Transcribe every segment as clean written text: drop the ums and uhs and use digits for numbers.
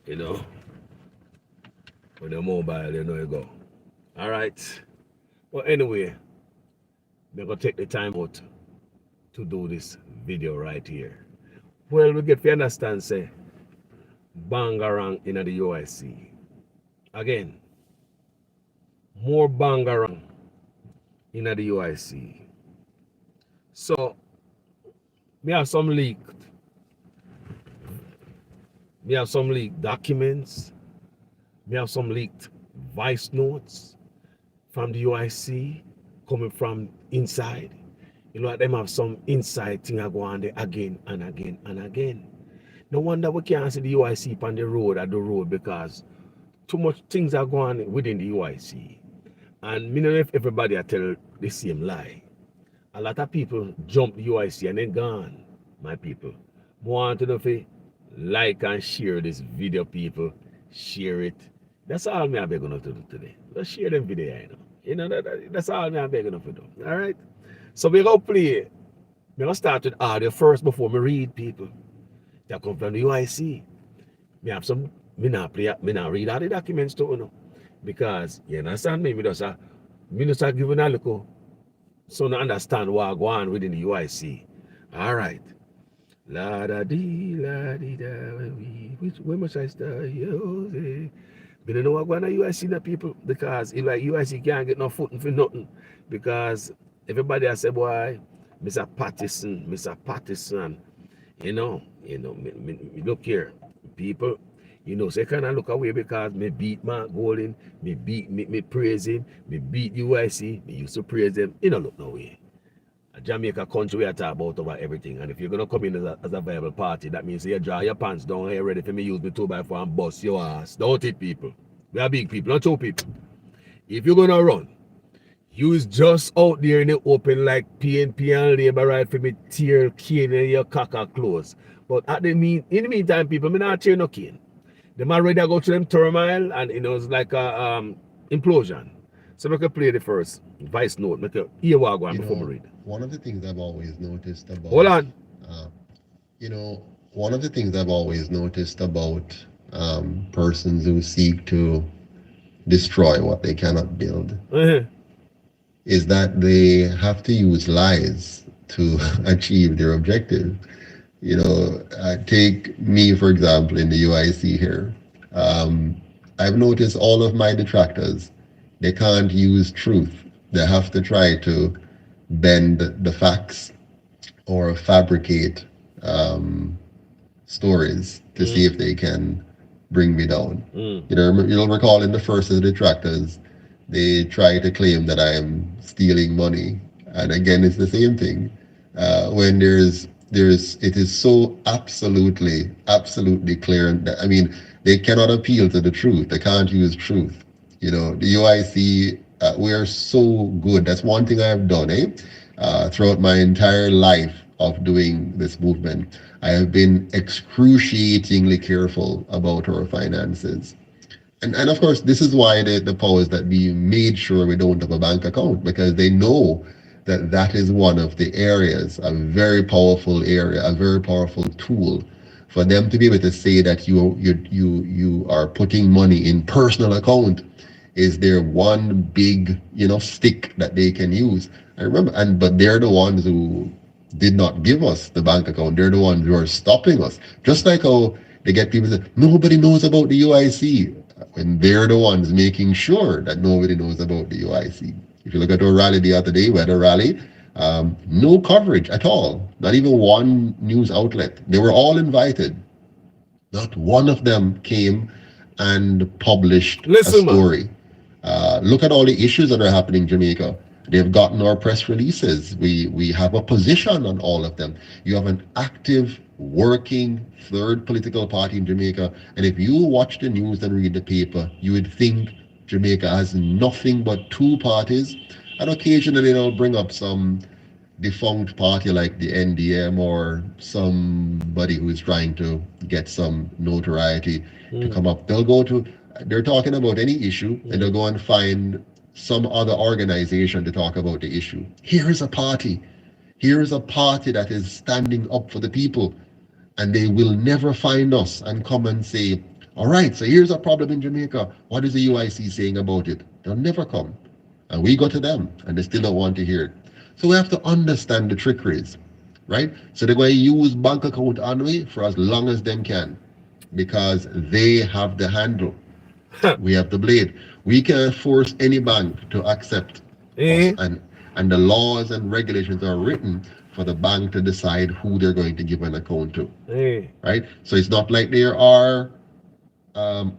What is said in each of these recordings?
you know, with the mobile, you go. All right. Well, anyway, we're going to take the time out to do this video right here. Well, we get to understand, say, Bangarang in the UIC. Again, more Bangarang in the UIC. So, we have some leaked. We have some leaked documents. We have some leaked voice notes from the UIC coming from inside. You know, them have some inside thing go on there again and again and again. No wonder we can't see the UIC on the road at the road because too much things are going on within the UIC. And me know if everybody tell the same lie. A lot of people jump the UIC and then gone, my people. Want to know if you like and share this video, people. Share it. That's all me I'm begging you to do today. Just share them video, you know. That's all me I'm begging you to do. All right? So we're going to play. We're going to start with audio first before we read, people. That come from the UIC. Me have some, me not read all the documents too, you know. Because, you understand me? Me just giving a little so to understand what go on within the UIC. All right. La da dee, la dee da, where must I start? We don't know what going on UIC now, people, because if like UIC can't get no footing for nothing. Because everybody has said, boy, Mr. Pattison, look here, people, so you kind of look away because me beat Mark Golden, me praise him, me beat UIC, me used to praise them. Look no way. A Jamaica country we are talking about over everything. And if you're gonna come in as a viable party, that means you draw your pants down here ready for me use me 2x4 and bust your ass. Don't it, people. We are big people, not two people. If you're gonna run, you is just out there in the open like PNP and Labour right for me tear cane in your caca clothes. But in the meantime, people, me not tear no cane. Them already go through them turmoil and it's like a implosion. So we can play the first voice note. Make a hear what I before me read. One of the things I've always noticed Hold about, on. uh, one of the things I've always noticed about persons who seek to destroy what they cannot build Uh-huh. is that they have to use lies to achieve their objective. Take me, for example, in the UIC here. Um, I've noticed all of my detractors, they can't use truth. They have to try to bend the facts or fabricate um, stories to see Mm, if they can bring me down. mm, You'll recall in the first of the detractors, they try to claim that I am stealing money, and again, it's the same thing. When it is so absolutely clear that I mean, they cannot appeal to the truth. They can't use truth. The UIC, we are so good. That's one thing I've done, throughout my entire life of doing this movement. I have been excruciatingly careful about our finances. And of course, this is why the powers that be made sure we don't have a bank account, because they know that that is one of the areas, a very powerful area, a very powerful tool for them to be able to say that you are putting money in personal account is their one big stick that they can use. I remember, but they're the ones who did not give us the bank account. They're the ones who are stopping us. Just like how they get people to say nobody knows about the UIC, and they're the ones making sure that nobody knows about the UIC. If you look at our rally the other day, we had a rally, no coverage at all, not even one news outlet. They were all invited. Not one of them came and published a listen, man. story. Look at all the issues that are happening in Jamaica. They've gotten our press releases. We have a position on all of them. You have an active, working third political party in Jamaica. And if you watch the news and read the paper, you would think Jamaica has nothing but two parties. And occasionally they'll bring up some defunct party like the NDM or somebody who is trying to get some notoriety to Mm, come up. They're talking about any issue and they'll mm, go and find some other organization to talk about the issue. Here is a party. Here is a party that is standing up for the people, and they will never find us and come and say, All right, so here's a problem in Jamaica. What is the UIC saying about it? They'll never come. And we go to them and they still don't want to hear it. So we have to understand the trickeries, right? So they're going to use bank account only for as long as them can because they have the handle. We have the blade. We can't force any bank to accept us. Eh? And the laws and regulations are written for the bank to decide who they're going to give an account to, Eh? right? So it's not like there are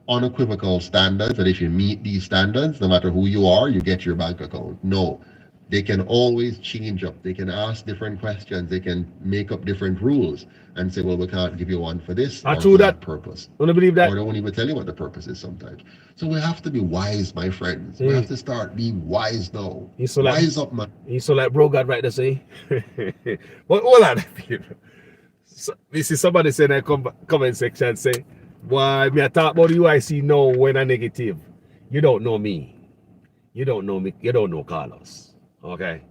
unequivocal standards that if you meet these standards, no matter who you are, you get your bank account. No, they can always change up. They can ask different questions. They can make up different rules and say, well, we can't give you one for this I or true for that. that purpose. Don't believe that. Or they won't even tell you what the purpose is sometimes. So we have to be wise, my friends. We Eh? have to start being wise now. You so like Wise up, man. you so like bro God right there say. But hold on, people. So, this is somebody saying in the comment section say, why me I talk about the UIC now when a negative. You don't know me. You don't know me. You don't know Carlos. Okay?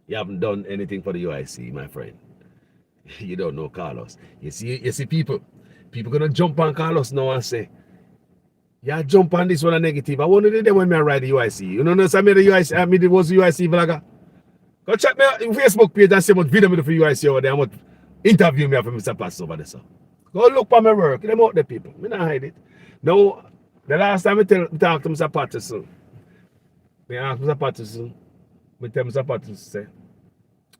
You haven't done anything for the UIC, my friend. You don't know Carlos. You see people gonna jump on Carlos now and say, yeah, jump on this one a negative. I wanted it when me I ride the UIC. You know, I made the UIC, I mean it was the UIC vlogger. Go check me Facebook page and see what video me do for UIC over there. I'm going to interview me for Mr. Pass over there. So. Go look for my work. Them out there, people. Me not hide it. Now, the last time I talk to Mr. Patterson, I ask Mr. Patterson, I tell Mr. Patterson, say,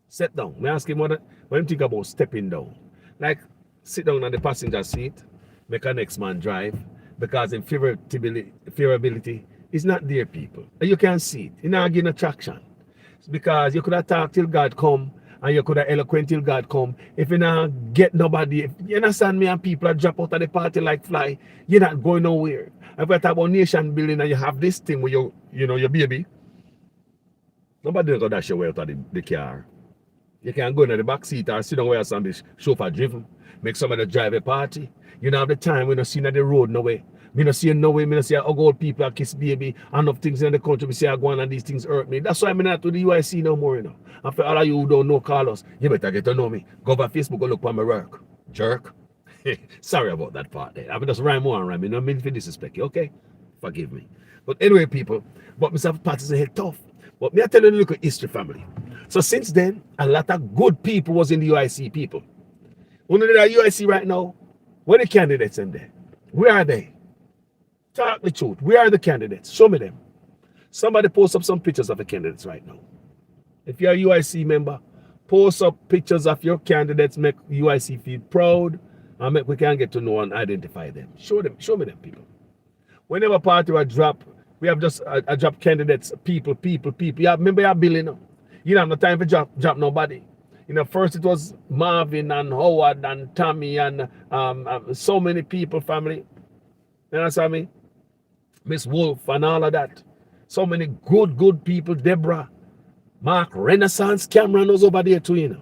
sit down. I ask him what he think about stepping down. Like, sit down on the passenger seat, make a next man drive, because in favorability is not there, people. And you can see it. You're not getting attraction. Because you could have talked till God come and you could have eloquent till God come. If you not get nobody, if you understand me, and people are drop out of the party like fly, you're not going nowhere. If you talk about nation building and you have this thing with your, your baby, nobody going to dash your way out of the car. You can go in the back seat or sit down where some chauffeur driven, make somebody drive a party. You don't have the time, we don't see the road no way. Me not see no way, me not see how old people are kiss baby, enough things in the country, we say I go on and these things hurt me. That's why I'm not to the UIC no more, And for all of you who don't know Carlos, you better get to know me. Go over Facebook, go look for my work. Jerk. Sorry about that part there. I will just rhyme more and rhyme. You know, I mean for disrespect you, okay? Forgive me. But anyway, people, but Mr. Patterson head tough. But me I tell you a little history, family. So since then, a lot of good people was in the UIC, people. When they're at UIC right now, where are the candidates in there? Where are they? Talk the truth. Where are the candidates? Show me them. Somebody post up some pictures of the candidates right now. If you're a UIC member, post up pictures of your candidates, make UIC feel proud, and make we can get to know and identify them. Show me them, people. Whenever party will drop, we have just a drop candidates, people. You have, remember your billing. You don't have no time for drop nobody. First it was Marvin and Howard and Tommy and so many people, family. You understand me? Miss Wolf and all of that. So many good people. Deborah, Mark, Renaissance, Cameron was over there too,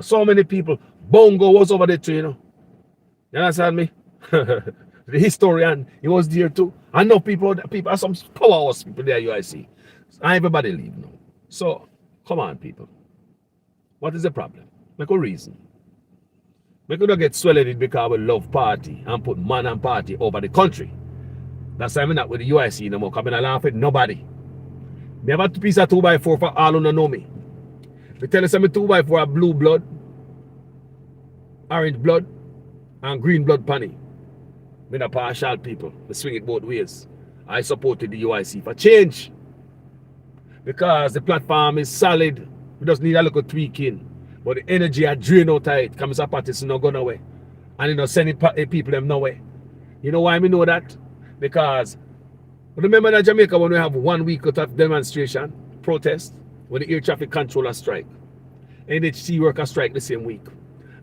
So many people. Bongo was over there too, You understand me? The historian, he was there too. I know people are some powerhouse people there, UIC. And everybody leave now. So, come on, people. What is the problem? Make a reason. We could not get swelled because we love party and put man and party over the country. That's why I'm not with the UIC no more. Because I laugh at nobody. Me have a piece of 2x4 for all who don't know me. We tell us I'm 2x4 are blue blood, orange blood, and green blood panny. Me not partial people. We swing it both ways. I supported the UIC for change. Because the platform is solid. We just need a little tweaking. But the energy I drain out of it, comes a Patterson not going away. And you know, sending people them nowhere. You know why I know that? Because remember that Jamaica when we have 1 week of demonstration, protest, when the air traffic controller strike. NHT worker strike the same week.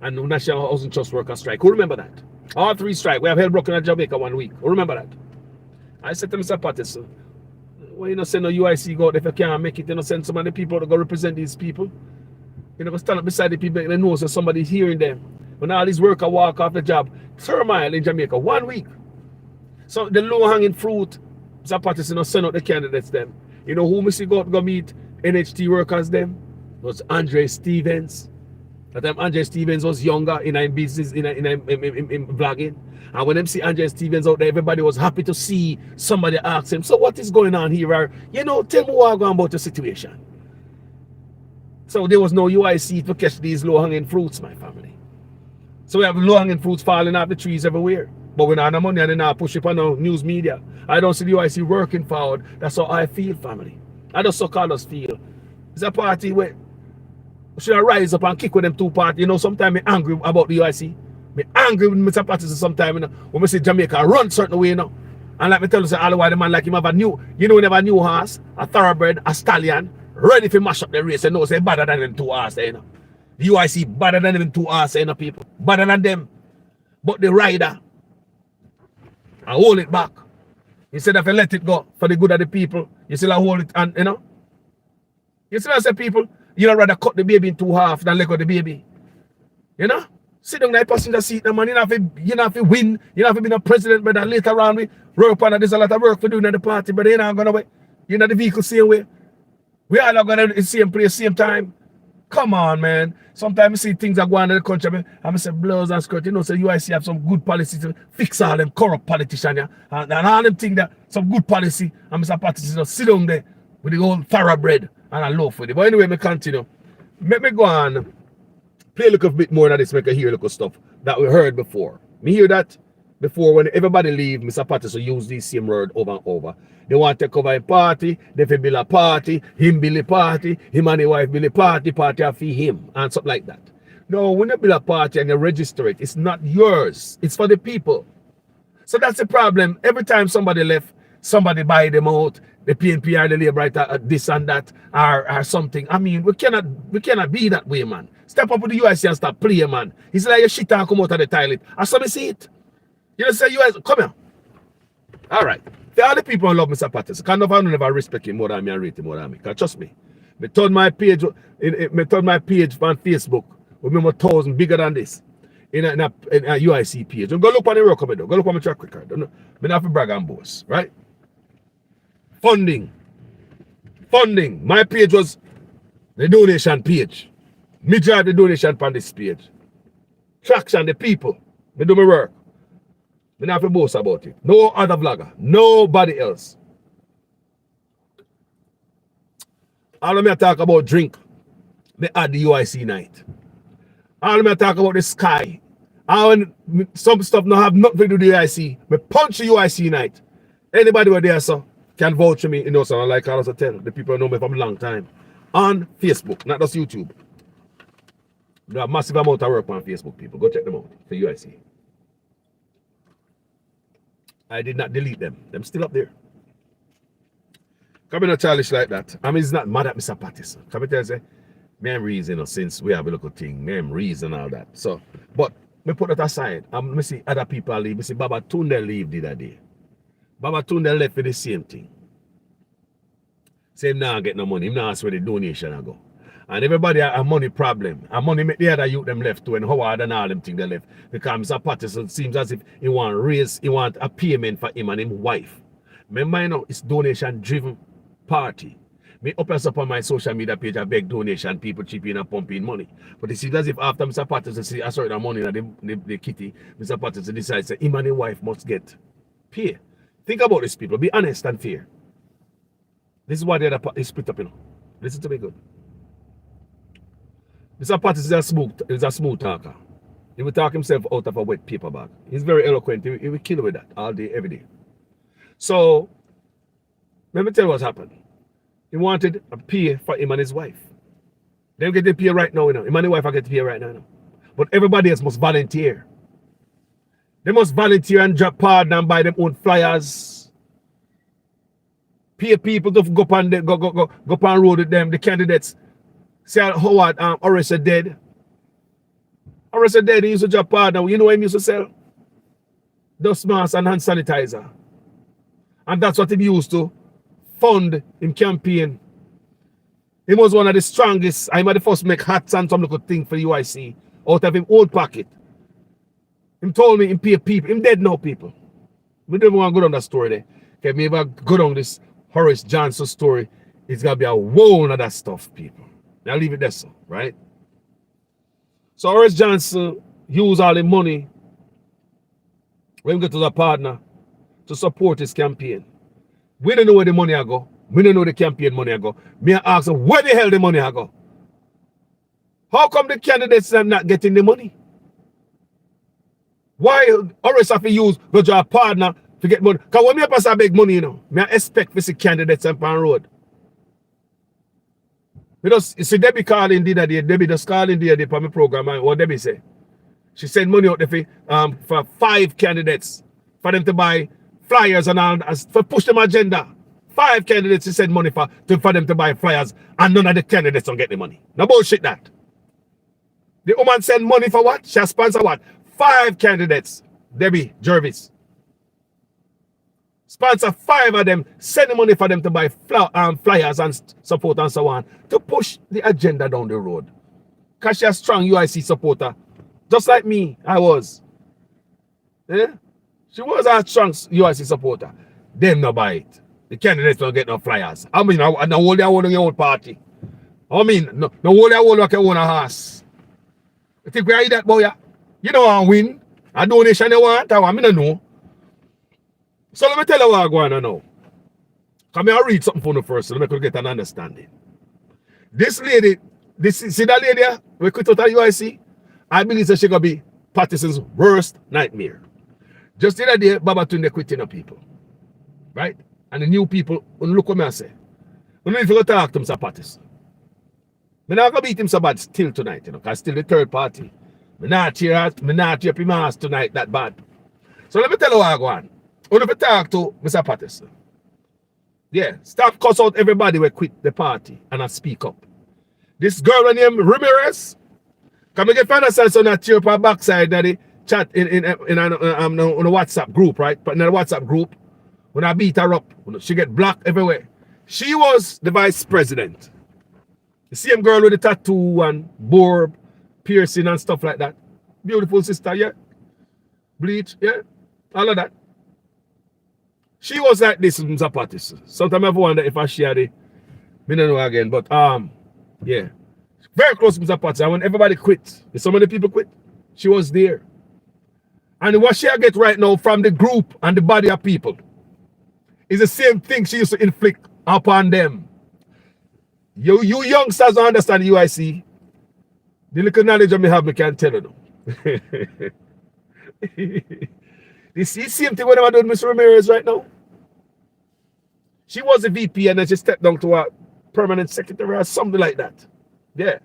And the National Housing Trust worker strike. Who remember that? All three strike. We have held broken at Jamaica 1 week. Who remember that? I said to Mr. Patterson, well, you know, send a UIC go out if you can't make it, you know, send some of the people to go represent these people. You know, stand up beside the people and know so somebody's hearing them. When all these workers walk off the job, turmoil in Jamaica, 1 week. So the low-hanging fruit, Mr. Patterson, you know, send out the candidates them. You know who Mr. go meet NHT workers them? Was Andre Stevens, That time Andre Stevens was younger in business, in vlogging. And when them see Andre Stevens out there, everybody was happy to see somebody ask him, so what is going on here? Or, you know, tell me what going about the situation. So there was no UIC to catch these low-hanging fruits, my family. So we have low-hanging fruits falling off the trees everywhere. But we don't have the money and they now push it on the news media. I don't see the UIC working forward. That's how I feel, family. I just so-called feel. It's a party where should I rise up and kick with them two parties? You know, sometimes I'm angry about the UIC. I'm angry with Mr. Patterson sometimes, you know, when we see Jamaica run certain way, you know. And like me tell you, say, all the while the man like him have a new, you know, never a new horse, a thoroughbred, a stallion, ready to mash up the race, and know, say, better than them two horses, you know. The UIC better than them two horses, you know, people. Better than them. But the rider, I hold it back. Instead of let it go for the good of the people, you still hold it, and, you know. You still say, people, you know, rather cut the baby in two half than let go the baby. You know? Sit down in the passenger seat, man. You know, if you win, you know, if you be a president, but later on we work on it. There's a lot of work to do in the party, but you're not gonna wait. You know, the vehicle same way. We all are gonna the same place, same time. Come on, man. Sometimes you see things are going on in the country, I'm say blows and skirt, you know, so UIC have some good policy to fix all them corrupt politicians, yeah? And all them things that some good policy, I'm Mr. Patterson, you know, sit down there with the old thoroughbred and I love for it. But anyway, me continue. Let me go on. Play a little bit more of this, make a hear a little stuff that we heard before. Me hear that before when everybody leave, Mr. Patterson use this same word over and over. They want to cover a party, they feel build a party, him build a party, him and the wife build a party are for him, and something like that. No, when you build a party and you register it, it's not yours, it's for the people. So that's the problem. Every time somebody left, somebody buy them out, the PNP or the Labour writer, this and that, or something. I mean, we cannot be that way, man. Step up with the UIC and start playing, man. It's like your shit and come out of the toilet. I saw me see it. You know, say UIC, come here. All right. The other people who love Mr. Patterson, kind of never respect him more than me and rate him more than me. Because trust me, me turn my page on Facebook with me 1,000 bigger than this. In a UIC page. Don't go look on the record, go look on my track record. Don't know. Me not for brag and boast, right? Funding. My page was the donation page. Me drive the donation on this page. Traction, the people. Me do my work. Me not for boast about it. No other vlogger. Nobody else. All of me talk about drink. Me add the UIC night. All of me talk about the sky. And some stuff not have nothing to do with the UIC. Me punch the UIC night. Anybody who there, so can vouch for me, you know, so like I also tell the people who know me from a long time. On Facebook, not just YouTube. They have massive amount of work on Facebook, people. Go check them out for UIC. I did not delete them. Them still up there. Come in a childish like that. I mean, it's not mad at Mr. Patterson. Come and say, me am reason, you know, since we have a little thing, me am reason all that. So, but me put that aside. Me see other people leave. Me see Baba Tunde leave the other day. Baba Tunde left for the same thing. Say him now get no money. Him now ask where the donation I go. And everybody have a money problem. And money make the other youth them left too, and Howard and all them things they left. Because Mr. Patterson seems as if he want a payment for him and his wife. Remember, you know, it's donation driven party. Me up on my social media page, I beg donation, people chipping and pumping money. But it seems as if after Mr. Patterson see a certain money in the kitty, Mr. Patterson decides that him and his wife must get pay. Think about this, people. Be honest and fair. This is why the other part is split up, you know. Listen to me good. Mr. Patterson is a smooth talker. He will talk himself out of a wet paper bag. He's very eloquent. He will kill with that all day, every day. So, let me tell you what's happened. He wanted a pay for him and his wife. They don't get the pay right now, you know. Him and his wife are getting pay right now, you know. But everybody else must volunteer. They must volunteer and drop pardon and buy them own flyers. Pay people to go up on road with them, the candidates. See how Howard Horace dead. Horace dead, he used to drop pardon. You know what he used to sell? Dust mask and hand sanitizer. And that's what he used to fund in campaign. He was one of the strongest. I'm the first make hats and some little thing for the UIC out of his own pocket. He told me he pay people. Him dead now, people. We don't want to go down that story there. Okay, maybe I go down this Horace Johnson story. It's gonna be a whole of that stuff, people. Now leave it there, so right? So Horace Johnson used all the money when he got to the partner to support his campaign. We don't know where the money I go. We don't know the campaign money I go. Me I ask him, where the hell the money I go? How come the candidates are not getting the money? Why Horace have to use go to a partner to get money? Because when me pass a big money, me I expect to see candidates on road. Because you see Debbie calling the other day, Debbie just calling the other day for my program, and what Debbie say? She sent money out there for 5 candidates for them to buy flyers and all, for push them agenda. 5 candidates she sent money for them to buy flyers, and none of the candidates don't get the money. No bullshit that. The woman sent money for what? She has sponsored what? 5 candidates. Debbie Jervis. Sponsor 5 of them, send the money for them to buy flyers and support and so on, to push the agenda down the road. Because she's a strong UIC supporter. Just like me, I was. Yeah? She was a strong UIC supporter. Them no buy it. The candidates don't get no flyers. I mean, no hold their own on your own party. I mean, no hold their own like your own house. You think we are that boy? You know I win. A donation you want, I mean, I know. So let me tell you what I'm going on now. Come here, I'll read something for you first so let me get an understanding. This lady, see that lady we quit out of UIC? I believe that she's going to be Patterson's worst nightmare. Just the other day, Babatunde quitting people. Right? And the new people, look what I say. We need to go talk to Mr. Patterson. I'm not going to beat him so bad still tonight, because still the third party. I'm not here him ass tonight that bad. So let me tell you what I'm going on. I want to talk to Mr. Patterson. Yeah, stop cuss out everybody who quit the party and I speak up. This girl named Ramirez, come and get find herself on that cheer up her backside that they chat in a WhatsApp group, right? But in a WhatsApp group, when I beat her up, she get blocked everywhere. She was the vice president. The same girl with the tattoo and burb, piercing and stuff like that. Beautiful sister, yeah. Bleach, yeah. All of that. She was like this with Mr. Patterson. Sometimes I wonder if I share the, I don't know again, but yeah. Very close to Mr. Patterson. And when everybody quit, so many people quit, she was there. And what she get right now from the group and the body of people is the same thing she used to inflict upon them. You youngsters don't understand UIC. The little knowledge of me have, me can't tell you now. The same thing when I'm doing Mr. Ramirez right now. She was a VP and then she stepped down to a permanent secretary or something like that. Yeah.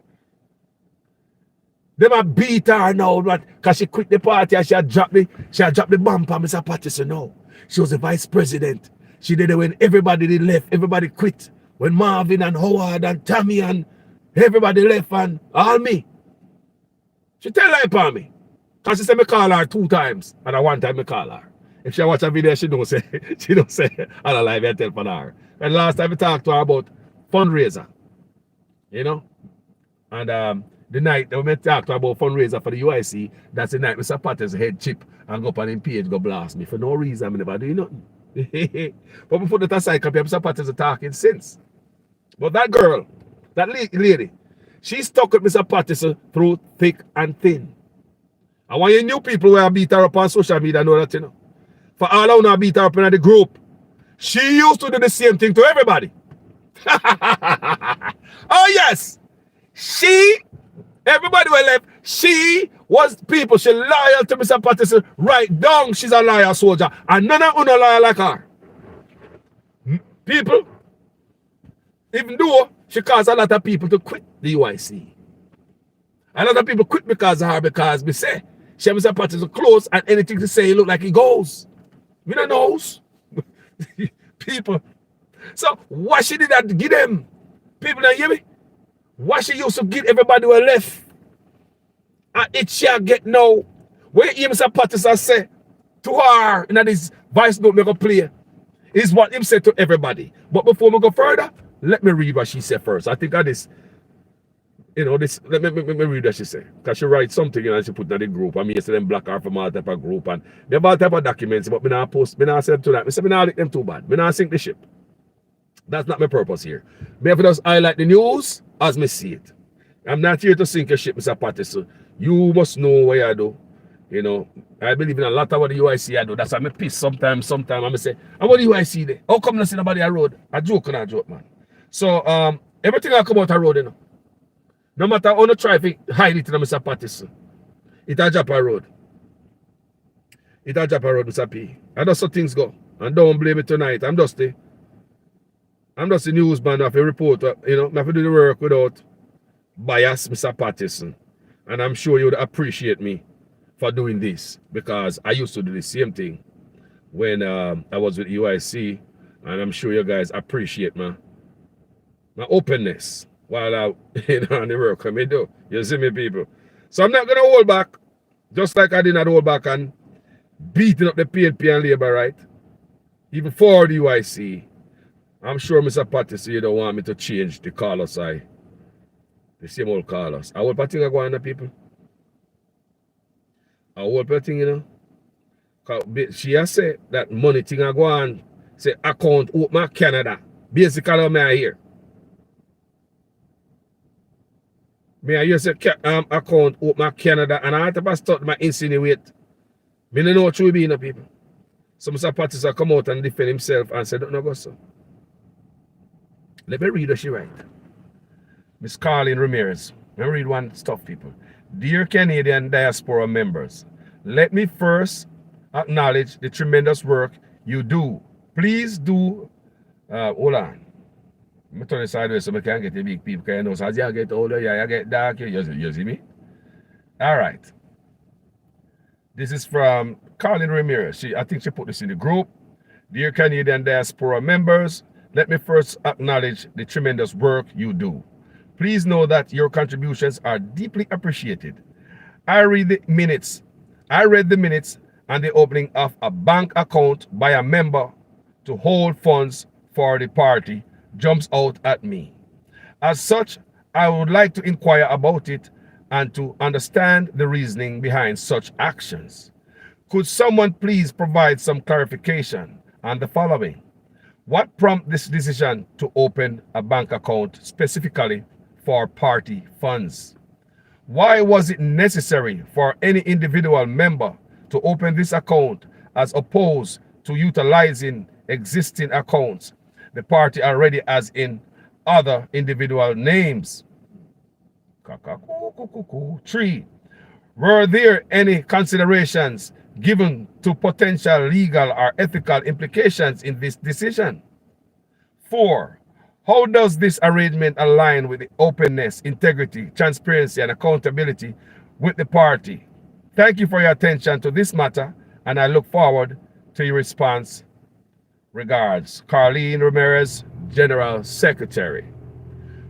They might beat her now, because she quit the party and she had dropped the bomb on Mr. Patterson now. She was the vice president. She did it when everybody did left, everybody quit. When Marvin and Howard and Tommy and everybody left and all me. She tell lie upon me. Because she said me call her 2 times and I 1 time me call her. If she watch a video, she don't say, I'll lie, I tell her. And last time we talked to her about fundraiser. You know? And the night that we talked to her about fundraiser for the UIC, that's the night Mr. Patterson head chip and go up on him page, go blast me. For no reason, I never do nothing. But before that aside, because Mr. Patterson talking since. But that girl, that lady, she stuck with Mr. Patterson through thick and thin. I want you new people who beat her up on social media know that, you know. For all I know, beat her up in the group. She used to do the same thing to everybody. Oh, yes. Everybody who left, she was people. She loyal to Mr. Patterson. Right down, she's a loyal soldier. And none of them are loyal like her. People, even though she caused a lot of people to quit the UIC. A lot of people quit because of her, because we say she and Mr. Patterson close and anything to say look like he goes. We don't know. People. So what she did that to give them? People don't hear me? What she used to give everybody who left. And it shall get now. When Mr. Patterson say to her in this voice note make a play is what him said to everybody. But before we go further, let me read what she said first. I think that is, let me read what she said. Because she writes something and she put in the group. And me yesterday block her from all type of group. And they have all type of documents, but me not post, me not send them to that. Me say me not like them too bad. Me not sink the ship. That's not my purpose here. Me have to just highlight the news as me see it. I'm not here to sink a ship, Mr. Patterson. You must know what you do. You know, I believe in a lot of what the UIC I do. That's why I'm pissed sometimes. I'm say, and what the UIC there? How come not see nobody on road? A joke and a joke, man. So everything I come out a road, you know. No matter how you try to hide it in Mr. Patterson, it a drop a road. It a drop a road, Mr. P. And that's how things go. And don't blame me tonight. I'm just a newsman of a reporter, you know, I have to do the work without bias, Mr. Patterson. And I'm sure you would appreciate me for doing this, because I used to do the same thing when I was with UIC, and I'm sure you guys appreciate my openness while I on the work I may do. You see me, people? So I'm not gonna hold back, just like I did not hold back on beating up the PNP and Labour, right? Even for the UIC. I'm sure Mr. Patterson, you don't want me to change the callers, the same old callers. I will think I go on the people. I will thing, you know. She has said that money thing I go on, say account open Canada. Basically, me I hear. Me I hear say account open Canada, and I have to start my insinuate. Me don't know what you be in the people. So Mr. Patterson come out and defend himself and say, don't know go so. Let me read what she write. Miss Carlin Ramirez. Let me read one stuff, people. Dear Canadian diaspora members, let me first acknowledge the tremendous work you do. Please do, hold on. I'm turn it sideways so I can get the big people, because you know, so as you get older, you get darker, you see me? All right. This is from Carlin Ramirez. I think she put this in the group. Dear Canadian diaspora members, let me first acknowledge the tremendous work you do. Please know that your contributions are deeply appreciated. I read the minutes and the opening of a bank account by a member to hold funds for the party jumps out at me. As such, I would like to inquire about it and to understand the reasoning behind such actions. Could someone please provide some clarification on the following? What prompted this decision to open a bank account specifically for party funds? Why was it necessary for any individual member to open this account as opposed to utilizing existing accounts the party already has in other individual names? 3. Were there any considerations given to potential legal or ethical implications in this decision? 4. How does this arrangement align with the openness, integrity, transparency, and accountability with the party? Thank you for your attention to this matter, and I look forward to your response. Regards, Carlene Ramirez, General Secretary.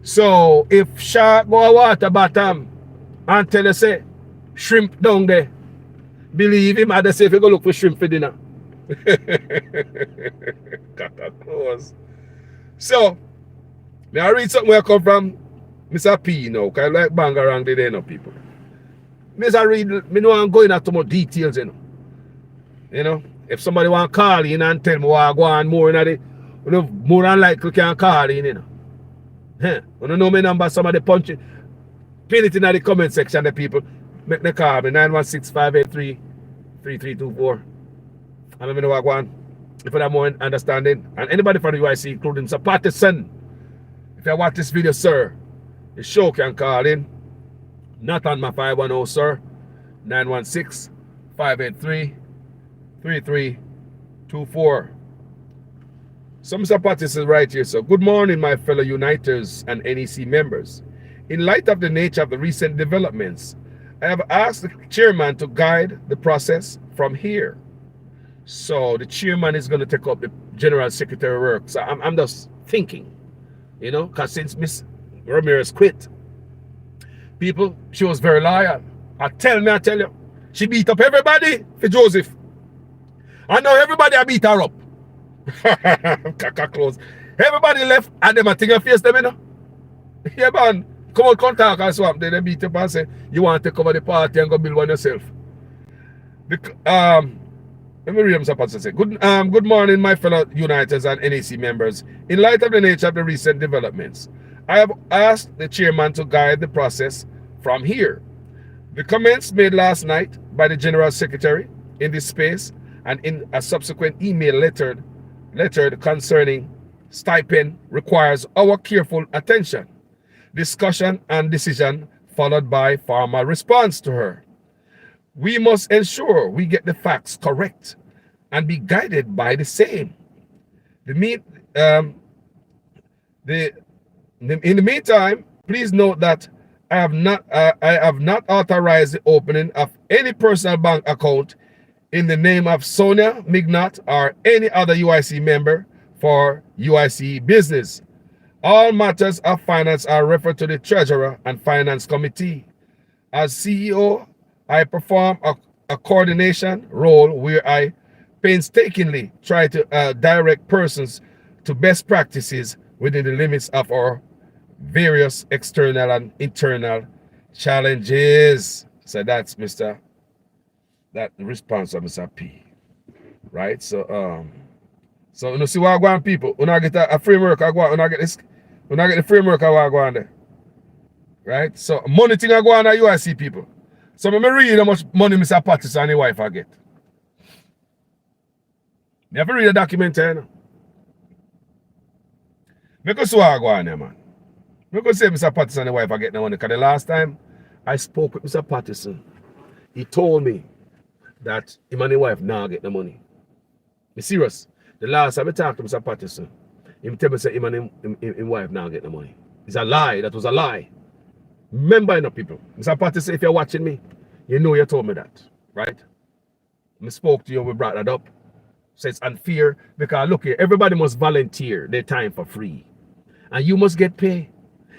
So, if shark go water bottom and tell us, say, shrimp down there, believe him, I'd say if you go look for shrimp for dinner. Got that close. So, may I read something where I come from Mr. P, you know, because I like Bangarang there, you know, people. Mr. Read, me know I'm going into more details, you know. You know, if somebody want to call in and tell me what I go on more, you know, more than likely can call in, you know. Huh. You don't know my number, somebody punch it. Pin it in the comment section, the people. Make the call me, 916-583-3324. And let me know what I go on. If you have more understanding. And anybody from the UIC, including Mr. Patterson, if you watch this video, sir, the show can call in. Not on my 510, sir. 916-583-3324. So Mr. Patterson right here. So good morning, my fellow Uniters and NEC members. In light of the nature of the recent developments, I have asked the chairman to guide the process from here. So the chairman is going to take up the general secretary work. So I'm just thinking, you know, because since Miss Ramirez quit, people, she was very loyal. I tell you, she beat up everybody for Joseph. I know everybody I beat her up. Kaka close. Everybody left and them I think I face them, you know. Yeah, man. Come on, contact and swap. Then they beat up and say, you want to take over the party and go build one yourself. Let me read Mr. Patterson say. Good morning, my fellow Uniters and NEC members. In light of the nature of the recent developments, I have asked the chairman to guide the process from here. The comments made last night by the General Secretary in this space and in a subsequent email lettered concerning stipend requires our careful attention, discussion, and decision, followed by formal response to her. We must ensure we get the facts correct and be guided by the same. The meet, the In the meantime, please note that I have not authorized the opening of any personal bank account in the name of Sonia Mignot or any other UIC member for UIC business. All matters of finance are referred to the Treasurer and Finance Committee. As CEO, I perform a coordination role where I painstakingly try to direct persons to best practices within the limits of our various external and internal challenges. So that's that response of Mr. P. Right? So you know, see what I want people. When I get a framework, I go on, when I get the framework, I go on there. Right? So money thing I go on there, you I see people. So when I read how much money Mr. Patterson and his wife I get. You have to read the document here, you know. Because so I go on there, man. I'm going to say Mr. Patterson and the wife are getting the money. Because the last time I spoke with Mr. Patterson, he told me that him and the wife now get the money. You serious? The last time I talked to Mr. Patterson, he tell me that him and his wife now get the money. It's a lie. That was a lie. Remember, you know, people. Mr. Patterson, if you're watching me, you know you told me that. Right? I spoke to you, we brought that up. So it's unfair. Because look here, everybody must volunteer their time for free. And you must get paid.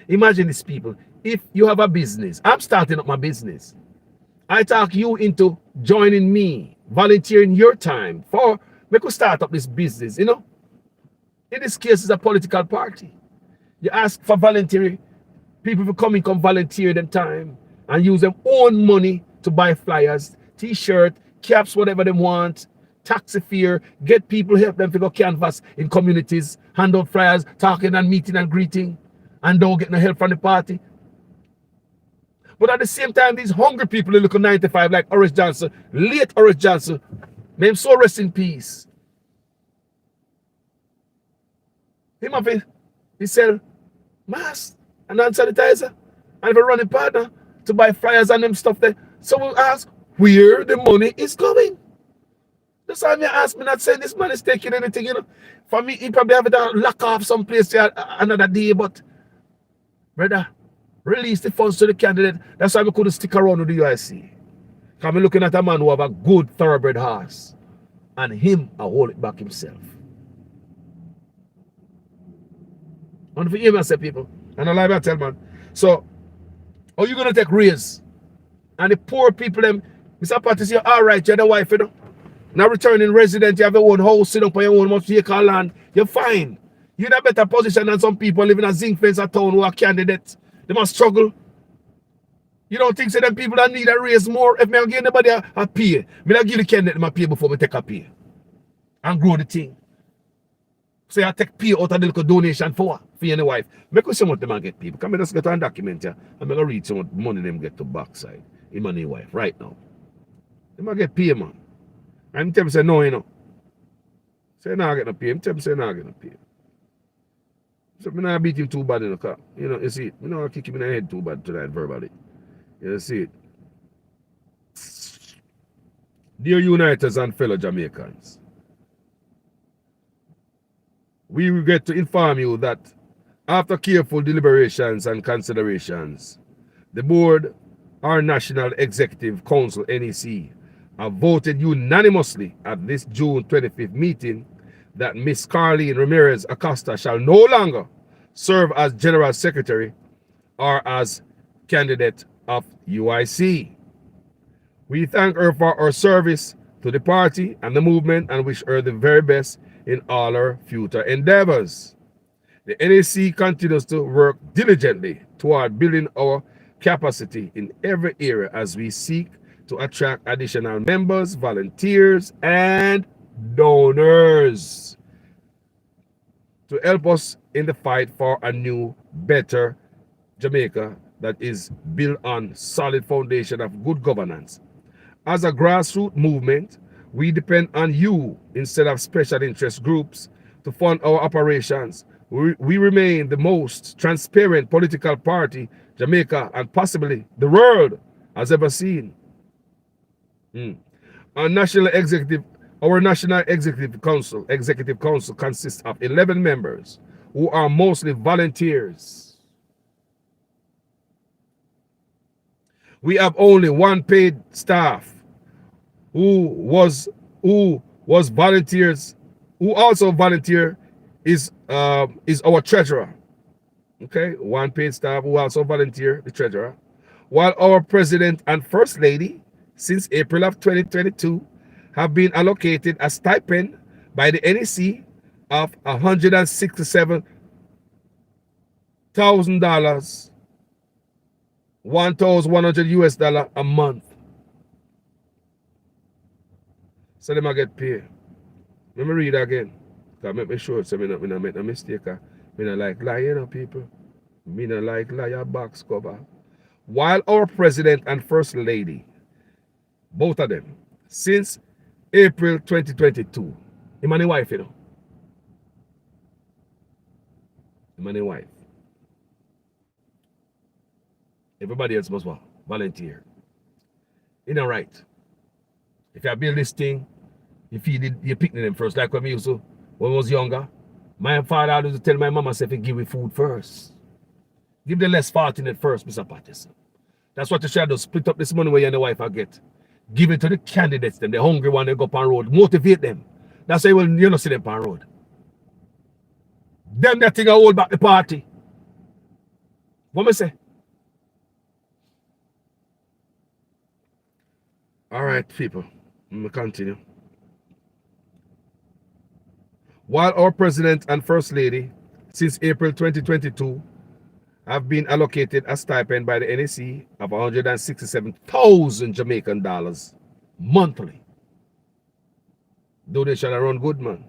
Imagine these people. If you have a business, I'm starting up my business. I talk you into joining me, volunteering your time for me to start up this business, you know. In this case, it's a political party. You ask for voluntary people to come volunteer them time and use them own money to buy flyers, t-shirt, caps, whatever they want, taxi fare, get people, help them to go canvas in communities, hand out flyers, talking and meeting and greeting. And don't get no help from the party. But at the same time, these hungry people who look at 95 like Horace Johnson, late Horace Johnson, may him so rest in peace. Him have he sell mask and hand sanitizer and have a running partner to buy flyers and them stuff there. So we ask where the money is coming. That's why me ask me not saying this man is taking anything, you know. For me, he probably have it lock off some place another day, but brother, release the funds to the candidate. That's why we couldn't stick around with the UIC. Because I'm looking at a man who have a good thoroughbred horse. And him, I hold it back himself. And for you, I say, people, and I like I tell, man. So, are you going to take raise? And the poor people, them, Mr. Pattis, you're all right, you're the wife, you know. Now returning resident, you have your own house, sit up on your own, much vehicle land. You're fine. You're in a better position than some people living in a zinc fence at town who are candidates. They must struggle. You don't think so them people that need a raise more? If me give anybody a pay, me not give the candidate a pay before me take a pay. And grow the thing. So I take pay out of the little donation for you and the wife. Make us see what them get people. Come me just get on document here. I'm gonna read some money them get to backside. Him and the wife right now. They might get pay, man. And tell me say no, you know. Say nah get no pay. Tell me say nah get no pay. So me not beat you too bad in the car. You know, you see it. Me not kick you in the head too bad tonight verbally. You see it. Dear Uniters and fellow Jamaicans, we regret to inform you that after careful deliberations and considerations, the board, our National Executive Council, NEC, have voted unanimously at this June 25th meeting that Miss Carleen Ramirez Acosta shall no longer serve as General Secretary or as candidate of UIC. We thank her for her service to the party and the movement and wish her the very best in all her future endeavors. The NAC continues to work diligently toward building our capacity in every area as we seek to attract additional members, volunteers, and donors to help us in the fight for a new, better Jamaica that is built on solid foundation of good governance. As a grassroots movement, we depend on you instead of special interest groups to fund our operations. We remain the most transparent political party Jamaica and possibly the world has ever seen. Our national executive council consists of 11 members who are mostly volunteers. We have only one paid staff who was volunteers, who also volunteer is our treasurer. Okay, one paid staff who also volunteer, the treasurer. While our president and first lady, since April of 2022, have been allocated a stipend by the NEC of $167,000, $1,100 a month. So them I get paid. Let me read again. Because make me sure so I not make no mistake. I not like lie, you know, people. Me not like lie a box cover. While our president and first lady, both of them, since April 2022, him and his wife, you know. Him and his wife. Everybody else must volunteer. You know, right. If you build this thing, you feed it, you pick them first. Like when we used to, when I was younger, my father used to tell my mama, say, give me food first. Give the less fortunate first, Mr. Patterson. That's what you should do. Split up this money where you and the wife get. Give it to the candidates, them, the hungry one, they go up on road. Motivate them. That's why you don't see them on road. Them that thing hold back the party. What me say? All right, people. Let me continue. While our president and first lady, since April 2022, have been allocated a stipend by the NEC of 167,000 Jamaican dollars monthly. Donation around good, man.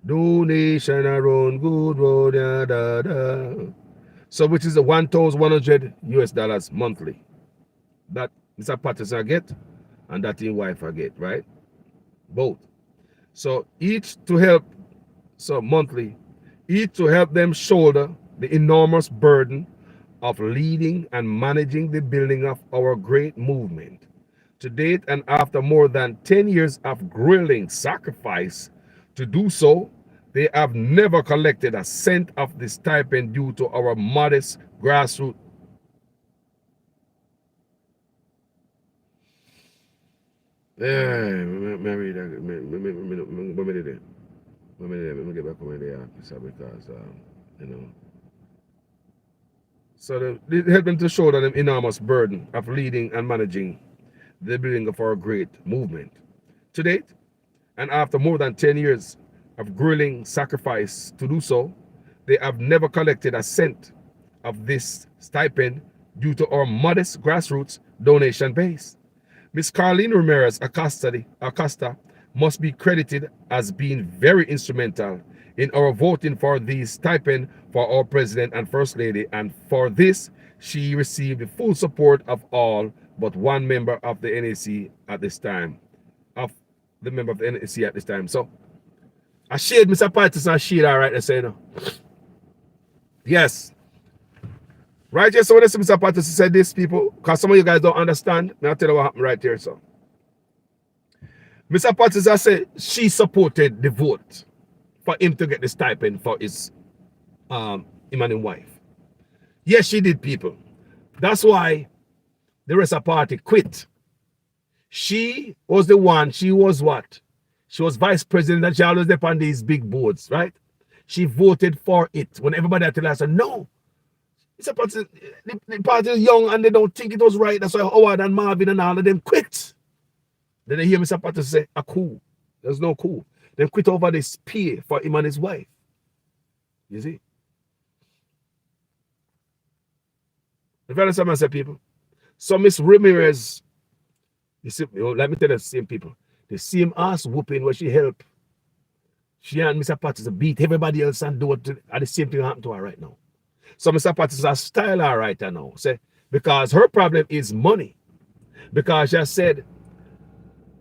Donation around good road, da, da, da. So which is the $1,100 monthly. That Mr. Patterson get and that his wife I get, right? Both. So each to help, so monthly, each to help them shoulder the enormous burden of leading and managing the building of our great movement. To date, and after more than 10 years of grueling sacrifice to do so, they have never collected a cent of the stipend due to our modest grassroots. Let me get back on the officer because, you know. So they help them to shoulder them enormous burden of leading and managing the building of our great movement. To date, and after more than 10 years of grueling sacrifice to do so, they have never collected a cent of this stipend due to our modest grassroots donation base. Miss Carlene Ramirez Acosta must be credited as being very instrumental in our voting for these stipend for our president and first lady, and for this she received the full support of all but one member of the NAC at this time. So I shared Mr. Patterson, I shared all right, I say no. Yes. Right here, so when Mr. Patterson said this, people, because some of you guys don't understand, I'll tell you what happened right here. So Mr. Patterson said she supported the vote for him to get the stipend for his him and his wife. Yes, she did, people. That's why the rest of the party quit. She was the one, she was what? She was vice president and she always up on these big boards, right? She voted for it. When everybody had to lie, said, no. It's a party, the party is young and they don't think it was right. That's why Howard and Marvin and all of them quit. Then they hear Mr. Patterson say, a coup. There's no coup. They quit over this pay for him and his wife. You see? If you understand what I say, people. So Miss Ramirez, you see, let me tell you the same people. The same ass whooping where she helped. She and Mr. Patterson beat everybody else and do it. And the same thing happened to her right now. So Mr. Pattis a style her right now. Say, because her problem is money. Because she said,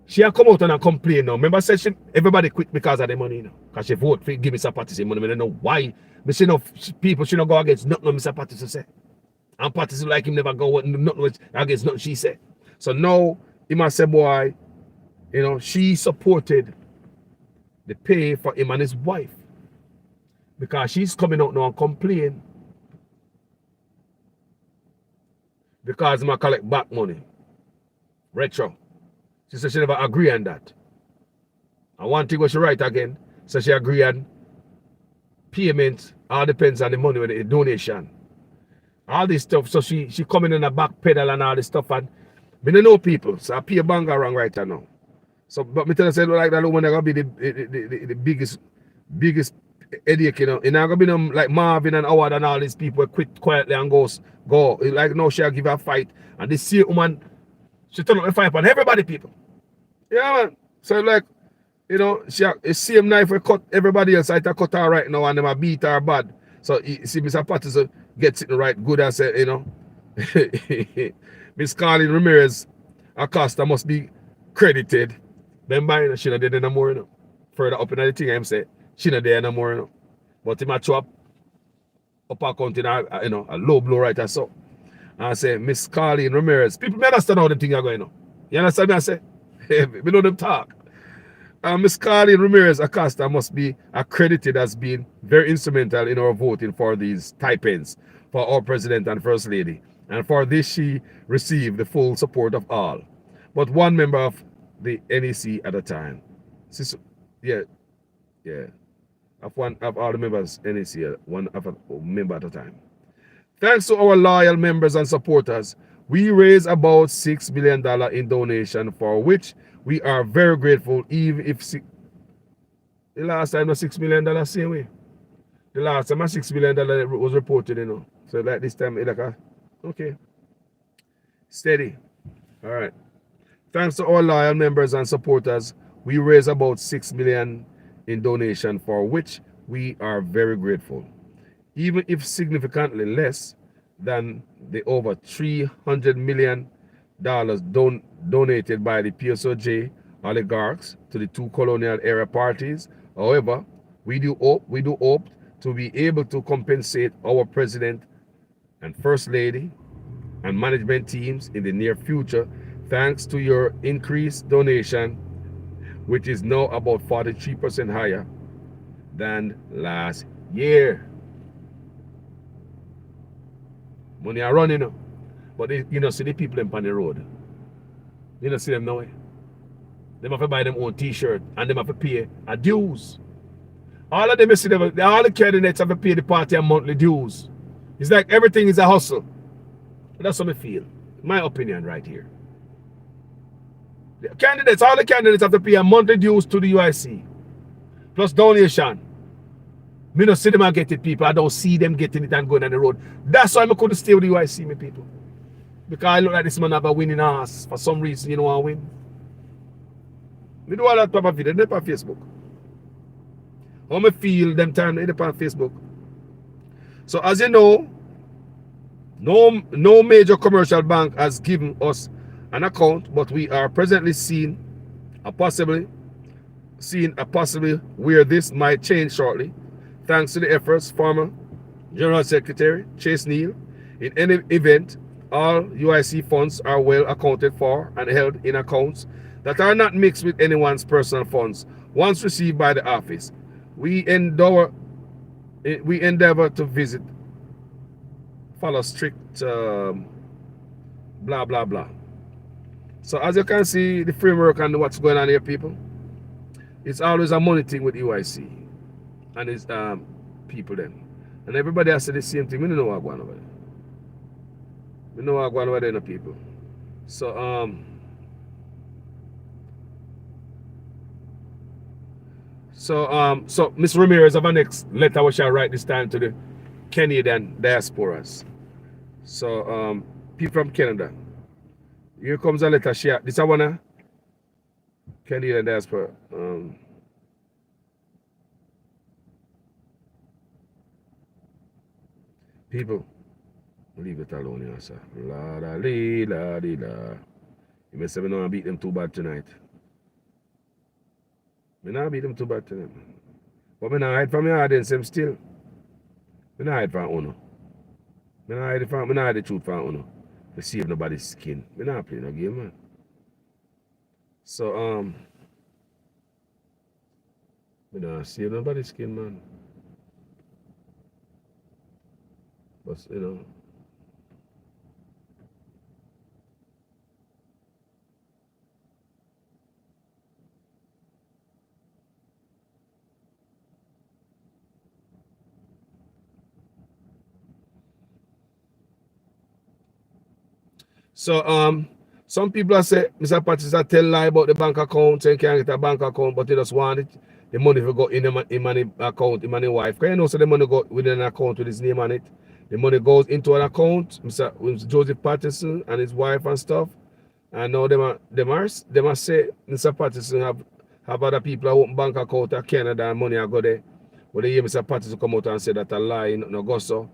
she had come out and complain now. Remember, said everybody quit because of the money, you know. Because she vote for give Mr. Pattis money. I don't know why. But she know people should not go against nothing Mr. Pattis say. And Pattis like him never go nothing against nothing she said. So now he must say, boy, you know, she supported the pay for him and his wife. Because she's coming out now and complain. Because him collect back money. Retro. She said she never agree on that. And one thing was she write again. So she agree on payment. All depends on the money with the donation. All this stuff. So she coming in a back pedal and all this stuff. And me don't know people. So I pay Bangarang right now. So but me tell you, say like that woman gonna be the biggest headache, you know. It's not gonna be them like Marvin and Howard and all these people who quit quietly and go. Like no, she'll give her a fight. And this same woman, she turn up a fight on everybody, people. Yeah, man. So like, you know, she the same knife we cut everybody else. I cut her right now and them a beat her bad. So you see, Mr. Patterson gets it right good. I said, you know, Miss Carlin Ramirez Acosta must be credited. Then buying she not there no more, you know. Further up in the thing I'm saying, she not there no more, you know. But he might up account in a, you know, a low blow right or so. And I say, Miss Carlin Ramirez. People may understand how the thing are going on. You understand me? I say, we know them talk. Miss Carlin Ramirez Acosta must be accredited as being very instrumental in our voting for these stipends for our president and first lady. And for this, she received the full support of all, but one member of the NEC at a time. Yeah, of all the members NEC, one of a member at a time. Thanks to our loyal members and supporters, we raised about $6 million in donation, for which we are very grateful, even if the last time was $6 million same way. The last time $6 million was reported, you know. So like this time, it's like okay. Steady. All right. Thanks to our loyal members and supporters, we raised about $6 million in donation, for which we are very grateful. Even if significantly less than the over $300 million donated by the PSOJ oligarchs to the two colonial era parties. However, we do hope to be able to compensate our president and first lady and management teams in the near future, thanks to your increased donation, which is now about 43% higher than last year. Money are running, you know. But you know, see the people on the road. You don't see them now. They have to buy them own t-shirt and they have to pay a dues. All of them, you see them, all the candidates have to pay the party a monthly dues. It's like everything is a hustle. That's what I feel. My opinion right here. All the candidates have to pay a monthly dues to the UIC. Plus donation. Me don't see them and get it, people. I don't see them getting it and going on the road. That's why I couldn't stay with the UIC, me people. Because I look like this man have a winning ass. For some reason, you know I win. Me do all that type of video. They're on Facebook. How me feel them time they're on Facebook. So as you know, no major commercial bank has given us an account, but we are presently seeing a possibility where this might change shortly, thanks to the efforts former General Secretary Chase Neal. In any event, all UIC funds are well accounted for and held in accounts that are not mixed with anyone's personal funds once received by the office. We endeavor to follow strict blah blah blah. So as you can see, the framework and what's going on here, people, it's always a money thing with UIC and its people then. And everybody has said the same thing. We don't know what's going on over there. We know what's going on over there, people. So so Miss Ramirez have a next letter which I write this time to the Canadian diasporas. So people from Canada. Here comes a letter. This I wanna Canadian diaspora. People, leave it alone, you know, sir. La da lee, la dee la. You may say me not beat them too bad tonight. Me not beat them too bad tonight. But me not hide from your audience, them still. Me not hide from uno. Me not hide the truth from uno. To save nobody's skin. Me not play no game, man. So, me not save nobody's skin, man. But, you know. So, some people are say, Mr. Patricia tell lie about the bank account, saying can't get a bank account, but they just want it. The money will go in the money account, in money wife. Because you know, so the money go within an account with his name on it. The money goes into an account, Mr. Joseph Patterson and his wife and stuff. And now them are say Mr. Patterson have other people who open bank account in Canada and money I go there. But they hear Mr. Patterson come out and say that a lie, no go so.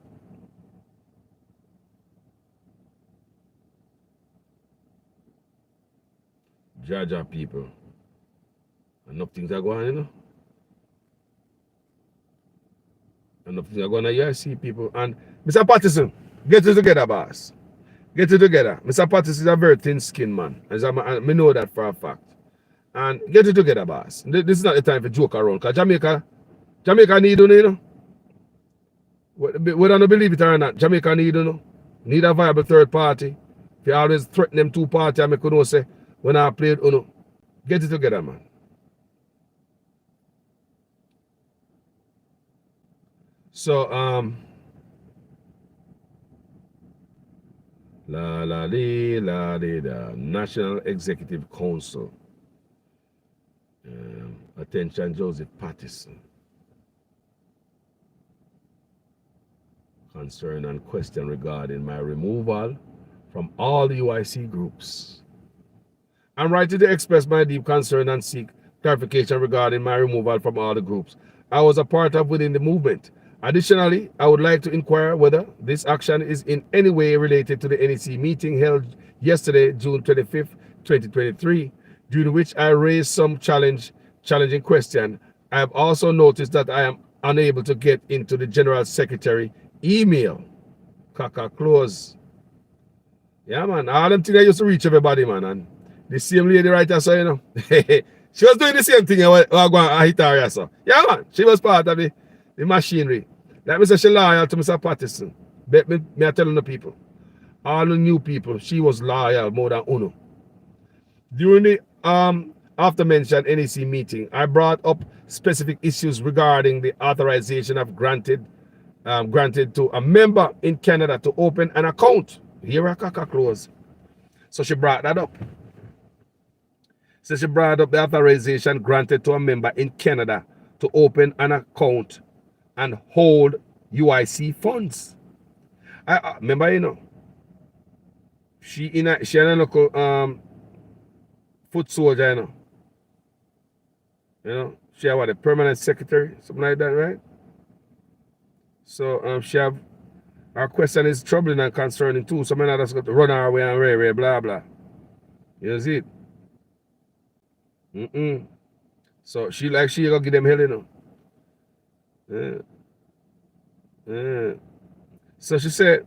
Jaja people. Enough things are going on, you know. Enough things are going on. You see people. And Mr. Patterson, get it together, boss. Get it together. Mr. Patterson is a very thin skinned man. And I know that for a fact. And get it together, boss. This is not the time for joke around. Because Jamaica need you, you know. Whether I believe it or not, Jamaica need you know. Need a viable third party. If you always threaten them two parties, I make you know say, when I played Uno, get it together, man. So, the National Executive Council. Attention, Joseph Patterson. Concern and question regarding my removal from all the UIC groups. I'm writing to express my deep concern and seek clarification regarding my removal from all the groups I was a part of within the movement. Additionally, I would like to inquire whether this action is in any way related to the NEC meeting held yesterday, June 25th, 2023, during which I raised some challenging question. I have also noticed that I am unable to get into the General Secretary email. Kaka close. Yeah, man. All them things I used to reach everybody, man. And the same lady right there, so, you know. She was doing the same thing I hit her, so. Yeah, man. She was part of the machinery. Like me say, she loyal to Mr. Patterson. Me I telling the people. All the new people, she was loyal more than Uno. During the after mentioned NEC meeting, I brought up specific issues regarding the authorization of granted to a member in Canada to open an account. Here a Kaka close. So she brought that up. So she brought up the authorization granted to a member in Canada to open an account and hold UIC funds. I remember, you know, she had a local foot soldier, you know. You know, she had what, a permanent secretary, something like that, right? So she have our question is troubling and concerning too. So many others got to run our way and ray, blah blah. You see it? So she gonna give them hell, you know. So she said,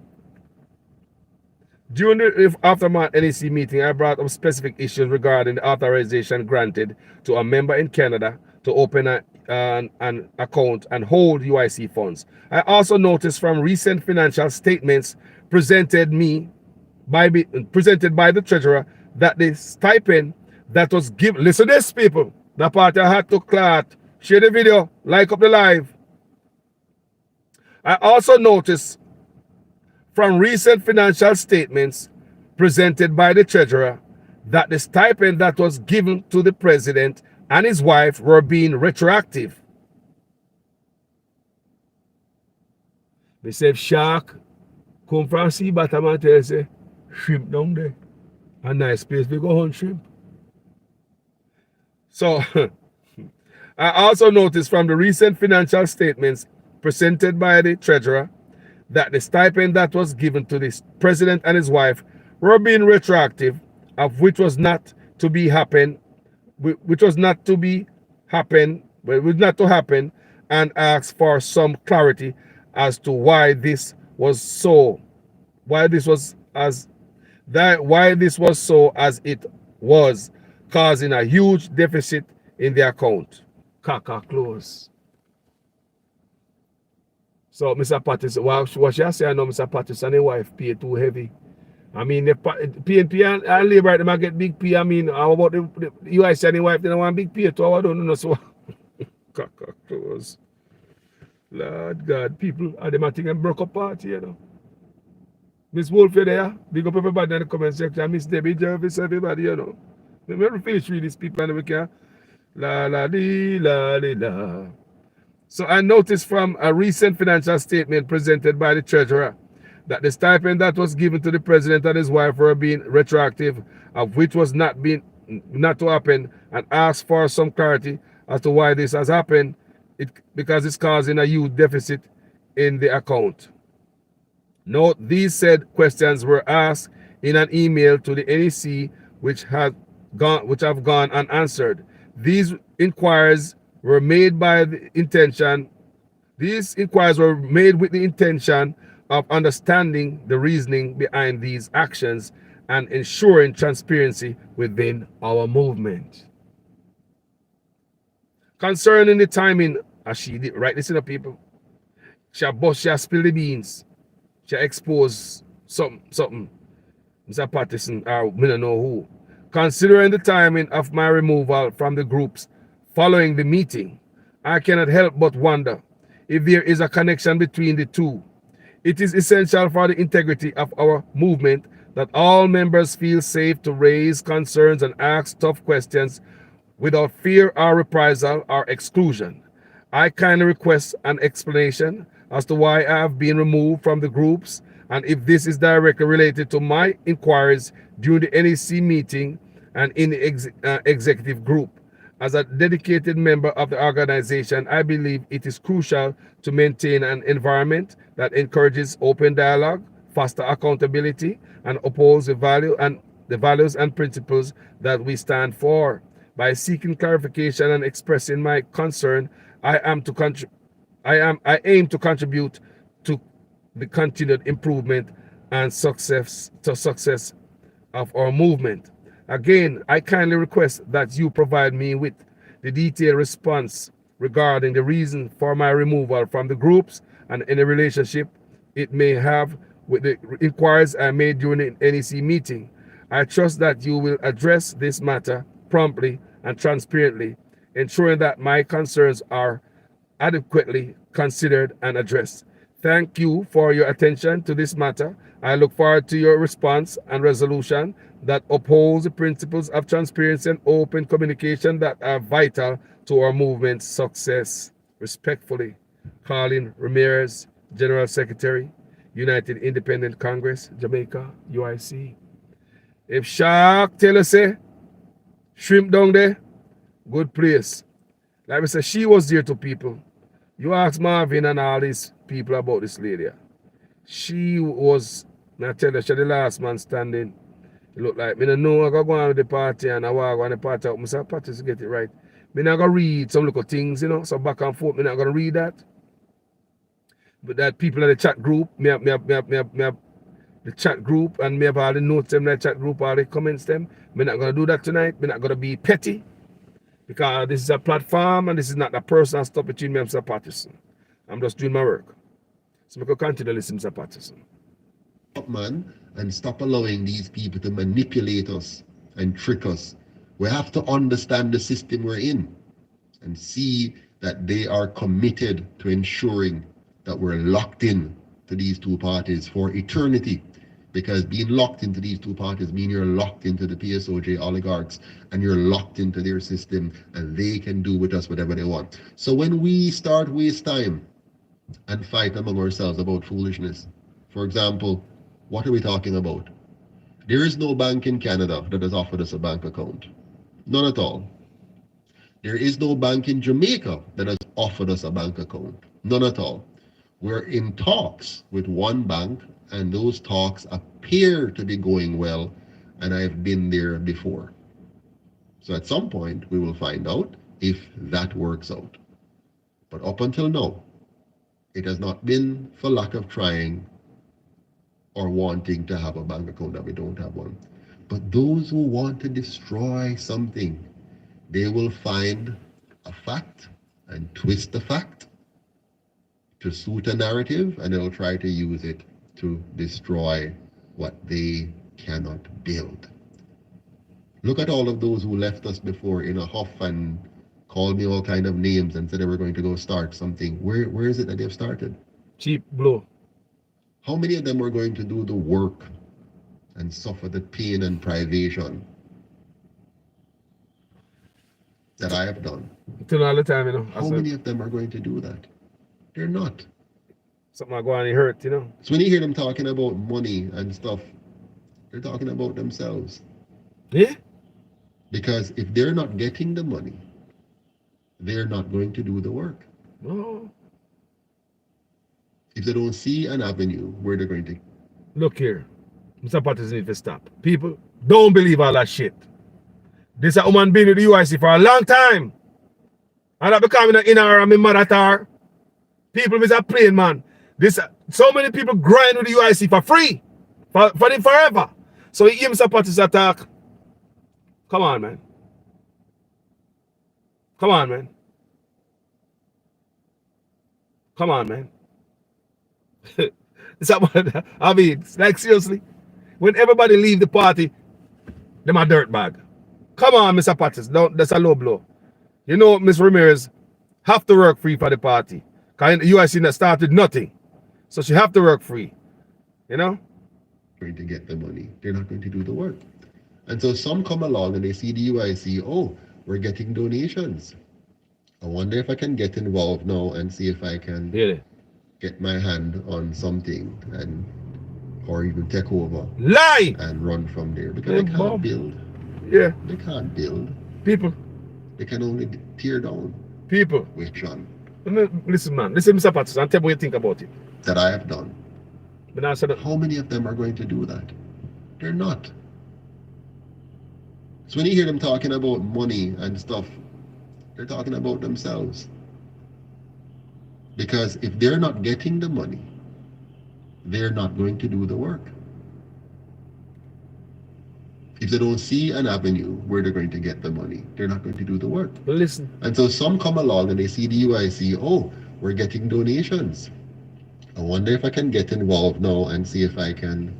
during the aftermath NEC meeting, I brought up specific issues regarding the authorization granted to a member in Canada to open an account and hold UIC funds. I also noticed from recent financial statements presented by the treasurer that the stipend that was given, listen to this, people, that part I had to clot, share the video, like up the live. I also noticed from recent financial statements presented by the treasurer that the stipend that was given to the president and his wife were being retroactive. They said shark come from sea bottom and tell say shrimp down there. A nice place we go hunt shrimp. So I also noticed from the recent financial statements presented by the treasurer that the stipend that was given to the president and his wife were being retroactive, of which was not to be happen, which was not to be happen, well, was not to happen, and asked for some clarity as to why this was so, why this was as that why this was so as it was, causing a huge deficit in the account. Kaka close. So Mr. Patterson, what she say, I know Mr. Patterson and his wife pay too heavy. I mean, the PNP and Labour, they might get big pay. I mean, how about the UIC and his wife, they don't want big pay too. I don't know. So, Kaka close. Lord God, people, are they might think I'm broke up party, you know. Miss Wolf, you there? Big up everybody in the comment section. Miss Debbie Jervis, everybody, you know. Let me finish reading these people and we can. La la dee, la dee, la. So I noticed from a recent financial statement presented by the treasurer that the stipend that was given to the president and his wife were being retroactive, of which was not to happen, and asked for some clarity as to why this has happened, because it's causing a huge deficit in the account. Note, these said questions were asked in an email to the NEC, which have gone unanswered. These inquiries were made with the intention of understanding the reasoning behind these actions and ensuring transparency within our movement. Concerning the timing, as she did write this in the people, she spill the beans. She expose something. Mr. Patterson, or I don't know who. Considering the timing of my removal from the groups following the meeting, I cannot help but wonder if there is a connection between the two. It is essential for the integrity of our movement that all members feel safe to raise concerns and ask tough questions without fear or reprisal or exclusion. I kindly request an explanation as to why I have been removed from the groups and if this is directly related to my inquiries during the NEC meeting and in the executive group. As a dedicated member of the organization, I believe it is crucial to maintain an environment that encourages open dialogue, foster accountability, and oppose the values and principles that we stand for. By seeking clarification and expressing my concern, I aim to contribute to the continued improvement and success of our movement. Again, I kindly request that you provide me with the detailed response regarding the reason for my removal from the groups and any relationship it may have with the inquiries I made during the NEC meeting. I trust that you will address this matter promptly and transparently, ensuring that my concerns are adequately considered and addressed. Thank you for your attention to this matter. I look forward to your response and resolution that upholds the principles of transparency and open communication that are vital to our movement's success. Respectfully, Colin Ramirez, General Secretary, United Independent Congress, Jamaica, UIC. If Shark tell us, say, shrimp down there, good place. Like I said, she was there to people. You ask Marvin and all these people about this lady. She was, I tell you, she the last man standing. It looked like, I don't know, I go on with the party and I walk on the party. I say, party to get it right. I'm not going to read some little things, you know, so back and forth, I'm not going to read that. But that people in the chat group, me have the chat group and me have all the notes in the chat group, all the comments them. I'm not going to do that tonight. I'm not going to be petty. Because this is a platform and this is not a personal stuff between me and Mr. Patterson. I'm just doing my work. So we can continue to listen to Mr. Patterson. Man, and stop allowing these people to manipulate us and trick us. We have to understand the system we're in and see that they are committed to ensuring that we're locked in to these two parties for eternity. Because being locked into these two parties means you're locked into the PSOJ oligarchs and you're locked into their system and they can do with us whatever they want. So when we start waste time and fight among ourselves about foolishness, for example, what are we talking about? There is no bank in Canada that has offered us a bank account. None at all. There is no bank in Jamaica that has offered us a bank account. None at all. We're in talks with one bank, and those talks appear to be going well, and I've been there before. So at some point, we will find out if that works out. But up until now, it has not been for lack of trying or wanting to have a bank account that we don't have one. But those who want to destroy something, they will find a fact and twist the fact to suit a narrative, and they'll try to use it to destroy what they cannot build. Look at all of those who left us before in a huff and called me all kind of names and said they were going to go start something. Where is it that they've started? Cheap blow. How many of them are going to do the work and suffer the pain and privation that I have done? Till all the time, you know. How many of them are going to do that? They're not. Something go on, it hurt, you know. So when you hear them talking about money and stuff, they're talking about themselves. Yeah? Because if they're not getting the money, they're not going to do the work. No. If they don't see an avenue where they're going to... Look here. Mr. Patterson need to stop. People, don't believe all that shit. This a woman been with the UIC for a long time. And that becoming in her and my mother to her. People is a plain man. This so many people grind with the UIC for free. For them forever. So he hear Mr. Patterson attack. Come on, man. Come on, man. Come on, man. I mean, like seriously, when everybody leave the party, them a dirt bag. Come on, Mr. Patterson, that's a low blow. You know, Miss Ramirez have to work free for the party. Because UIC that started nothing. So she have to work free. You know? Going to get the money. They're not going to do the work. And so some come along and they see the UIC, oh, we're getting donations. I wonder if I can get involved now and see if I can get my hand on something and or even take over. Lie! And run from there. Because they can't build. Yeah. They can't build. People. They can only tear down. People. Which one? Listen, man. Listen, Mr. Patterson, and tell me what you think about it. That I have done. But I said, how many of them are going to do that? They're not. So when you hear them talking about money and stuff, they're talking about themselves. Because if they're not getting the money, they're not going to do the work. If they don't see an avenue where they're going to get the money, they're not going to do the work. But listen. And so some come along and they see the UIC, oh, we're getting donations. I wonder if I can get involved now and see if I can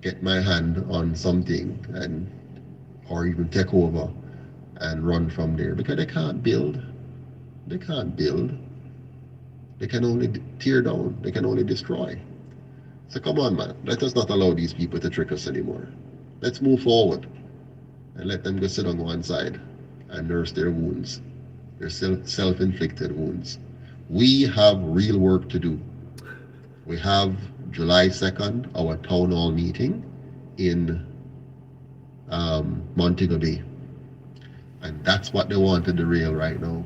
get my hand on something and or even take over and run from there. Because they can't build. They can't build. They can only tear down. They can only destroy. So come on, man. Let us not allow these people to trick us anymore. Let's move forward and let them go sit on one side and nurse their wounds, their self-inflicted wounds. We have real work to do. We have July 2nd, our town hall meeting in Montego Bay. And that's what they want to derail right now.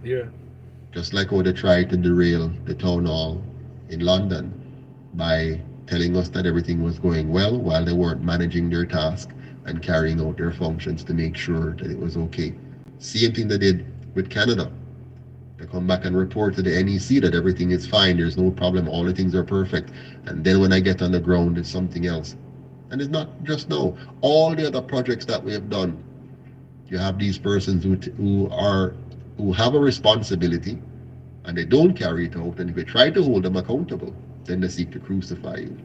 Yeah. Just like how they tried to derail the town hall in London by telling us that everything was going well while they weren't managing their task and carrying out their functions to make sure that it was okay. Same thing they did with Canada. They come back and report to the NEC that everything is fine, there's no problem, all the things are perfect. And then when I get on the ground, it's something else. And it's not just now. All the other projects that we have done, you have these persons who have a responsibility and they don't carry it out. And if you try to hold them accountable, then they seek to crucify you.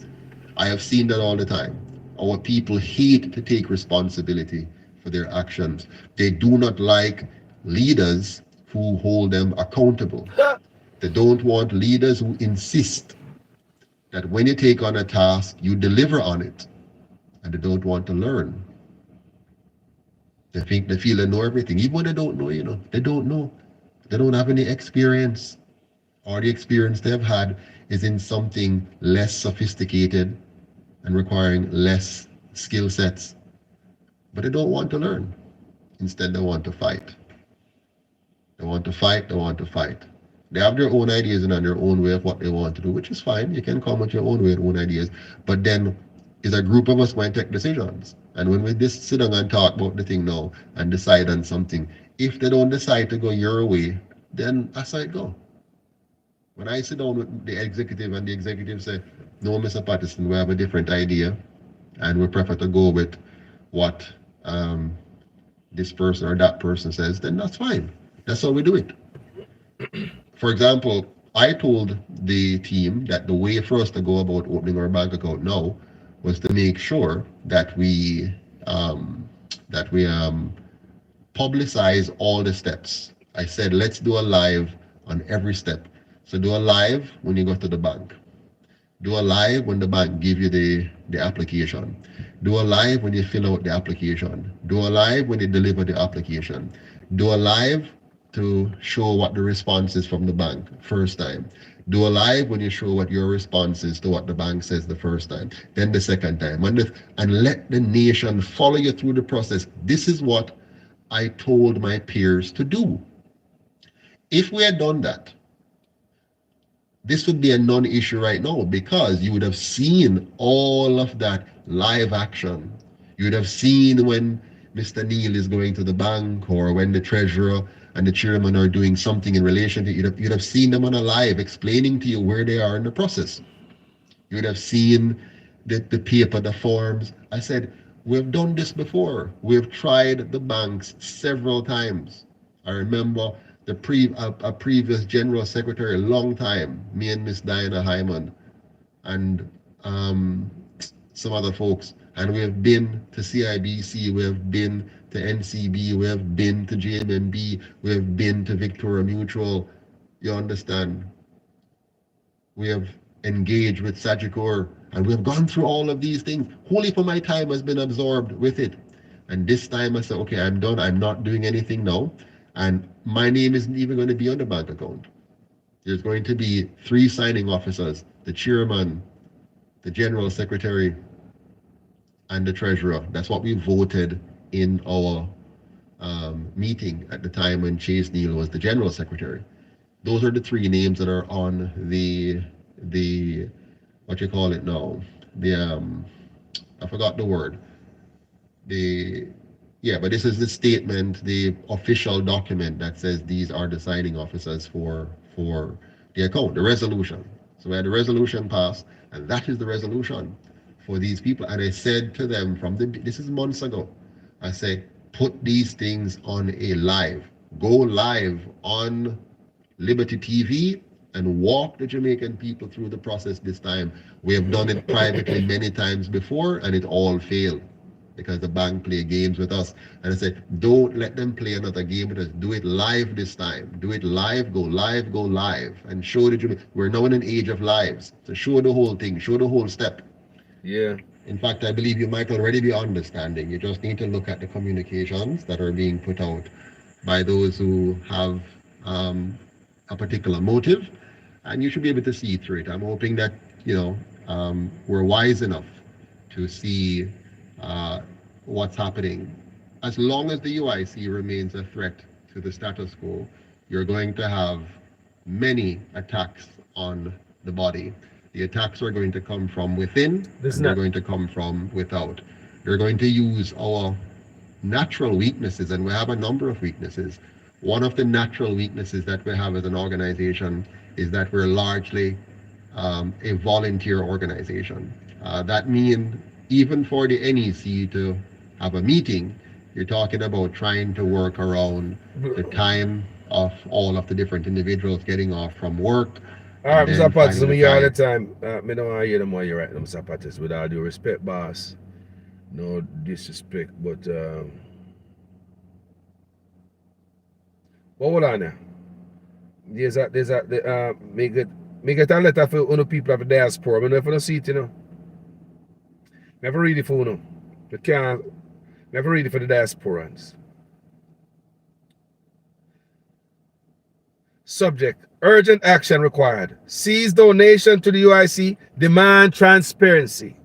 I have seen that all the time. Our people hate to take responsibility for their actions. They do not like leaders who hold them accountable. They don't want leaders who insist that when you take on a task, you deliver on it. And they don't want to learn. They think they feel they know everything. Even when they don't know, they don't know. They don't have any experience. Or the experience they've had is in something less sophisticated and requiring less skill sets. But they don't want to learn. Instead, they want to fight. They want to fight, they want to fight. They have their own ideas and their own way of what they want to do, which is fine. You can come with your own way and own ideas. But then is a group of us going to take decisions. And when we just sit down and talk about the thing now and decide on something, if they don't decide to go your way, then I say go. When I sit down with the executive and the executive say, no, Mr. Patterson, we have a different idea and we prefer to go with what this person or that person says, then that's fine. That's how we do it. For example, I told the team that the way for us to go about opening our bank account now was to make sure that we publicize all the steps. I said, let's do a live on every step. So do a live when you go to the bank. Do a live when the bank give you the application. Do a live when you fill out the application. Do a live when you deliver the application. Do a live to show what the response is from the bank first time. Do a live when you show what your response is to what the bank says the first time. Then the second time. And let the nation follow you through the process. This is what I told my peers to do. If we had done that, this would be a non-issue right now because you would have seen all of that live action. You would have seen when Mr. Neil is going to the bank or when the treasurer and the chairman are doing something in relation to you'd have seen them on a live explaining to you where they are in the process. You would have seen the paper, the forms. I said, we've done this before. We've tried the banks several times. I remember a previous general secretary a long time, me and Miss Diana Hyman and some other folks. And we have been to CIBC, we have been to NCB, we have been to JMMB, we have been to Victoria Mutual. You understand? We have engaged with Sagicor, and we have gone through all of these things. Wholly for my time has been absorbed with it. And this time I said, okay, I'm done. I'm not doing anything now. And my name isn't even going to be on the bank account. There's going to be 3 signing officers, the chairman, the general secretary, and the treasurer. That's what we voted in our meeting at the time when Chase Neal was the general secretary. Those are the 3 names that are on the what you call it now, I forgot the word, but this is the statement, the official document that says these are the signing officers for the account, the resolution. So we had the resolution passed, and that is the resolution for these people. And I said to them this is months ago, I said, put these things on a live, go live on Liberty TV and walk the Jamaican people through the process this time. We have done it privately many times before, and it all failed because the bank play games with us. And I said, don't let them play another game with us. Do it live this time. Do it live, go live, go live, and show the Jamaican. We're now in an age of lives. So show the whole thing, show the whole step. Yeah. In fact, I believe you might already be understanding. You just need to look at the communications that are being put out by those who have a particular motive, and you should be able to see through it. I'm hoping that we're wise enough to see what's happening. As long as the UIC remains a threat to the status quo, you're going to have many attacks on the body. The attacks are going to come from within, they're going to come from without. They're going to use our natural weaknesses, and we have a number of weaknesses. One of the natural weaknesses that we have as an organization is that we're largely a volunteer organization. That means even for the NEC to have a meeting, you're talking about trying to work around the time of all of the different individuals getting off from work. All right, Mr. Patterson, we hear all the time. Me don't want to hear them while you're right, Mr. Patterson. With all due respect, boss. No disrespect, but hold on now. There's a make it a letter for other people of the diaspora. I don't know see it, Never read it for you. You can't never read it for the diasporans. Subject: urgent action required. Seize donation to the UIC. Demand transparency.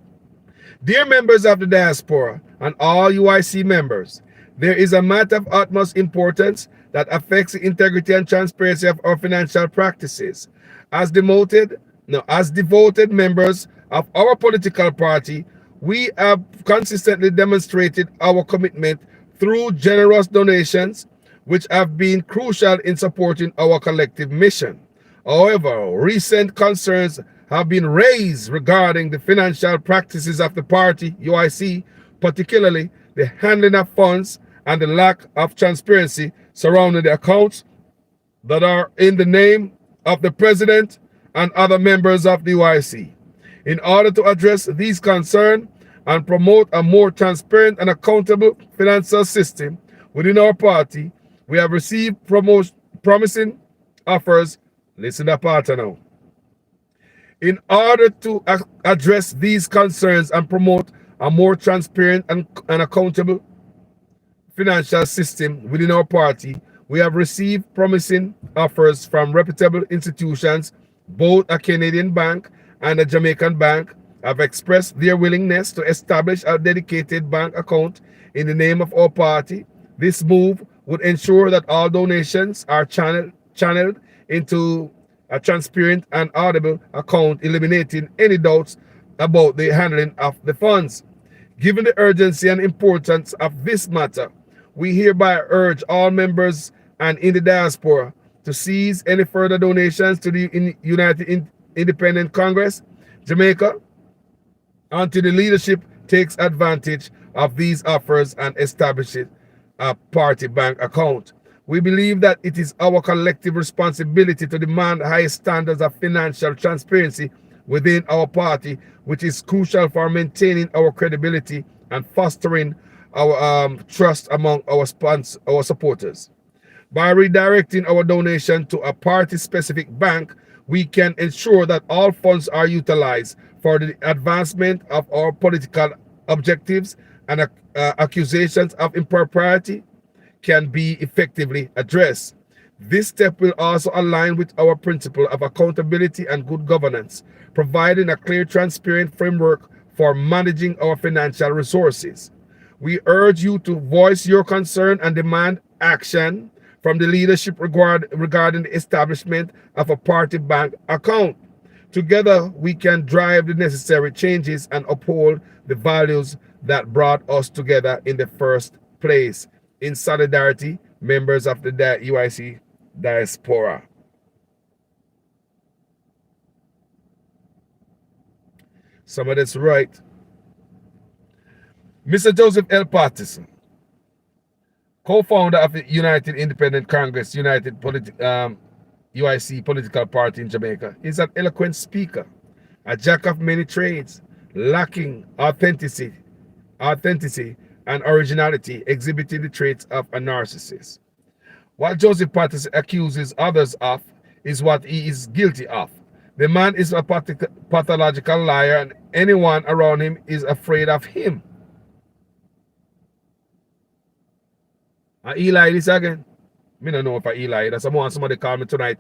Dear members of the diaspora and all UIC members, there is a matter of utmost importance that affects the integrity and transparency of our financial practices. As demoted, no, as devoted members of our political party, we have consistently demonstrated our commitment through generous donations, which have been crucial in supporting our collective mission. However, recent concerns have been raised regarding the financial practices of the party, UIC, particularly the handling of funds and the lack of transparency surrounding the accounts that are in the name of the president and other members of the UIC. In order to address these concerns and promote a more transparent and accountable financial system within our party, we have received promising offers. Listen to that part now. In order to address these concerns and promote a more transparent and accountable financial system within our party, we have received promising offers from reputable institutions. Both a Canadian bank and a Jamaican bank have expressed their willingness to establish a dedicated bank account in the name of our party. This move would ensure that all donations are channeled into a transparent and audible account, eliminating any doubts about the handling of the funds. Given the urgency and importance of this matter, we hereby urge all members and in the diaspora to cease any further donations to the United Independent Congress, Jamaica, until the leadership takes advantage of these offers and establishes a party bank account. We believe that it is our collective responsibility to demand high standards of financial transparency within our party, which is crucial for maintaining our credibility and fostering our trust among our supporters. By redirecting our donation to a party-specific bank, we can ensure that all funds are utilized for the advancement of our political objectives, and accusations of impropriety can be effectively addressed. This step will also align with our principle of accountability and good governance, providing a clear, transparent framework for managing our financial resources. We urge you to voice your concern and demand action from the leadership regarding the establishment of a party bank account. Together, we can drive the necessary changes and uphold the values that brought us together in the first place. In solidarity, members of the UIC diaspora. Some of that's right. Mr. Joseph L. Patterson, co-founder of the United Independent Congress, UIC political party in Jamaica, is an eloquent speaker, a jack of many trades, lacking authenticity and originality, exhibiting the traits of a narcissist. What Joseph Patterson accuses others of is what he is guilty of. The man is a pathological liar, and anyone around him is afraid of him. Eli this again. Me don't know if I Eli. That's somebody call me tonight.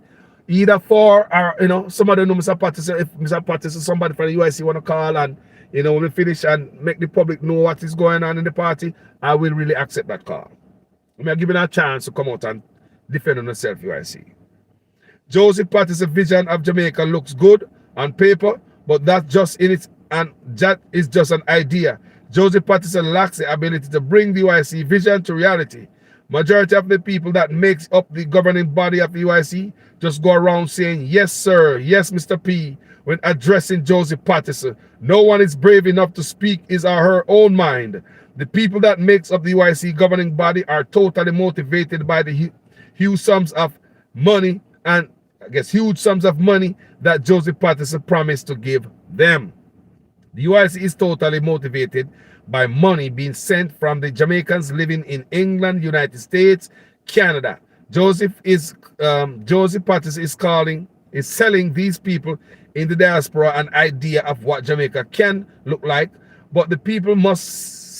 Either for or somebody know Mr. Patterson. If Mr. Patterson, somebody from the UIC want to call and when we finish and make the public know what is going on in the party, I will really accept that call. I'm giving a chance to come out and defend on yourself, UIC. Joseph Patterson's vision of Jamaica looks good on paper, but that is just an idea. Joseph Patterson lacks the ability to bring the UIC vision to reality. Majority of the people that makes up the governing body of the UIC just go around saying, yes, sir, yes, Mr. P, when addressing Joseph Patterson. No one is brave enough to speak his or her own mind. The people that makes up the UIC governing body are totally motivated by the huge sums of money that Joseph Patterson promised to give them. The UIC is totally motivated by money being sent from the Jamaicans living in England, United States, Canada. Joseph Patterson is selling these people in the diaspora an idea of what Jamaica can look like, but the people must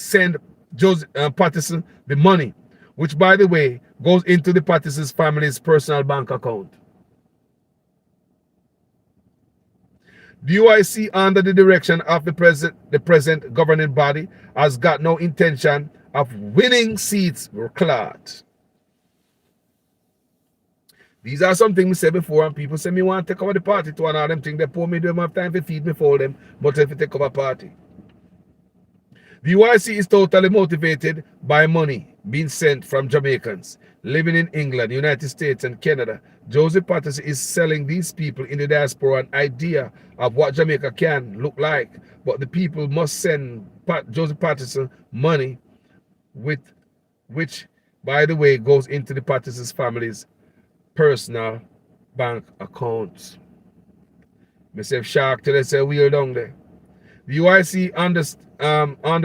send Joseph Patterson the money, which, by the way, goes into the Patterson's family's personal bank account. The UIC, under the direction of the present governing body, has got no intention of winning seats or clout. These are some things we said before, and people say me want to take over the party to one of them things. They pour me, don't have time to feed me for them, but if you take over party. The UIC is totally motivated by money being sent from Jamaicans living in England, United States, and Canada. Joseph Patterson is selling these people in the diaspora an idea of what Jamaica can look like, but the people must send Joseph Patterson money, with which, by the way, goes into the Patterson's family's personal bank accounts. Myself shocked till they say wheel down there. The UIC under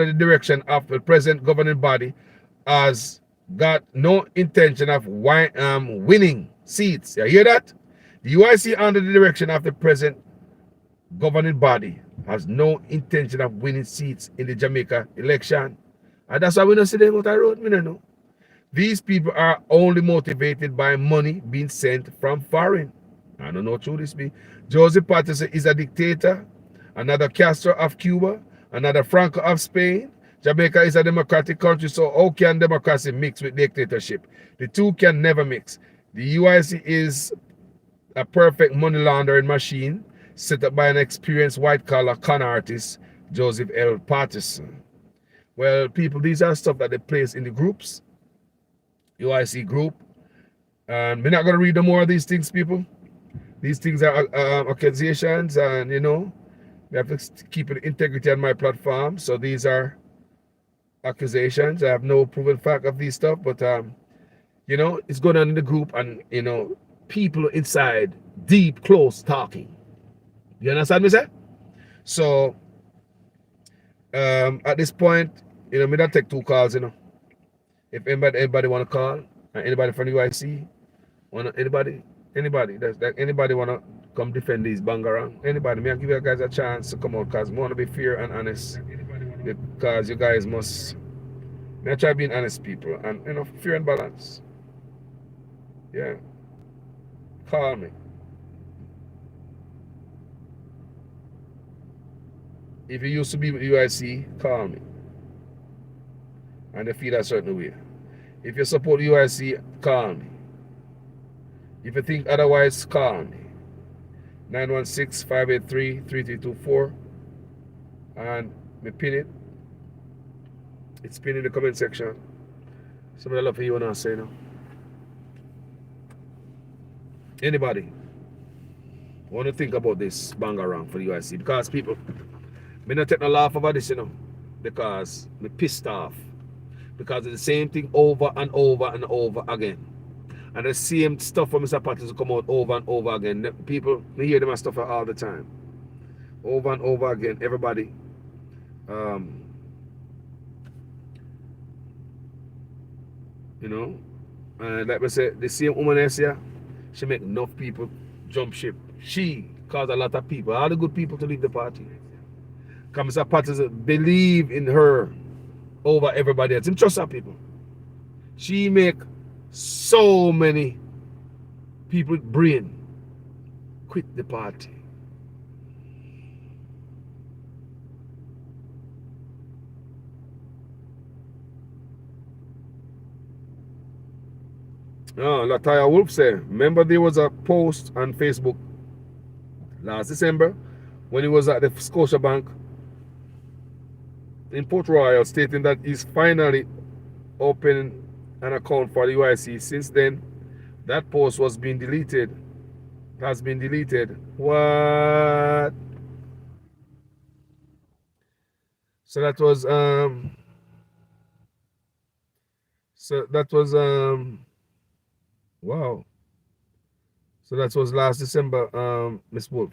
the direction of the present governing body has got no intention of winning seats. You hear that? The UIC under the direction of the present governing body has no intention of winning seats in the Jamaica election. And that's why we don't see them out the road. We don't know. These people are only motivated by money being sent from foreign. I don't know what true this be. Joseph Patterson is a dictator, another Castro of Cuba, another Franco of Spain. Jamaica is a democratic country, so how can democracy mix with dictatorship? The two can never mix. The UIC is a perfect money laundering machine set up by an experienced white-collar con artist, Joseph L. Patterson. Well, people, these are stuff that they place in the groups, UIC group. And we're not going to read no more of these things, people. These things are accusations, and you know, we have to keep the integrity on my platform. So these are accusations. I have no proven fact of these stuff, but you know, it's going on in the group, and you know, people inside deep, close talking. You understand me, sir? So at this point, you know, me not take two calls, you know. If anybody want to call, anybody from the UIC, anybody that anybody want to come defend these Bangarang, anybody, me I give you guys a chance to come out, because I want to be fair and honest, because you guys must, me I try being honest people, and you know, fair and balance. Yeah, call me. If you used to be with UIC, call me, and they feel a certain way. If you support UIC, call me. If you think otherwise, call me. 916-583-3324. And me pin it. It's pinned in the comment section. Some of the love for you and I say now. Anybody want to think about this Bangarang for the UIC? Because people, me not take no laugh over this, you know. Because me pissed off. Because it's the same thing over and over and over again. And the same stuff from Mr. Patterson come out over and over again. People, we hear them stuff all the time. Over and over again. Everybody. You know. And like I said, the same woman is here. She make enough people jump ship. She caused a lot of people, all the good people, to leave the party. Because Mr. Patterson believe in her over everybody else. Him trust her people. She make so many people with brain quit the party. Lataya Wolf said, remember there was a post on Facebook last December when he was at the Scotiabank in Port Royal stating that he's finally opening an account for the UIC. Since then, that post was being deleted. Has been deleted. What? So that was wow. So that was last December, Miss Wolf.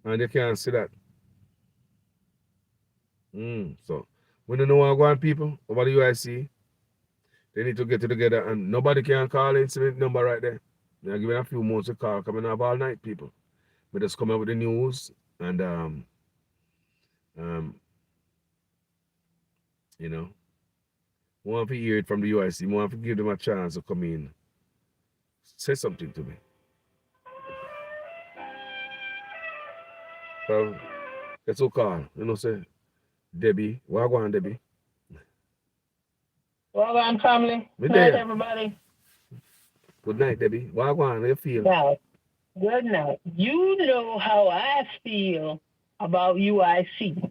And you can't see that. So we don't know what going people over the UIC. They need to get it together, and nobody can call in the number right there. They're giving a few months to call, coming up all night, people. We just come up with the news, and you know, want to hear it from the UIC. Want to give them a chance to come in, say something to me. So let's all call. You know, say Debbie, what go on, Debbie? Well, I'm family. Me Good night, there. everybody. Good night, Debbie. Wagwan, how you feel? Now, good night. You know how I feel about UIC.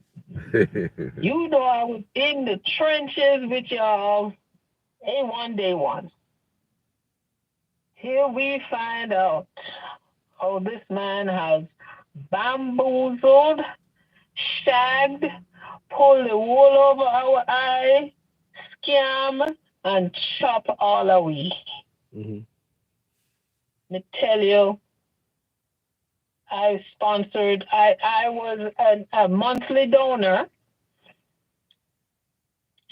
You know I was in the trenches with y'all A1 day one. Here we find out how this man has bamboozled, shagged, pulled the wool over our eye, scam, and chop all away. Mm-hmm. Me tell you, I was a monthly donor,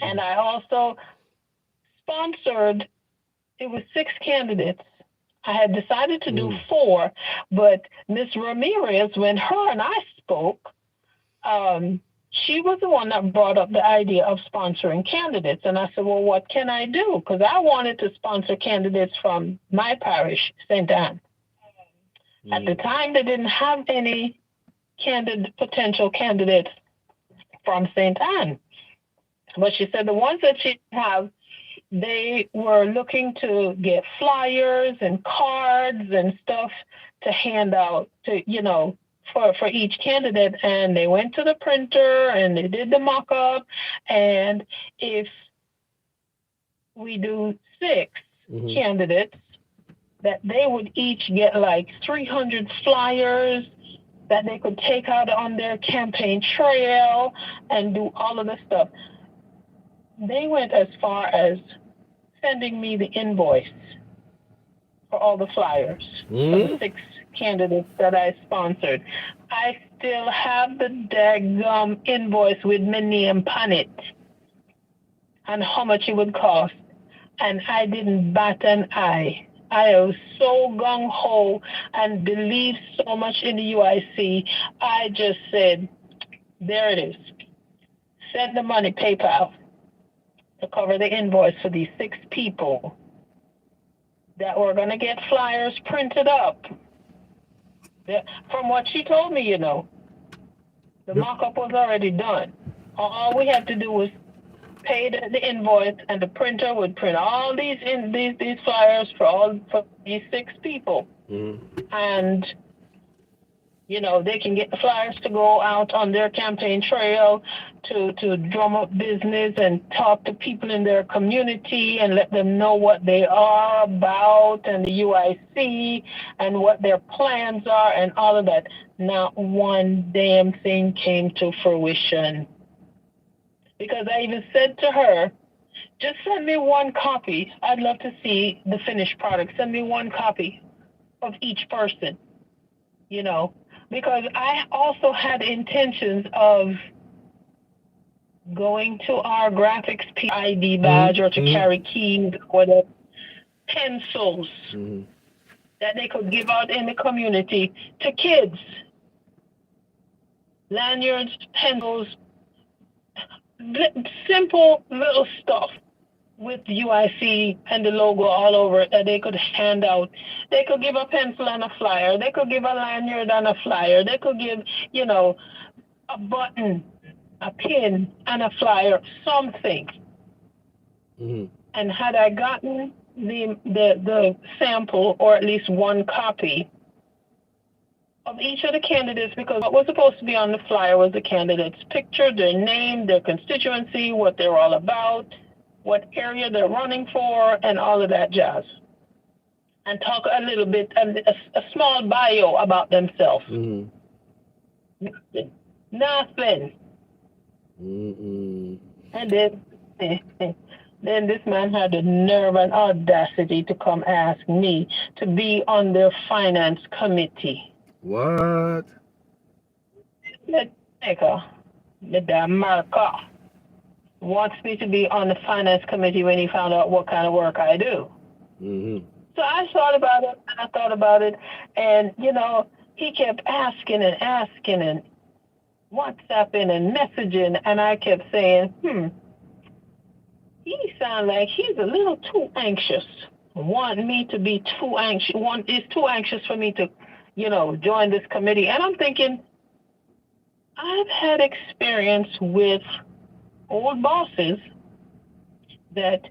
and I also sponsored, it was 6 candidates. I had decided to do 4, but Miss Ramirez, when her and I spoke, she was the one that brought up the idea of sponsoring candidates. And I said, well, what can I do? Because I wanted to sponsor candidates from my parish, St. Anne. At the time, they didn't have any potential candidates from St. Anne. But she said the ones that she have, they were looking to get flyers and cards and stuff to hand out to, for each candidate. And they went to the printer and they did the mock-up. And if we do 6 candidates, that they would each get like 300 flyers that they could take out on their campaign trail and do all of this stuff. They went as far as sending me the invoice for all the flyers for the 6 candidates that I sponsored. I still have the daggum invoice with my name on it and how much it would cost. And I didn't bat an eye. I was so gung-ho and believed so much in the UIC. I just said, there it is. Send the money, PayPal, to cover the invoice for these 6 people that were going to get flyers printed up. From what she told me, the mock-up was already done. All we had to do was pay the invoice, and the printer would print all these flyers for these 6 people. And they can get the flyers to go out on their campaign trail to drum up business and talk to people in their community and let them know what they are about and the UIC and what their plans are and all of that. Not one damn thing came to fruition. Because I even said to her, just send me 1 copy. I'd love to see the finished product. Send me 1 copy of each person, because I also had intentions of going to our graphics ID badge or to carry keys or the pencils that they could give out in the community to kids. Lanyards, pencils, simple little stuff with UIC and the logo all over it that they could hand out. They could give a pencil and a flyer. They could give a lanyard and a flyer. They could give, a button, a pin, and a flyer, something. And had I gotten the sample or at least 1 copy of each of the candidates, because what was supposed to be on the flyer was the candidate's picture, their name, their constituency, what they're all about, what area they're running for, and all of that jazz. And talk a little bit, a small bio about themselves. Nothing. And then this man had the nerve and audacity to come ask me to be on their finance committee. What? The America wants me to be on the finance committee when he found out what kind of work I do. So I thought about it, and he kept asking and WhatsApping and messaging, and I kept saying, he sounds like he's a little too anxious. Want me to be too anxious. Is too anxious for me to, join this committee. And I'm thinking, I've had experience with old bosses that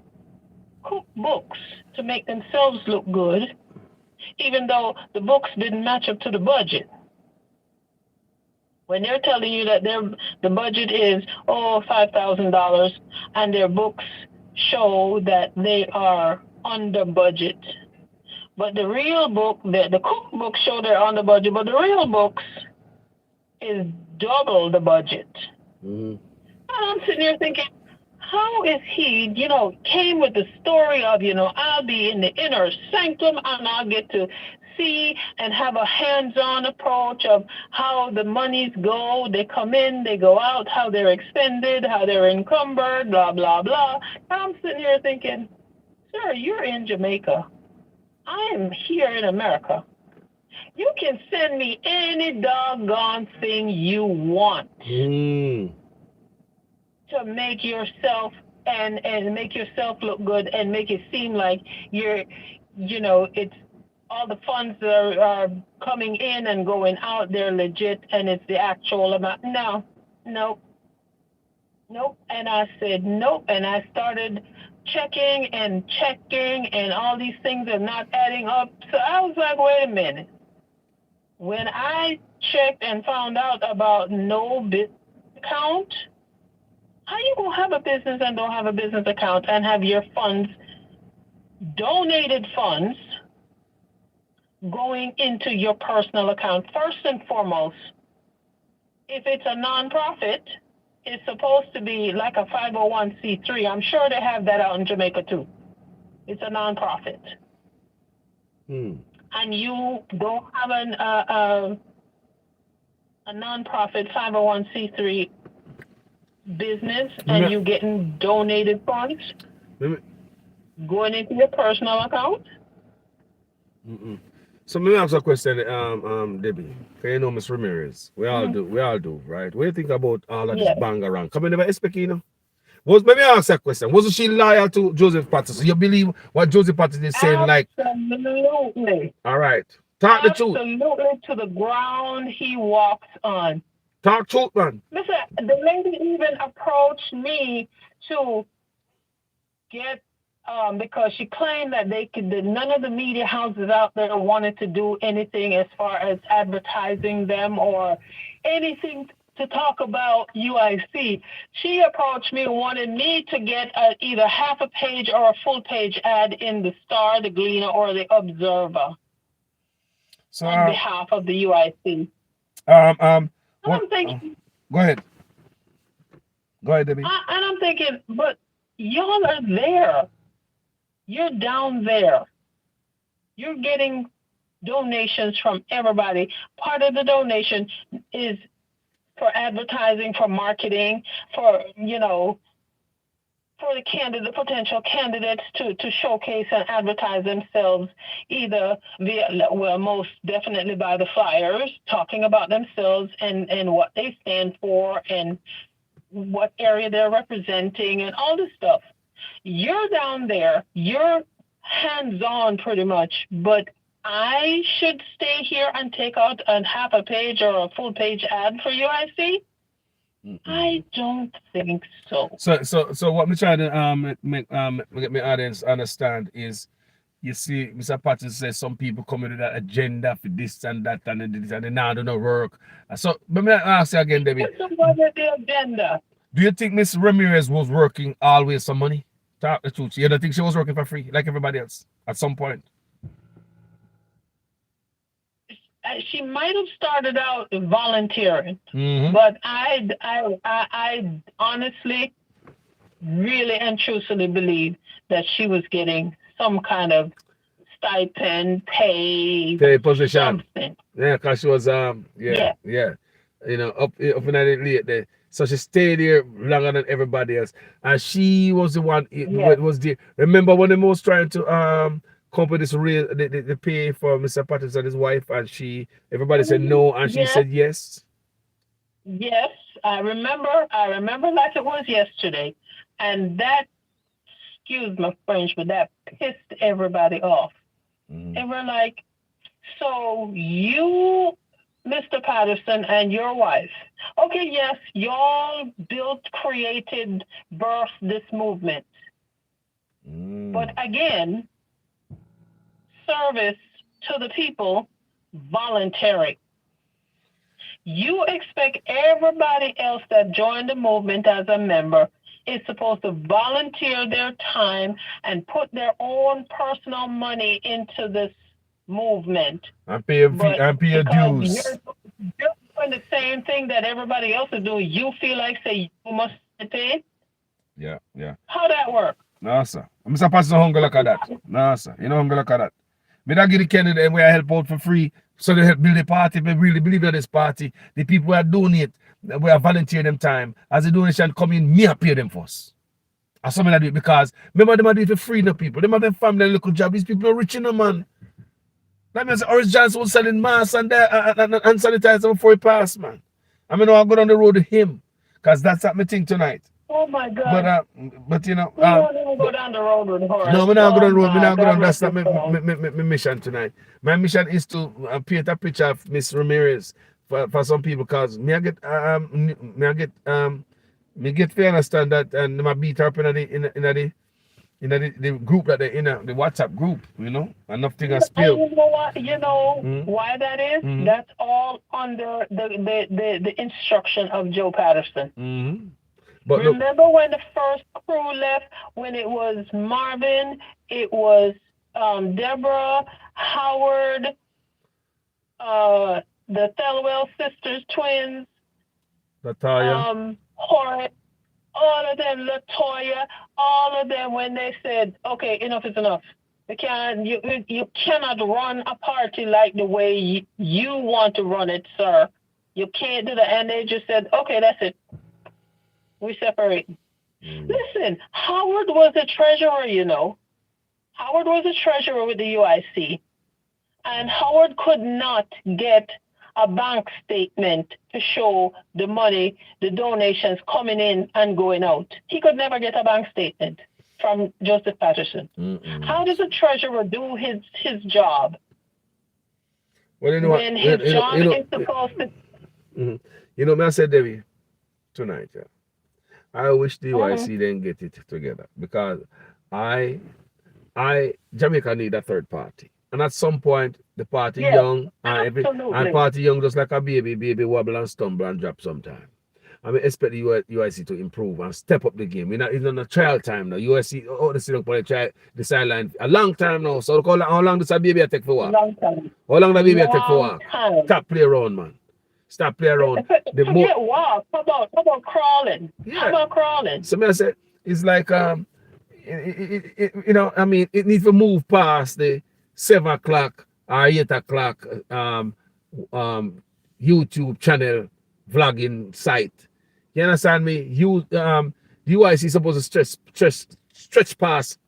cookbooks to make themselves look good, even though the books didn't match up to the budget. When they're telling you that the budget is $5,000 and their books show that they are under budget. But the real book, the cookbooks show they're under budget, but the real books is double the budget. Mm-hmm. And I'm sitting here thinking, how is he, came with the story of, I'll be in the inner sanctum and I'll get to see and have a hands-on approach of how the monies go. They come in, they go out, how they're expended, how they're encumbered, blah, blah, blah. And I'm sitting here thinking, sir, you're in Jamaica. I am here in America. You can send me any doggone thing you want to make yourself and make yourself look good and make it seem like you're, it's all the funds that are coming in and going out, they're legit and it's the actual amount. No, nope. And I said, nope. And I started checking and all these things are not adding up. So I was like, wait a minute. When I checked and found out about no business account, how you gonna have a business and don't have a business account and have your funds, donated funds, going into your personal account? First and foremost, if it's a nonprofit, it's supposed to be like a 501c3. I'm sure they have that out in Jamaica too. It's a nonprofit. And you don't have a nonprofit 501c3 business and you're getting donated funds going into your personal account. So let me ask a question, Debbie. You know Miss Ramirez. We all do, right? What do you think about all of this Bangarang? Come in, never expect, let me ask that question. Wasn't she loyal to Joseph Patterson? You believe what Joseph Patterson is saying? Absolutely. All right. Talk the truth. Absolutely, to the ground he walks on. Talk truth, man. Listen, the lady even approached me to get, because she claimed that none of the media houses out there wanted to do anything as far as advertising them or anything to talk about UIC. She approached me and wanted me to get either half a page or a full page ad in the Star, the Gleaner, or the Observer on behalf of the UIC. I'm thinking, go ahead, Debbie. And I'm thinking, but y'all are there. You're down there. You're getting donations from everybody. Part of the donation is for advertising, for marketing, for, for the potential candidates to showcase and advertise themselves, either most definitely by the flyers, talking about themselves and what they stand for and what area they're representing and all this stuff. You're down there, you're hands-on pretty much, but I should stay here and take out a half a page or a full page ad for UIC? I don't think so. So what I'm trying to get my audience understand is, you see, Mr. Patterson says some people come with that agenda for this and that and this and they now don't work. So let me ask you again, Debbie. What is the agenda? Do you think Miss Ramirez was working always for money? Talk the truth. You don't think she was working for free like everybody else at some point? She might have started out volunteering, but I honestly, really and truthfully believe that she was getting some kind of stipend, pay position. Something. Yeah, because she was up in the late there. So she stayed here longer than everybody else, and she was the one. Remember when they was trying to come with this the pay for Mr. Patterson and his wife, and everybody said no, and she said yes. Yes, I remember like it was yesterday, and that, excuse my French, but that pissed everybody off. And we're like, so you, Mr. Patterson, and your wife, okay, yes, y'all built, created, birthed this movement. But again, service to the people, voluntary. You expect everybody else that joined the movement as a member is supposed to volunteer their time and put their own personal money into this movement. And pay But and pay your because dues. you're doing the same thing that everybody else is doing, you feel like say you must pay. Yeah, yeah. How that work? No, sir. I'm supposed to hunger look at that. No, sir. You know hunger look at that. Me not give the candidate where I help out for free. So they help build the party. If they really believe in this party, the people who are donate, we are volunteer them time. As the donation come in, me I pay them first. Or something like that because remember them are doing it for free no people. Them have them family little job. These people are rich in them, man. That means Orange Johnson was selling masks and sanitizer before he passed, man. I mean, I'll go down the road with him. Because that's at my thing tonight. Oh my God. But you know, we don't even go down the road with Horace. no, we're not going on the road. We're not going on. That's God not rest his my soul. mission tonight. My mission is to paint a picture of Miss Ramirez for some people because me get to understand that and my beat her up in the group that they in the WhatsApp group, you know, enough thing I And spill. you know what? You know Mhm. why that is? Mhm. That's all under the instruction of Joe Patterson. Mm-hmm. But look, Remember when the first crew left? When it was Marvin, it was Deborah, Howard, the Thelwell sisters, twins, Natalia. Horace, all of them, Latoya, all of them. When they said, "Okay, enough is enough. You cannot run a party like the way you want to run it, sir. You can't do that." And they just said, "Okay, that's it. We separate." Listen, Howard was a treasurer, you know. Howard was a treasurer with the UIC. And Howard could not get a bank statement to show the money, the donations coming in and going out. He could never get a bank statement from Joseph Patterson. How does a treasurer do his job Well, you know what? when his job is supposed to... You know, me I said, Debbie, tonight, yeah. I wish the UIC didn't get it together because Jamaica need a third party. And at some point, the party young and party young just like a baby wobble and stumble and drop sometime. I mean, expect the UIC to improve and step up the game. It's not a trial time now. UIC, they sit up on the sideline a long time now. So how long does a baby take for walk? Long time. How long does a baby take for walk? Stop play around, man. Stop play around. Forget walk. How about crawling? Yeah. How about crawling? So I said, it's like you know, I mean, it needs to move past the 7 o'clock or 8 o'clock YouTube channel vlogging site. You understand me? The UIC is supposed to stretch past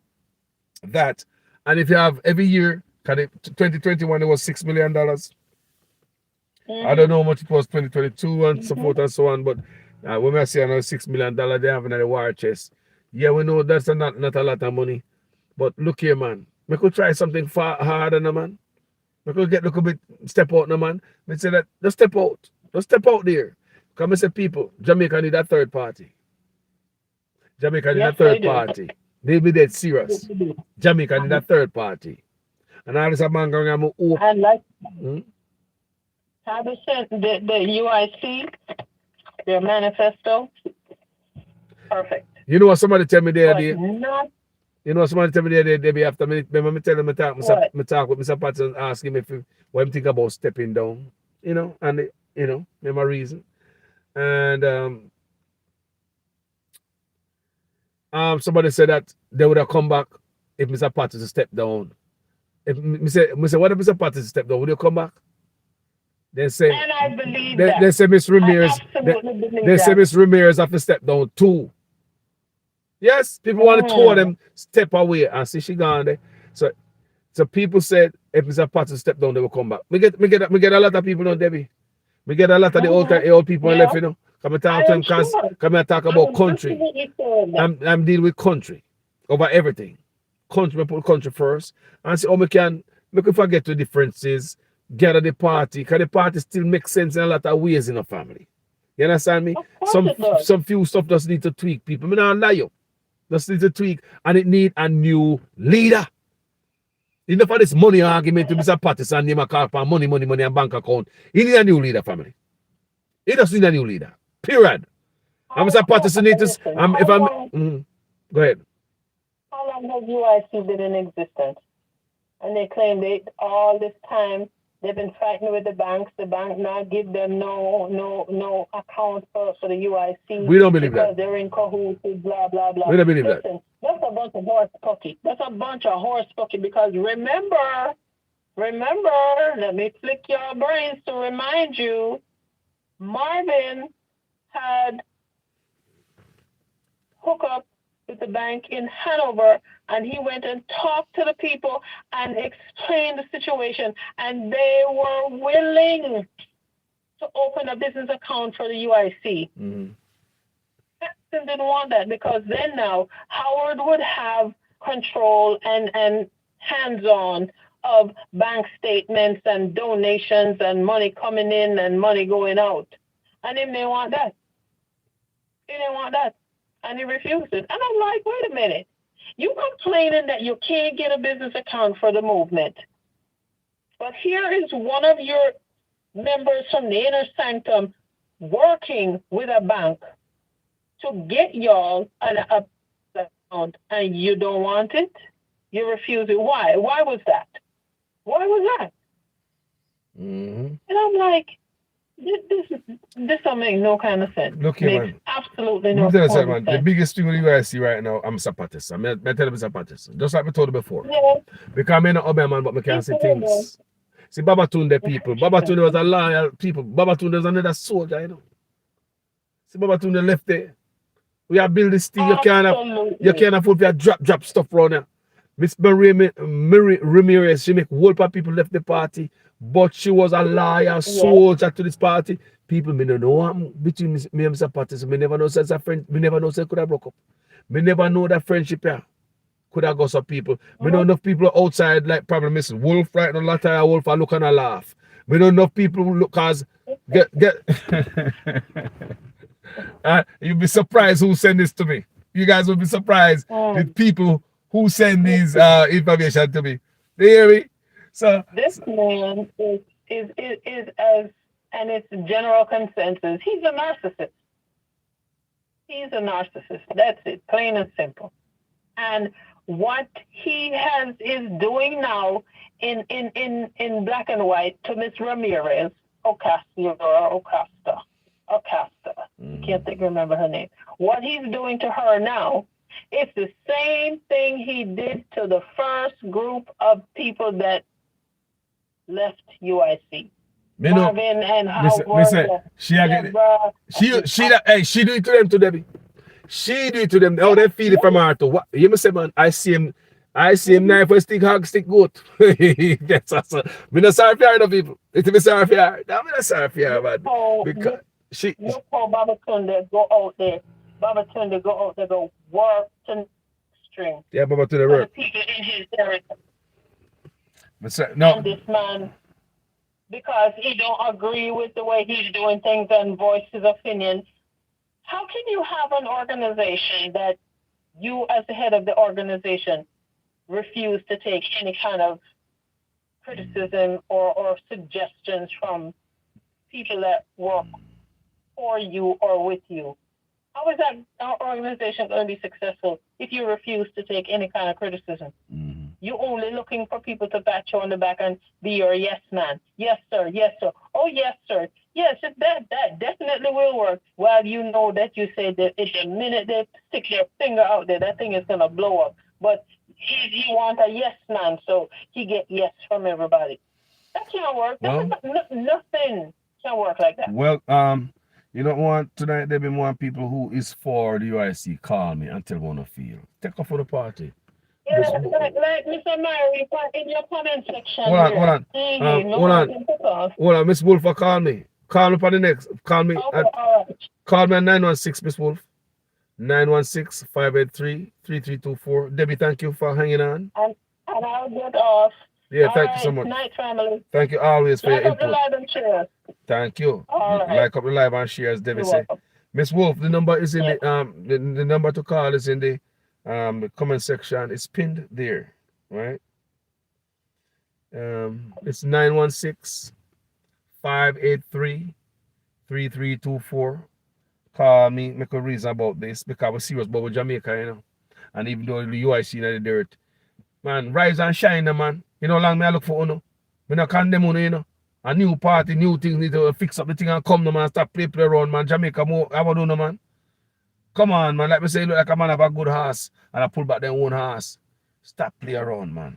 that. And if you have every year, 2021 it was $6 million. I don't know how much it was 2022 and so forth and so on, but when I say another $6 million they have in the war chest. Yeah, we know that's not a lot of money. But look here, man. We could try something far harder, no, man. We could get a little bit, step out, no, man. We say that, just step out. Just step out there. Come and say, people, Jamaica need a third party. Jamaica need a third party. They be dead serious. Jamaica need a third party. And all this man going to open. And like Tabby said, the UIC, their manifesto, perfect. You know what somebody tell me the other day? Not You know, somebody tell me the other day, they after me, remember me tell them, me talk with Mr. Patterson, ask him what he think about stepping down, you know, and, you know, my reason. And somebody said that they would have come back if Mr. Patterson stepped down. If me say, what if Mr. Patterson stepped down? Would you come back? They say, and I believe that. They say Miss Ramirez, they say Miss Ramirez have to step down too. Yes, people want to tour them step away and see she gone there. So people said if Mr. Patterson step down, they will come back. We get a lot of people now, Debbie. We get a lot of the old people left, you know. Come and talk to them because come and talk about country. I'm dealing with country over everything. Country, we put country first. And see how we can forget the differences, gather the party, because the party still makes sense in a lot of ways in a family. You understand me? Some few stuff just need to tweak people. I not lie you. Just need to tweak, and it need a new leader. Enough of this money argument to Mr. Patterson, name a call for money, and bank account. He need a new leader, family. He just need a new leader. Period. And Mr. Patterson need to. Listen, If I'm. Go ahead. how long has UIC been in existence? And they claim they all this time they've been fighting with the banks. The bank now give them no account for the UIC. We don't believe that. Because they're in cahoots with blah blah blah. We don't believe that. Listen, that's a bunch of horse pucky. That's a bunch of horse pucky because remember, let me flick your brains to remind you, Marvin had hookup with the bank in Hanover, and he went and talked to the people and explained the situation, and they were willing to open a business account for the UIC. Mm-hmm. Jackson didn't want that because then now Howard would have control and hands-on of bank statements and donations and money coming in and money going out. And him didn't want that. He didn't want that. And he refused it. And I'm like, wait a minute. You complaining that you can't get a business account for the movement. But here is one of your members from the inner sanctum working with a bank to get y'all an account, and you don't want it? You refuse it. Why? Why was that? Why was that? Mm-hmm. And I'm like, this don't make no kind of sense. Look here, man. Absolutely no Let me tell you kind something, of man. The sense. biggest thing with you guys see right now, I'm Mr. Patterson. I tell you Mr. Patterson. Just like I told you before. Yeah. Because I'm not a man, but I can see things. See, Babatunde people. Babatunde was a loyal people. Babatunde was another soldier, you know. See, Babatunde left there. We have built this thing. You can't afford to drop stuff around here. Miss Ramirez, she make whole part people left the party, but she was a loyal soldier to this party. People may not know between me and Mr. Patterson. Me never know since a friend. Me never know since could have broke up. Me never know that friendship here could have got some people. Me know enough people outside like probably Mrs. Wolf right now. Lot of Wolf are looking and laugh. Me know enough people look cause get. You'll be surprised who send this to me. You guys will be surprised with people who send these information to me. They hear me? So this man is as, and it's general consensus, he's a narcissist. He's a narcissist. That's it, plain and simple. And what he is doing now in black and white to Miss Ramirez, Ocasta. Can't remember her name. What he's doing to her now, it's the same thing he did to the first group of people that left UIC. Marvin and Howard. She do it to them to Debbie. She do it to them. How they feel it from her to what you must say, man. I see him knife for stick hog, stick goat. Yes, so. Me not sorry for her, no people. It's me sorry for her. No, me not sorry for her, man. Because look how Babatunde go out there. Babatunde go out there, go work to string. Yeah, Babatunde work. The people in his area. No. And this man, because he don't agree with the way he's doing things and voice his opinion, how can you have an organization that you, as the head of the organization, refuse to take any kind of criticism or suggestions from people that work for you or with you? How is that organization going to be successful if you refuse to take any kind of criticism? Mm-hmm. You're only looking for people to pat you on the back and be your yes man. Yes, sir. Yes, sir. Oh, yes, sir. Yes, that definitely will work. Well, you know that you say that it's the minute they stick their finger out there, that thing is going to blow up. But he wants a yes man, so he get yes from everybody. That can't work. Well, nothing can work like that. Well, you don't want tonight there be more people who is for the UIC call me and tell me how to feel. Take off for the party. Yeah, like Mr. Mary, in your comment section. Hold on, Miss Wolf, call me. Call me for the next. Call me. Okay, all right. Call me at 916, Miss Wolf. 916-583-3324. Debbie, thank you for hanging on. And I'll get off. Yeah, thank you so much. Night, family. Thank you always for your input. Like up the live and share. Thank you. All right. Like up the live and share, as Debbie said. Miss Wolf, the number is in the number to call is in the The comment section is pinned there, right? It's 916-583-3324. Call me, make a reason about this because we're serious about Jamaica, you know. And even though the UIC in the dirt, man, rise and shine, man. You know, long me I look for uno. Me not condemn uno, you know. A new party, new things need to fix up the thing and come, no man. Stop play around, man. Jamaica more, I want to know, man. Come on, man. Like me say, look like a man have a good horse and I pull back their own horse. Stop play around, man.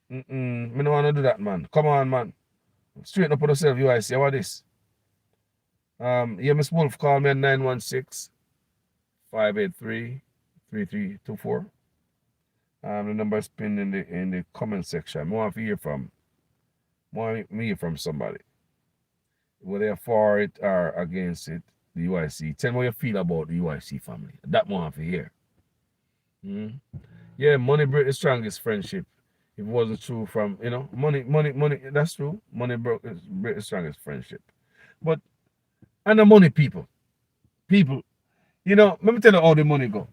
Me don't want to do that, man. Come on, man. Straighten up on yourself, UIC. How about this? Yeah, Miss Wolf, call me at 916-583-3324. The number is pinned in the comment section. I want to hear from somebody. Whether they're for it or against it, the UIC. Tell me what you feel about the UIC family. That one for here. Yeah, money break the strongest friendship. If it wasn't true from, you know, money, that's true. Money break the strongest friendship. But and the money people, you know, let me tell you how the money go.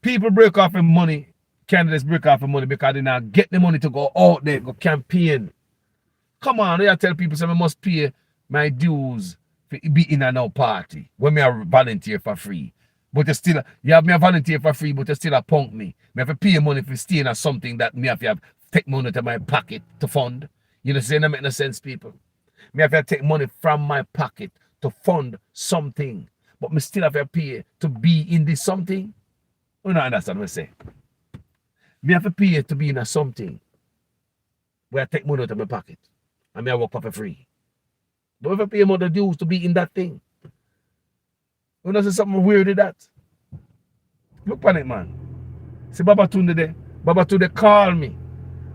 People break off in money, candidates break off in money because they not get the money to go out there, go campaign. Come on, I tell people, I must pay my dues for be in a now party when me a volunteer for free. But you have me a volunteer for free, but you still a punk me. Me have to pay money for staying at something that me have to take money to my pocket to fund. You know, saying that make no sense, people. Me have to take money from my pocket to fund something, but me still have to pay to be in this something. You don't understand what I say. Me have to pay to be in a something where I take money out of my pocket and me I work for free. But if I pay more the dues to be in that thing, you know, something weird with that. Look on it, man. See Baba Tunde there. Baba Tunde call me